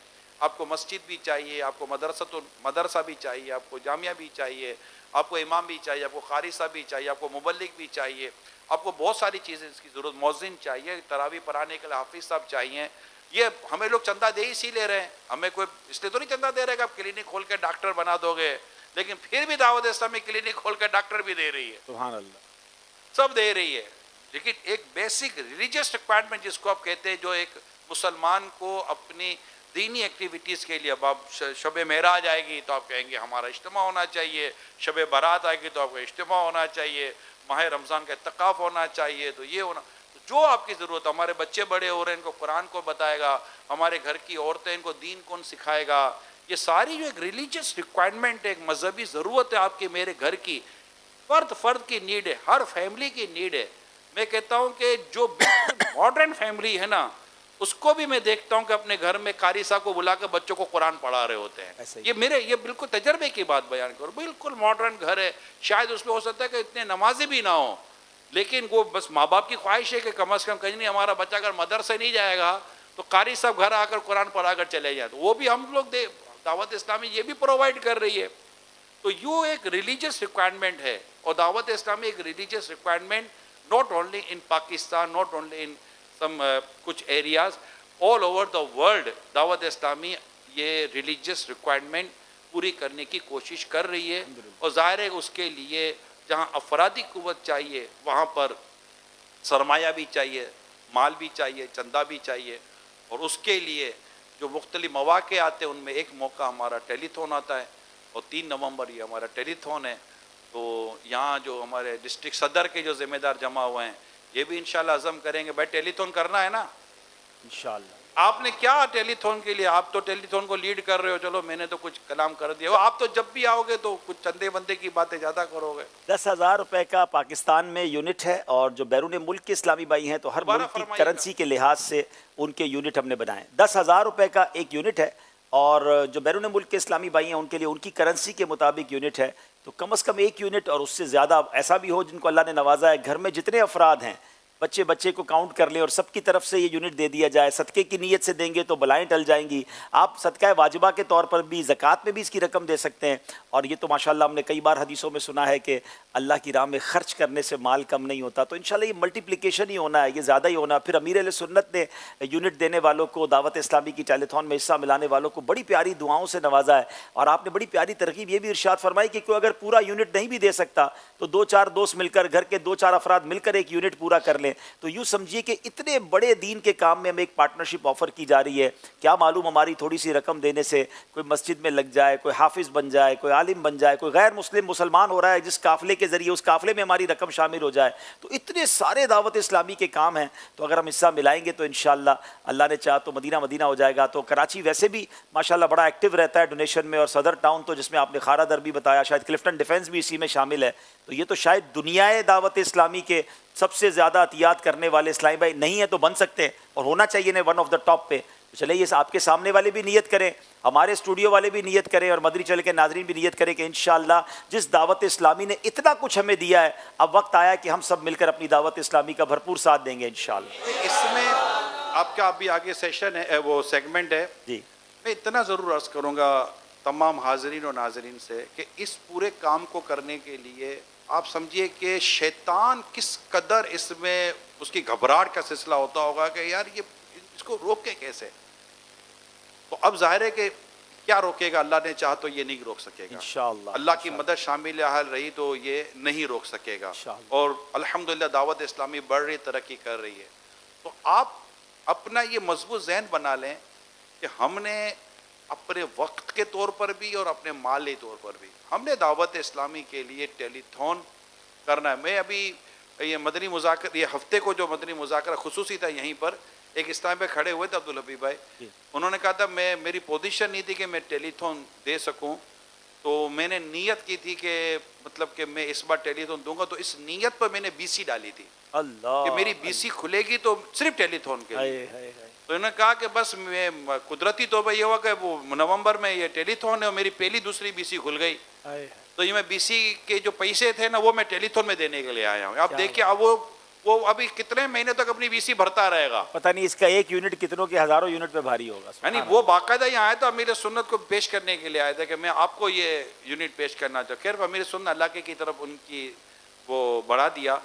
आपको मस्जिद भी चाहिए, आपको मदरसा भी चाहिए, आपको जामिया भी चाहिए, आपको इमाम भी चाहिए, आपको कारी साहब भी चाहिए, आपको मुबल्लिग भी चाहिए, आपको बहुत सारी चीज़ें इसकी ज़रूरत, मौज़िन चाहिए, तरावी पढ़ाने के लिए हाफिज़ साहब चाहिए। ये हमें लोग चंदा दे इसी ले रहे हैं, हमें कोई इसलिए तो नहीं चंदा दे रहे कि आप क्लिनिक खोल के डॉक्टर बना दोगे, लेकिन फिर भी दावत इस्लामी क्लिनिक खोल के डॉक्टर भी दे रही है, सुभान अल्लाह, सब दे रही है। لیکن ایک بیسک ریلیجیس ریکوائرمنٹ جس کو آپ کہتے ہیں، جو ایک مسلمان کو اپنی دینی ایکٹیویٹیز کے لیے، اب آپ شب معراج آئے گی تو آپ کہیں گے ہمارا اجتماع ہونا چاہیے، شب برات آئے گی تو آپ کا اجتماع ہونا چاہیے، ماہ رمضان کا اعتکاف ہونا چاہیے، تو یہ ہونا، جو آپ کی ضرورت، ہمارے بچے بڑے ہو رہے ہیں ان کو قرآن کو بتائے گا، ہمارے گھر کی عورتیں ان کو دین کون سکھائے گا، یہ ساری جو ایک ریلیجیس ریکوائرمنٹ ہے، ایک مذہبی ضرورت ہے آپ کے میرے گھر کی، فرد کی نیڈ ہے، ہر فیملی کی نیڈ ہے۔ میں کہتا ہوں کہ جو ماڈرن فیملی ہے نا، اس کو بھی میں دیکھتا ہوں کہ اپنے گھر میں قاری صاحب کو بلا کے بچوں کو قرآن پڑھا رہے ہوتے ہیں۔ یہ بالکل تجربے کی بات بیان کروں، بالکل ماڈرن گھر ہے، شاید اس میں ہو سکتا ہے کہ اتنے نمازی بھی نہ ہوں، لیکن وہ بس ماں باپ کی خواہش ہے کہ کم از کم کہیں نہیں ہمارا بچہ اگر مدرسے نہیں جائے گا تو قاری صاحب گھر آ کر قرآن پڑھا کر چلے جائیں، تو وہ بھی ہم لوگ دعوت اسلامی یہ بھی پرووائڈ کر رہی ہے۔ تو یہ ایک ریلیجیس ریکوائرمنٹ ہے، اور دعوت اسلامی ایک religious requirement not only in Pakistan, not only in some کچھ areas, all over the world دعوت اسلامی یہ ریلیجیس ریکوائرمنٹ پوری کرنے کی کوشش کر رہی ہے، اور ظاہر ہے اس کے لیے جہاں افرادی قوت چاہیے وہاں پر سرمایہ بھی چاہیے، مال بھی چاہیے، چندہ بھی چاہیے، اور اس کے لیے جو مختلف مواقع آتے ہیں ان میں ایک موقع ہمارا ٹیلی تھون آتا ہے، اور 3 نومبر یہ ہمارا ٹیلی تھون ہے۔ تو یہاں جو ہمارے ڈسٹرکٹ صدر کے جو ذمہ دار جمع ہوئے ہیں یہ بھی انشاءاللہ عزم کریں گے، بھائی ٹیلی تھون کرنا ہے نا انشاءاللہ۔ آپ نے کیا ٹیلی تھون کے لیے، آپ تو ٹیلی تھون کو لیڈ کر رہے ہو، چلو میں نے تو کچھ کلام کر دیا، آپ تو جب بھی آؤ گے تو کچھ چندے بندے کی باتیں زیادہ کرو گے۔ 10,000 روپے کا پاکستان میں یونٹ ہے، اور جو بیرون ملک کے اسلامی بھائی ہیں تو ہر ملک کی کرنسی کے لحاظ سے ان کے یونٹ ہم نے بنائے۔ 10,000 روپے کا ایک یونٹ ہے، اور جو بیرون ملک کے اسلامی بھائی ہیں ان کے لیے ان کی کرنسی کے مطابق یونٹ ہے، تو کم از کم ایک یونٹ اور اس سے زیادہ ایسا بھی ہو جن کو اللہ نے نوازا ہے، گھر میں جتنے افراد ہیں بچے کو کاؤنٹ کر لیں اور سب کی طرف سے یہ یونٹ دے دیا جائے۔ صدقے کی نیت سے دیں گے تو بلائیں ٹل جائیں گی، آپ صدقہ واجبہ کے طور پر بھی زکوٰۃ میں بھی اس کی رقم دے سکتے ہیں، اور یہ تو ماشاءاللہ ہم نے کئی بار حدیثوں میں سنا ہے کہ اللہ کی راہ میں خرچ کرنے سے مال کم نہیں ہوتا، تو انشاءاللہ یہ ملٹیپلیکیشن ہی ہونا ہے، یہ زیادہ ہی ہونا ہے۔ پھر امیر اہل سنت نے یونٹ دینے والوں کو، دعوت اسلامی کی ٹیلی تھون میں حصہ ملانے والوں کو بڑی پیاری دعاؤں سے نوازا ہے، اور آپ نے بڑی پیاری ترغیب یہ بھی ارشاد فرمائی کہ کوئی اگر پورا یونٹ نہیں بھی دے سکتا تو 2-4 دوست مل کر، گھر کے 2-4 افراد مل کر ایک یونٹ پورا کر لیں۔ تو یوں سمجھیے کہ اتنے بڑے دین کے کام میں ہمیں ایک پارٹنرشپ آفر کی جا رہی ہے، کیا معلوم ہماری تھوڑی سی رقم دینے سے کوئی مسجد میں لگ جائے، کوئی حافظ بن جائے، کوئی عالم بن جائے، کوئی غیر مسلمان ہو رہا ہے جس قافلے کے ذریعے اس قافلے میں ہماری رقم شامل ہو جائے، تو اتنے سارے دعوت اسلامی کے کام ہیں، تو اگر ہم حصہ ملائیں گے تو انشاءاللہ اللہ نے چاہا تو مدینہ ہو جائے گا۔ تو کراچی ویسے بھی ماشاءاللہ بڑا ایکٹیو رہتا ہے ڈونیشن میں، اور صدر ٹاؤن تو جس میں آپ نے خارا در بھی بتایا، شاید کلفٹن ڈیفینس بھی اسی میں شامل ہے، تو یہ تو شاید دنیائے دعوت اسلامی کے سب سے زیادہ عطیات کرنے والے اسلامی بھائی نہیں ہیں تو بن سکتے ہیں، اور ہونا چاہیے نا ون آف دا ٹاپ پہ۔ چلے یہ آپ کے سامنے والے بھی نیت کریں، ہمارے اسٹوڈیو والے بھی نیت کریں، اور مدنی چینل کے ناظرین بھی نیت کریں کہ انشاءاللہ جس دعوت اسلامی نے اتنا کچھ ہمیں دیا ہے، اب وقت آیا کہ ہم سب مل کر اپنی دعوت اسلامی کا بھرپور ساتھ دیں گے انشاءاللہ۔ اس میں آپ کا ابھی آگے سیشن ہے، وہ سیگمنٹ ہے، جی میں اتنا ضرور عرض کروں گا تمام حاضرین و ناظرین سے کہ اس پورے کام کو کرنے کے لیے آپ سمجھیے کہ شیطان کس قدر اس میں اس کی گھبراہٹ کا سلسلہ ہوتا ہوگا کہ یار یہ اس کو روکے کیسے۔ تو اب ظاہر ہے کہ کیا روکے گا، اللہ نے چاہا تو یہ نہیں روک سکے گا انشاءاللہ، اللہ کی مدد شامل حال رہی تو یہ نہیں روک سکے گا، اور الحمدللہ دعوت اسلامی بڑھ رہی، ترقی کر رہی ہے۔ تو آپ اپنا یہ مضبوط ذہن بنا لیں کہ ہم نے اپنے وقت کے طور پر بھی اور اپنے مالی طور پر بھی ہم نے دعوت اسلامی کے لیے ٹیلی تھون کرنا ہے۔ میں ابھی یہ مدنی مذاکرہ، یہ ہفتے کو جو مدنی مذاکرہ خصوصی تھا یہیں پر ایک اسلام پہ کھڑے ہوئے تھے عبدالحبیب بھائی، انہوں نے کہا تھا میری پوزیشن نہیں تھی کہ میں ٹیلی تھون دے سکوں، تو میں نے نیت کی تھی کہ مطلب کہ میں اس بار ٹیلی تھون دوں گا، تو اس نیت پر میں نے BC ڈالی تھی اللہ کہ میری BC کھلے گی تو صرف ٹیلی تھون کے لیے۔ تو انہوں نے کہا کہ بس میں قدرتی طور پر یہ ہوا کہ وہ نومبر میں یہ ٹیلی تھون ہے اور میری پہلی دوسری BC کھل گئی، تو یہ میں BC کے جو پیسے تھے نا وہ میں ٹیلی تھون میں دینے کے لیے آیا ہوں۔ آپ دیکھیں اب وہ ابھی کتنے مہینے تک اپنی BC بھرتا رہے گا، پتہ نہیں اس کا ایک یونٹ کتنوں کے ہزاروں یونٹ پہ بھاری ہوگا۔ یعنی وہ باقاعدہ یہاں آیا تھا امیر سنت کو پیش کرنے کے لیے آیا تھا کہ میں آپ کو یہ یونٹ پیش کرنا چاہتا ہوں۔ خیر امیر سنت اللہ کی طرف ان کی وہ بڑھا دیا۔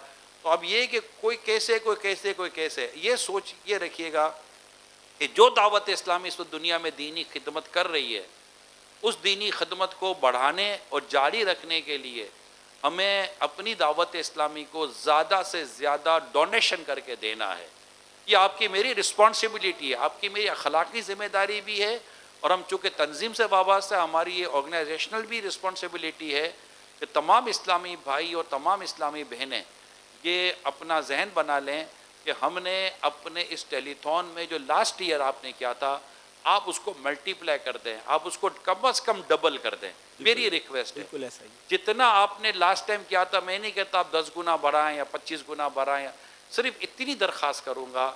تو اب یہ کہ کوئی کیسے کوئی کیسے یہ سوچ یہ رکھیے گا کہ جو دعوت اسلامی اس وقت دنیا میں دینی خدمت کر رہی ہے، اس دینی خدمت کو بڑھانے اور جاری رکھنے کے لیے हमें अपनी दावत इस्लामी को ज़्यादा से ज़्यादा डोनेशन करके देना है। ये आपकी मेरी रिस्पॉन्सिबिलिटी है, आपकी मेरी अखलाकी ज़िम्मेदारी भी है, और हम चूँकि तंजीम से वाबस्ता हमारी ये ऑर्गेनाइजेशनल भी रिस्पॉन्सिबिलिटी है कि तमाम इस्लामी भाई और तमाम इस्लामी बहनें ये अपना जहन बना लें कि हमने अपने इस टेलीथॉन में जो लास्ट ईयर आपने किया था, आप उसको मल्टीप्लाई कर दें, आप उसको कम से कम डबल कर दें। मेरी रिक्वेस्ट है, जितना आपने लास्ट टाइम किया था, मैं नहीं कहता आप 10 गुना बढ़ाएं या 25 गुना बढ़ाएं, सिर्फ इतनी दरख्वास्त करूँगा,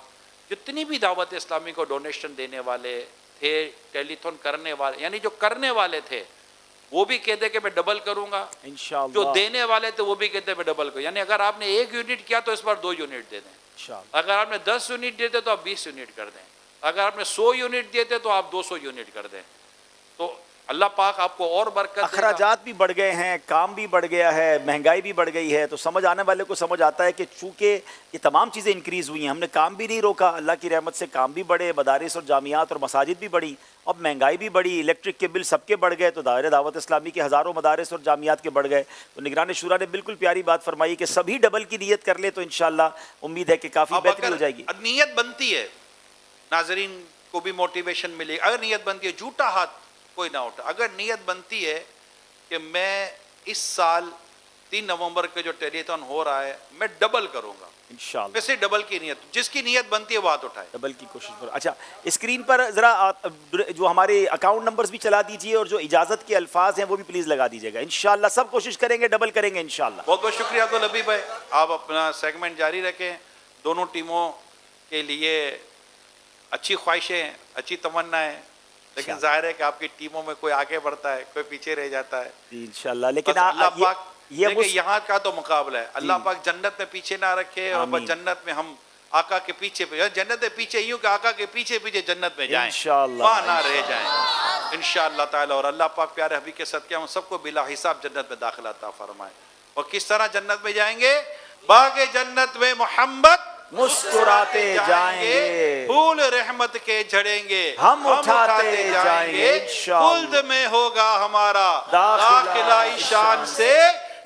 जितनी भी दावत इस्लामी को डोनेशन देने वाले थे, टेलीथॉन करने वाले, यानी जो करने वाले थे वो भी कहते कि मैं डबल करूँगा, इंशाअल्लाह, जो देने वाले थे वो भी कहते मैं डबल करूँ। यानी अगर आपने 1 यूनिट किया तो इस बार 2 यूनिट दे दें, अगर आपने 10 यूनिट दिए थे तो आप 20 यूनिट कर दें, अगर आपने 100 यूनिट दिए थे तो आप 200 यूनिट कर दें। तो अल्लाह पाक आपको और बरकत देगा। अखराजात भी बढ़ गए हैं, काम भी बढ़ गया है, महंगाई भी बढ़ गई है, तो समझ आने वाले को समझ आता है कि चूँकि ये तमाम चीज़ें इंक्रीज़ हुई हैं, हमने काम भी नहीं रोका, अल्लाह की रहमत से काम भी बढ़े, मदारिस और जामियात और मसाजिद भी बढ़ी, अब महंगाई भी बढ़ी, इलेक्ट्रिक के बिल सबके बढ़ गए, तो दायरे दावत इस्लामी के हज़ारों मदारिस और जामियात के बढ़ गए। तो निगरान शुरा ने बिल्कुल प्यारी बात फरमाई कि सभी डबल की नीयत कर ले तो इंशाअल्लाह उम्मीद है कि काफ़ी बेहतरी हो जाएगी। नीयत बनती है, नाजरीन को भी मोटिवेशन मिलेगी। अगर नीयत बनती है, झूठा हाथ कोई ना उठा, अगर नीयत बनती है कि मैं इस साल 3 नवंबर के जो टेलीथॉन हो रहा है मैं डबल करूंगा इंशाअल्लाह, वैसे डबल की नीयत, जिसकी नीयत बनती है वो हाथ उठाए, डबल की कोशिश करो। अच्छा, स्क्रीन पर जरा जो हमारे अकाउंट नंबर्स भी चला दीजिए और जो इजाजत के अल्फाज हैं वो भी प्लीज लगा दीजिएगा। इंशाअल्लाह सब कोशिश करेंगे, डबल करेंगे इंशाअल्लाह। बहुत बहुत शुक्रिया अब्दुल हबीब भाई, आप अपना सेगमेंट जारी रखें। दोनों टीमों के लिए अच्छी ख्वाहिशें, अच्छी तमन्नाएं, लेकिन जाहिर है कि आपकी टीमों में कोई आगे बढ़ता है, कोई पीछे रह जाता है इंशाअल्लाह। लेकिन अल्लाह पाक यहाँ का तो मुकाबला है, अल्लाह पाक जन्नत में पीछे ना रखे और बस जन्नत में हम आका के पीछे, जन्नत में पीछे यूं कि आका के पीछे पीछे जन्नत में जाएं, वहाँ ना रह जाएं इंशाअल्लाह ताला। और अल्लाह पाक प्यारे हबीब के सदके हम सबको बिला हिसाब जन्नत में दाखिला अता फरमाए। और किस तरह जन्नत में जाएंगे? बागे जन्नत में मोहम्मद मुस्कुराते जाएंगे, फूल रहमत के झड़ेंगे, हम उठाते जाएंगे, खुल्द में होगा हमारा दाखिला ईशान से,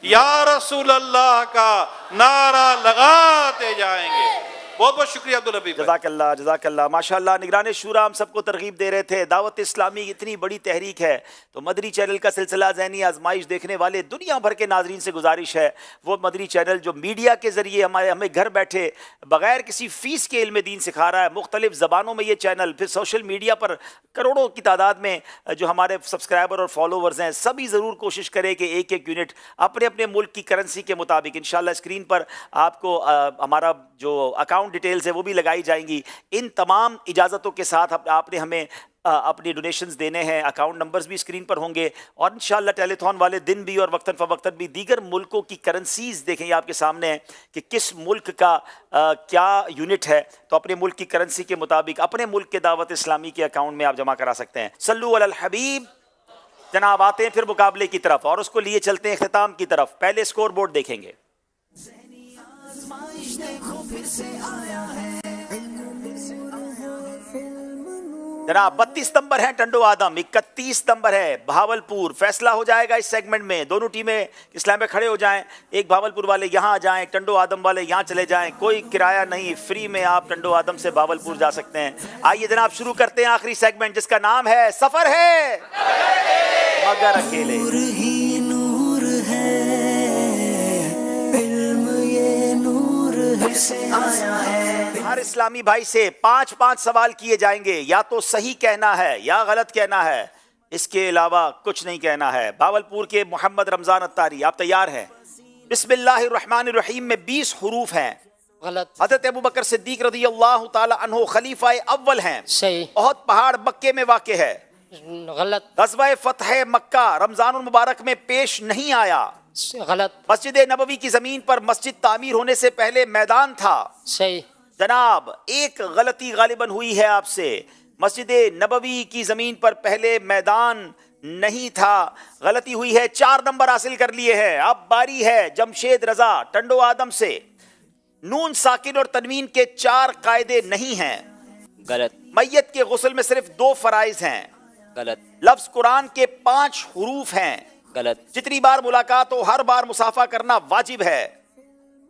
या रसूल अल्लाह का नारा लगाते जाएंगे। बहुत बहुत शुक्रिया अब्दुल हबीब, जज़ाकल्लाह जज़ाकल्लाह। माशाअल्लाह निगरान शूरा हम सबको तरगीब दे रहे थे। दावत इस्लामी इतनी बड़ी तहरीक है, तो मदनी चैनल का सिलसिला ज़हनी आजमाइश देखने वाले दुनिया भर के नाजरीन से गुजारिश है वो मदनी चैनल जो मीडिया के ज़रिए हमें घर बैठे बग़ैर किसी फ़ीस के इल्म दीन सिखा रहा है, मुख्तलिफ ज़बानों में ये चैनल, फिर सोशल मीडिया पर करोड़ों की तादाद में जो हमारे सब्सक्राइबर और फॉलोवर्स हैं, सभी ज़रूर कोशिश करें कि एक एक यूनिट अपने अपने मुल्क की करेंसी के मुताबिक, इंशाअल्लाह स्क्रीन पर आपको हमारा जो अकाउंट डिटेल्स है वो भी लगाई जाएंगी। इन तमाम इजाज़तों के साथ आपने हमें अपने डोनेशंस देने हैं, अकाउंट नंबर्स भी स्क्रीन पर होंगे, और इंशाअल्लाह टेलीथॉन वाले दिन भी और वक्तन फ़वक्तन भी दीगर मुल्कों की करेंसीज़ देखें, आपके सामने है कि किस मुल्क का क्या यूनिट है, तो अपने मुल्क की करेंसी के मुताबिक अपने मुल्क के दावत इस्लामी के अकाउंट में आप जमा करा सकते हैं। सल्लु अलल हबीब। जनाब आते हैं फिर मुकाबले की तरफ और उसको लिए चलते हैं इख्तिताम की तरफ। पहले स्कोर बोर्ड देखेंगे। जनाब 32 नंबर है टंडो आदम, 31 नंबर है भावलपुर। फैसला हो जाएगा इस सेगमेंट में, दोनों टीमें इस्लाम में खड़े हो जाएं। एक भावलपुर वाले यहाँ आ जाएं, टंडो आदम वाले यहाँ चले जाएं, कोई किराया नहीं, फ्री में आप टंडो आदम से भावलपुर जा सकते हैं। आइए जनाब शुरू करते हैं आखिरी सेगमेंट जिसका नाम है सफर है मगर अकेले। हर इस्लामी भाई से 5-5 सवाल किए जाएंगे, या तो सही कहना है या गलत कहना है, इसके अलावा कुछ नहीं कहना है। भावलपुर के मोहम्मद रमजान अत्तारी, आप तैयार हैं? बिस्मिल्लाहिर्रहमानिर्रहीम में 20 हुरूफ हैं। गलत। हज़रत अबू बकर सिद्दीक रज़ियल्लाहु ताला अन्हु खलीफा अव्वल हैं। सही। ओहद पहाड़ मक्के में वाक़े है। गलत। ग़ज़वा फ़तह मक्का रमज़ानुल मुबारक में पेश नहीं आया। गलत। मस्जिद नबवी की जमीन पर मस्जिद तामीर होने से पहले मैदान था। सही। जनाब एक गलती गालिबन हुई है आपसे, मस्जिद नबवी की जमीन पर पहले मैदान नहीं था, गलती हुई है। 4 नंबर हासिल कर लिए हैं। अब बारी है जमशेद रजा टंडो आदम से। नून साकिन और तनवीन के 4 कायदे नहीं हैं। गलत। मैयत के गुस्ल में सिर्फ 2 फराइज हैं। गलत। लफ्ज कुरान के 5 हुरूफ हैं। गलत। जितनी बार मुलाकात हो हर बार मुसाफा करना वाजिब है।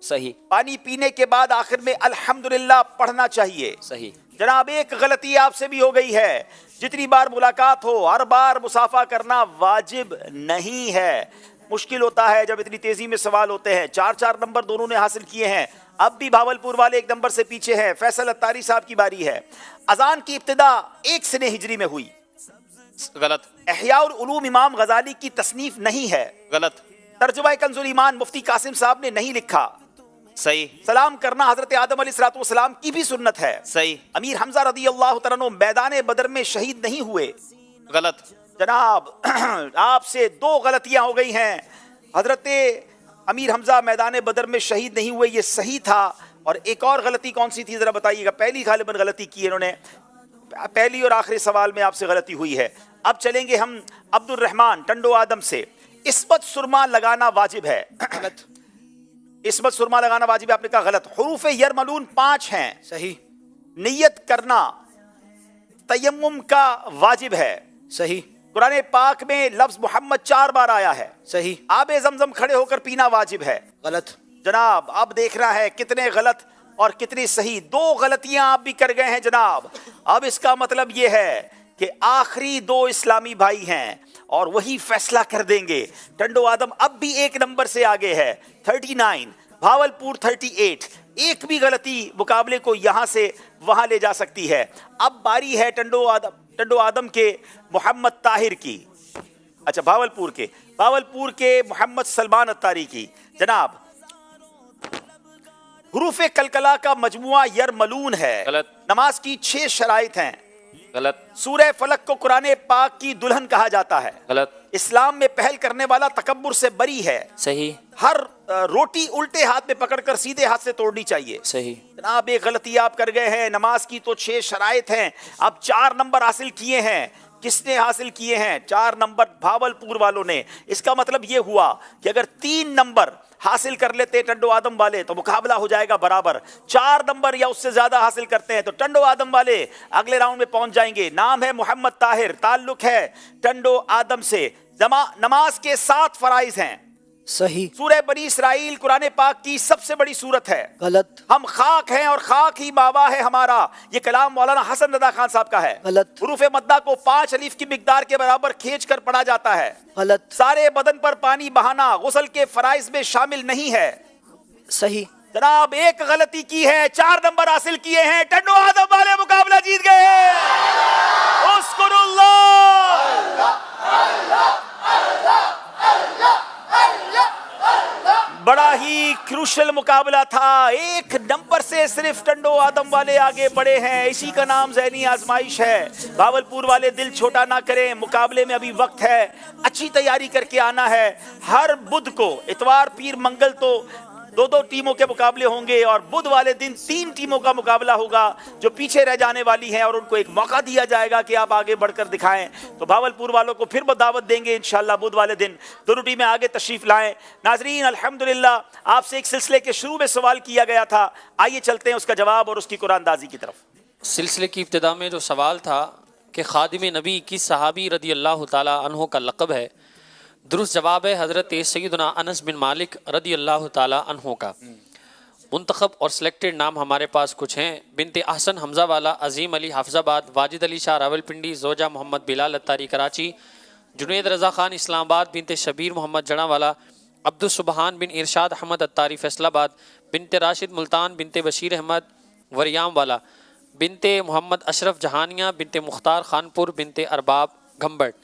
सही। पानी पीने के बाद आखिर में अल्हम्दुलिल्लाह पढ़ना चाहिए। सही। जनाब एक गलती आपसे भी हो गई है, जितनी बार मुलाकात हो हर बार मुसाफा करना वाजिब नहीं है। मुश्किल होता है जब इतनी तेजी में सवाल होते हैं। 4-4 नंबर दोनों ने हासिल किए हैं, अब भी भावलपुर वाले 1 नंबर से पीछे हैं। फैसल अत्तारी साहब की बारी है। अजान की इब्तिदा 1 सने हिजरी में हुई। गलत। इहयाउल उलूम इमाम गजाली की तसनीफ नहीं है। गलत। तर्जुमा कंजुल ईमान मुफ्ती कासिम साहब ने नहीं लिखा। सही। सलाम करना हजरत आदम अलैहिस्सलाम की भी सुन्नत है। सही। अमीर हमजा रदी अल्लाह तआला अन्हु मैदान बदर में शहीद नहीं हुए। गलत। जनाब आपसे 2 गलतियां हो गई हैं। हजरत अमीर हमजा मैदान बदर में शहीद नहीं हुए, ये सही था। और एक और गलती कौन सी थी जरा बताइएगा। पहली गालिबन गलती की इन्होंने, पहली और आखिरी सवाल में आपसे गलती हुई है। अब चलेंगे हम अब्दुल रहमान टंडो आदम से। इस्मत सुरमा लगाना वाजिब है। गलत। इस्मत सुरमा लगाना वाजिब है, आपने कहा गलत। हुरूफ यरमलून 5 हैं। सही। नियत करना तयम्मुम का वाजिब है। सही। कुरान पाक में लफ्ज मोहम्मद 4 बार आया है। सही। आबे जमजम खड़े होकर पीना वाजिब है। गलत। जनाब अब देखना है कितने गलत और कितनी सही। 2 गलतियां आप भी कर गए हैं जनाब। अब इसका मतलब ये है कि आखिरी 2 इस्लामी भाई हैं और वही फैसला कर देंगे। टंडो आदम अब भी 1 नंबर से आगे है 39, भावलपुर 38। एक भी गलती मुकाबले को यहां से वहां ले जा सकती है। अब बारी है टंडो आदम के मोहम्मद ताहिर की, अच्छा भावलपुर के मोहम्मद सलमान अत्तारी की। जनाब हुरूफे कलकला का मजमुआ यरमलून है। गलत। नमाज की 6 शराइत हैं। गलत। सूरह फलक को कुरान पाक की दुल्हन कहा जाता है। गलत। इस्लाम में पहल करने वाला तकब्बुर से बरी है। सही। हर रोटी उल्टे हाथ में पकड़कर सीधे हाथ से तोड़नी चाहिए। सही। जनाब एक गलती आप कर गए हैं। नमाज की तो 6 शराइत हैं, अब 4 नंबर हासिल किए हैं। किसने हासिल किए हैं? 4 नंबर भावलपुर वालों ने। इसका मतलब ये हुआ कि अगर 3 नंबर हासिल कर लेते टंडो आदम वाले तो मुकाबला हो जाएगा बराबर। 4 नंबर या उससे ज्यादा हासिल करते हैं तो टंडो आदम वाले अगले राउंड में पहुंच जाएंगे। नाम है मोहम्मद ताहिर, ताल्लुक है टंडो आदम से। नमाज के 7 फराइज हैं। सही। सूरह बनी इसराइल कुरान पाक की सबसे बड़ी सूरत है। गलत। हम खाक हैं और खाक ही बाबा है हमारा, ये कलाम मौलाना हसन रदा खान साहब का है। गलत। हुरूफ मद्दा को 5 अलीफ की मिकदार के बराबर खींच कर पढ़ा जाता है। गलत। सारे बदन पर पानी बहाना गुस्ल के फराइज में शामिल नहीं है। सही। जनाब एक गलती की है, 4 नंबर हासिल किए हैं। टंडो आदम वाले मुकाबला जीत गए। बड़ा ही क्रूशल मुकाबला था। 1 नंबर से सिर्फ टंडो आदम वाले आगे बढ़े हैं। इसी का नाम ज़हनी आजमाइश है। भावलपुर वाले दिल छोटा ना करें, मुकाबले में अभी वक्त है, अच्छी तैयारी करके आना है। हर बुध को, इतवार पीर मंगल तो 2-2 टीमों के मुकाबले होंगे और बुध वाले दिन 3 टीमों का मुकाबला होगा जो पीछे रह जाने वाली हैं और उनको एक मौका दिया जाएगा कि आप आगे बढ़कर दिखाएं। तो भावलपुर वालों को फिर दावत देंगे इंशाल्लाह बुध वाले दिन दोनों टीमें आगे तशरीफ लाएं। नाजरीन अल्हम्दुलिल्लाह आपसे एक सिलसिले के शुरू में सवाल किया गया था, आइए चलते हैं उसका जवाब और उसकी कुरानदाजी की तरफ। सिलसिले की इब्तिदा में जो सवाल था कि खादिम नबी किस सहाबी रदी अल्लाह ताला अन्हो का लक़ब है, दुरुस्त जवाब है हज़रत सैयदना अनस बिन मालिक रदी अल्लाह ताला अन्हो का। मुंतखब और सिलेक्टेड नाम हमारे पास कुछ हैं। बिनते अहसन हमज़ा वाला, अजीम अली हाफजाबाद, वाजिद अली शाह रावलपिंडी, जोजा मोहम्मद बिलाल अत्तारी कराची, जुनैद रज़ा खान इस्लामाबाद, बिनते शबीर मोहम्मद जड़ावाला, अब्दुल सुबहान बिन इरशाद अहमद अत्तारी फैसलाबाद, बिनते राशिद मुल्तान, बिनते बशीर अहमद वरियाम वाला, बिनते मोहम्मद अशरफ जहानिया, बिनते मुख्तार खानपुर, बिनते अरबाब घम्बट।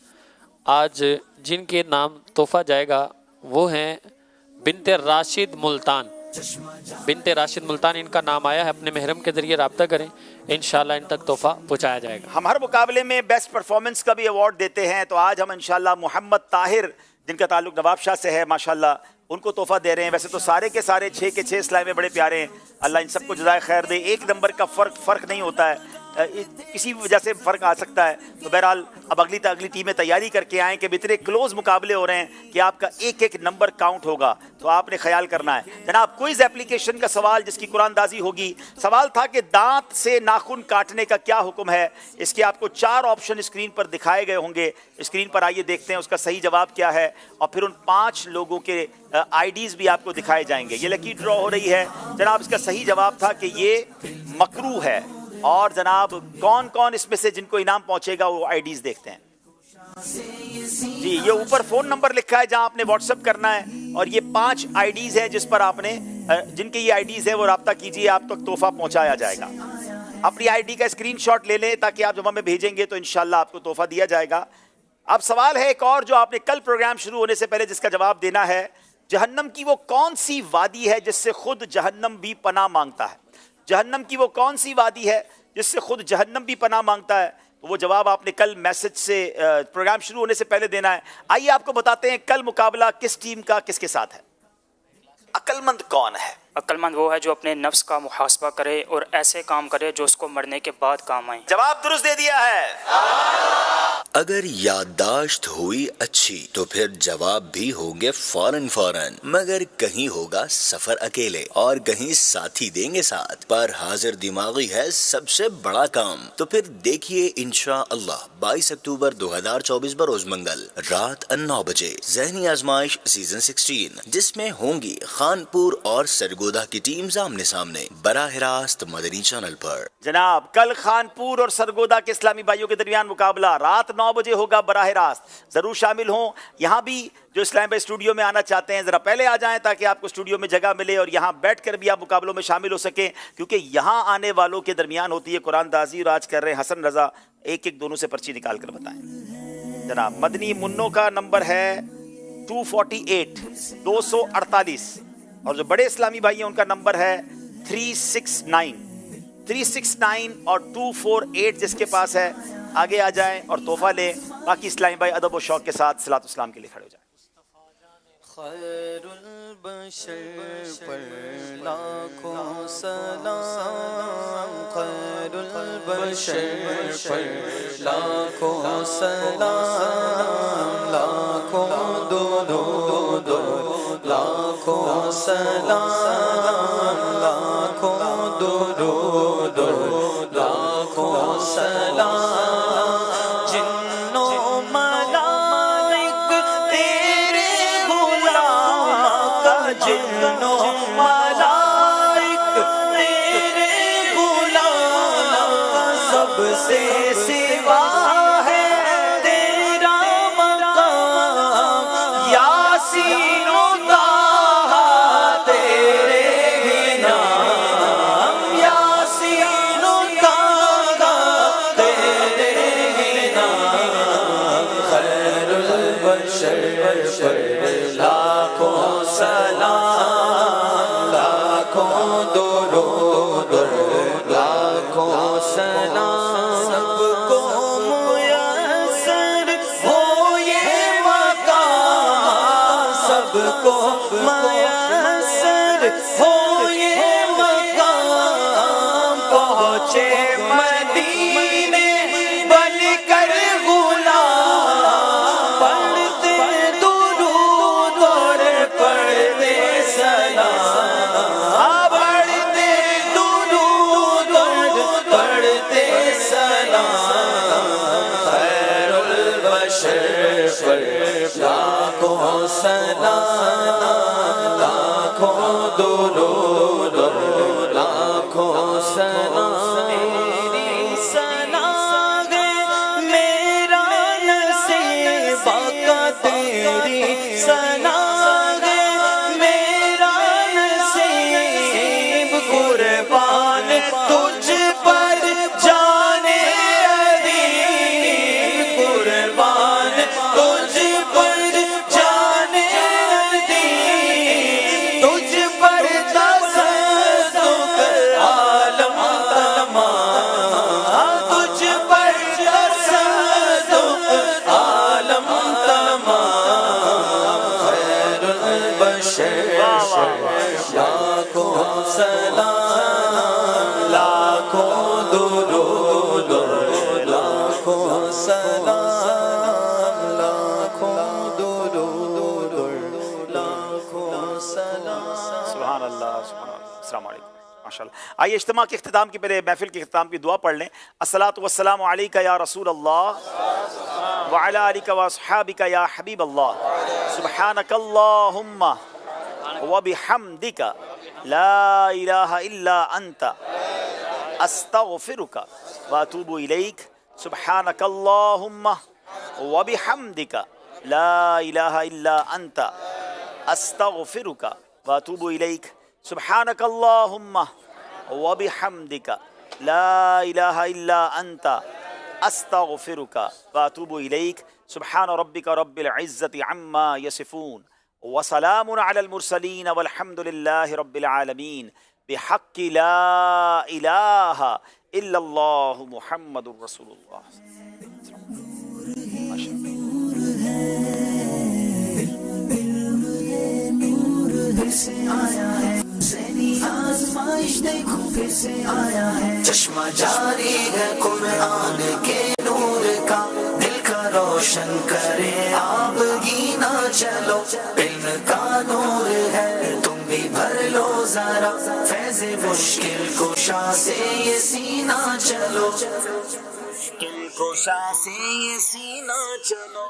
आज जिनके नाम तोहफा जाएगा वो हैं बिनते राशिद मुल्तान। बिनते राशिद मुल्तान इनका नाम आया है, अपने महरम के जरिए रब्ता करें, इंशाल्लाह इन तक तोहफा पहुँचाया जाएगा। हम हर मुकाबले में बेस्ट परफॉर्मेंस का भी अवार्ड देते हैं, तो आज हम इंशाल्लाह मोहम्मद ताहिर जिनका ताल्लुक नवाबशाह से है माशाल्लाह, उनको तोहफा दे रहे हैं। वैसे तो सारे के सारे 6 के 6 इस्लाम में बड़े प्यारे हैं, अल्लाह इन सबको जज़ाए खैर दे। 1 नंबर का फ़र्क नहीं होता है, किसी वजह से फ़र्क आ सकता है। तो बहरहाल अब अगली टीमें तैयारी करके आएँ कि इतने क्लोज मुकाबले हो रहे हैं कि आपका एक एक नंबर काउंट होगा, तो आपने ख्याल करना है। जनाब क्विज़ एप्लीकेशन का सवाल जिसकी कुरानदाजी होगी, सवाल था कि दांत से नाखून काटने का क्या हुक्म है। इसके आपको 4 ऑप्शन स्क्रीन पर दिखाए गए होंगे, स्क्रीन पर आइए देखते हैं उसका सही जवाब क्या है, और फिर उन 5 लोगों के आईडीज़ भी आपको दिखाए जाएंगे। ये लकी ड्रॉ हो रही है जनाब। इसका सही जवाब था कि ये मकरू है, और जनाब कौन कौन इसमें से जिनको इनाम पहुंचेगा वो आईडीज़ देखते हैं जी। ये ऊपर फ़ोन नंबर लिखा है जहां आपने व्हाट्सएप करना है, और ये 5 आईडीज़ हैं जिस पर आपने जिनके ये आईडीज़ है वो राब्ता कीजिए, आप तक तोहफा पहुंचाया जाएगा। अपनी आईडी का स्क्रीनशॉट ले लें ताकि आप जब हमें भेजेंगे तो इंशाल्लाह आपको तोहफा दिया जाएगा। अब सवाल है एक और जो आपने कल प्रोग्राम शुरू होने से पहले जिसका जवाब देना है, जहन्नम की वो कौन सी वादी है जिससे खुद जहन्नम भी पनाह मांगता है। जहन्नम की वो कौन सी वादी है जिससे खुद जहन्नम भी पनाह मांगता है, तो वो जवाब आपने कल मैसेज से प्रोग्राम शुरू होने से पहले देना है। आइए आपको बताते हैं कल मुकाबला किस टीम का किसके साथ है। अक्लमंद कौन है? अक्लमंद वो है जो अपने नफ्स का मुहासबा करे और ऐसे काम करे जो उसको मरने के बाद काम आए। जवाब दुरुस्त दे दिया है। अगर याददाश्त हुई अच्छी तो फिर जवाब भी होंगे फौरन, मगर कहीं होगा सफर अकेले और कहीं साथी देंगे साथ, पर हाजिर दिमागी है सबसे बड़ा काम। तो फिर देखिए इंशाअल्लाह 22 अक्टूबर 2024 बरोज मंगल रात 9 बजे ज़हनी आजमाइश सीजन 16, जिसमें होंगी खानपुर और सरगोदा की टीम आमने सामने बराह रास्त मदनी चैनल पर। जनाब कल खानपुर और सरगोदा के इस्लामी भाइयों के दरमियान मुकाबला रात 9 बजे होगा बराह रास्त। जरूर शामिल हों। यहाँ भी जो इस्लामी भाई स्टूडियो में आना चाहते हैं जरा पहले आ जाएं ताकि आपको स्टूडियो में जगह मिले और यहाँ बैठकर भी आप मुकाबलों में शामिल हो सकें, क्योंकि यहाँ आने वालों के दरमियान होती है कुरानदाजी। और आज कर रहे हैं हसन रजा, एक दोनों से पर्ची निकाल कर बताएं। जनाब मदनी मुन्नो का नंबर है 248 248, और जो बड़े इस्लामी भाई हैं उनका नंबर है 369 और 248। जिसके पास है आगे आ जाएं और तोहफा लें। बाकी इस्लामी भाई अदब और शौक के साथ सलात इस्लाम के लिए खड़े हो जाएं। खैरुल बशर पर लाखों सलाम, खैरुल बशर पर लाखों सलाम, लाखों दुरूद लाखों सलाम, लाखों दुरूद लाखों सलाम। सबसे सिवा है तेरा मकाम, यासीन ताहा तेरे ही नाम, यासीन ताहा तेरे ही नाम। खैरुल बशर पर लाखों सलाम, लाखों दुरूद लाखों सलाम। सबको मुयस्सर हो ये मकाम, सबको मुयस्सर हो ये मकाम। पहुँचे मदीने बनकर गुलाम, पढ़ते दुरूद और पढ़ते सलाम, लाखों सलाम, लाखों दुरूद लाखों सलाम। तेरी सलाह मेरा नसीब का, तेरी सलाह मेरा नसीब, कुर्बान तुझ पर जाने अदीब, कुर्बान तुझ पर जाने अदीब। सलाम लाखों दुरूद लाखों सलाम। सुभान अल्लाह, सुभान अल्लाह। अस्सलाम वालेकुम, माशाअल्लाह। आइए इज्तिमा के इख्तिताम की पहले महफिल के इख्तिताम की दुआ पढ़ लें। अस्सलातु वस्सलामु अलैका या रसूल अल्लाह व अला आलिका व अस्हाबिका या हबीब अल्लाह। सुब्हानकल्लाहुम्मा व बिहम्दिका ला इलाहा इल्ला अंता अस्तगफिरुका व अतूबु इलैक। सुब्हानकल्लाहुम्मा व बिहम्दिका ला इलाहा इल्ला अंता अस्तगफिरुका व अतूबु इलैक। सुब्हानकल्लाहुम्मा व बिहम्दिका ला इलाहा इल्ला अंता अस्तगफिरुका व अतूबु इलैक। सुब्हान रब्बिका रब्बिल इज्जति अम्मा यसिफून व सलामुन अलल मुरसलीन वल्हम्दुलिल्लाहि रब्बिल आलमीन बिहक्कि ला इलाहा इल्लल्लाहु मुहम्मदुर रसूलुल्लाह। चश्मा जारी है कुरान के नूर का, दिल का रोशन करे आप गीना चलो। इल्म का नूर है तुम भी भर लो जरा, फैज़ मुश्किल कुशा से ये सीना चलो, मुश्किल कुशा से ये सीना चलो।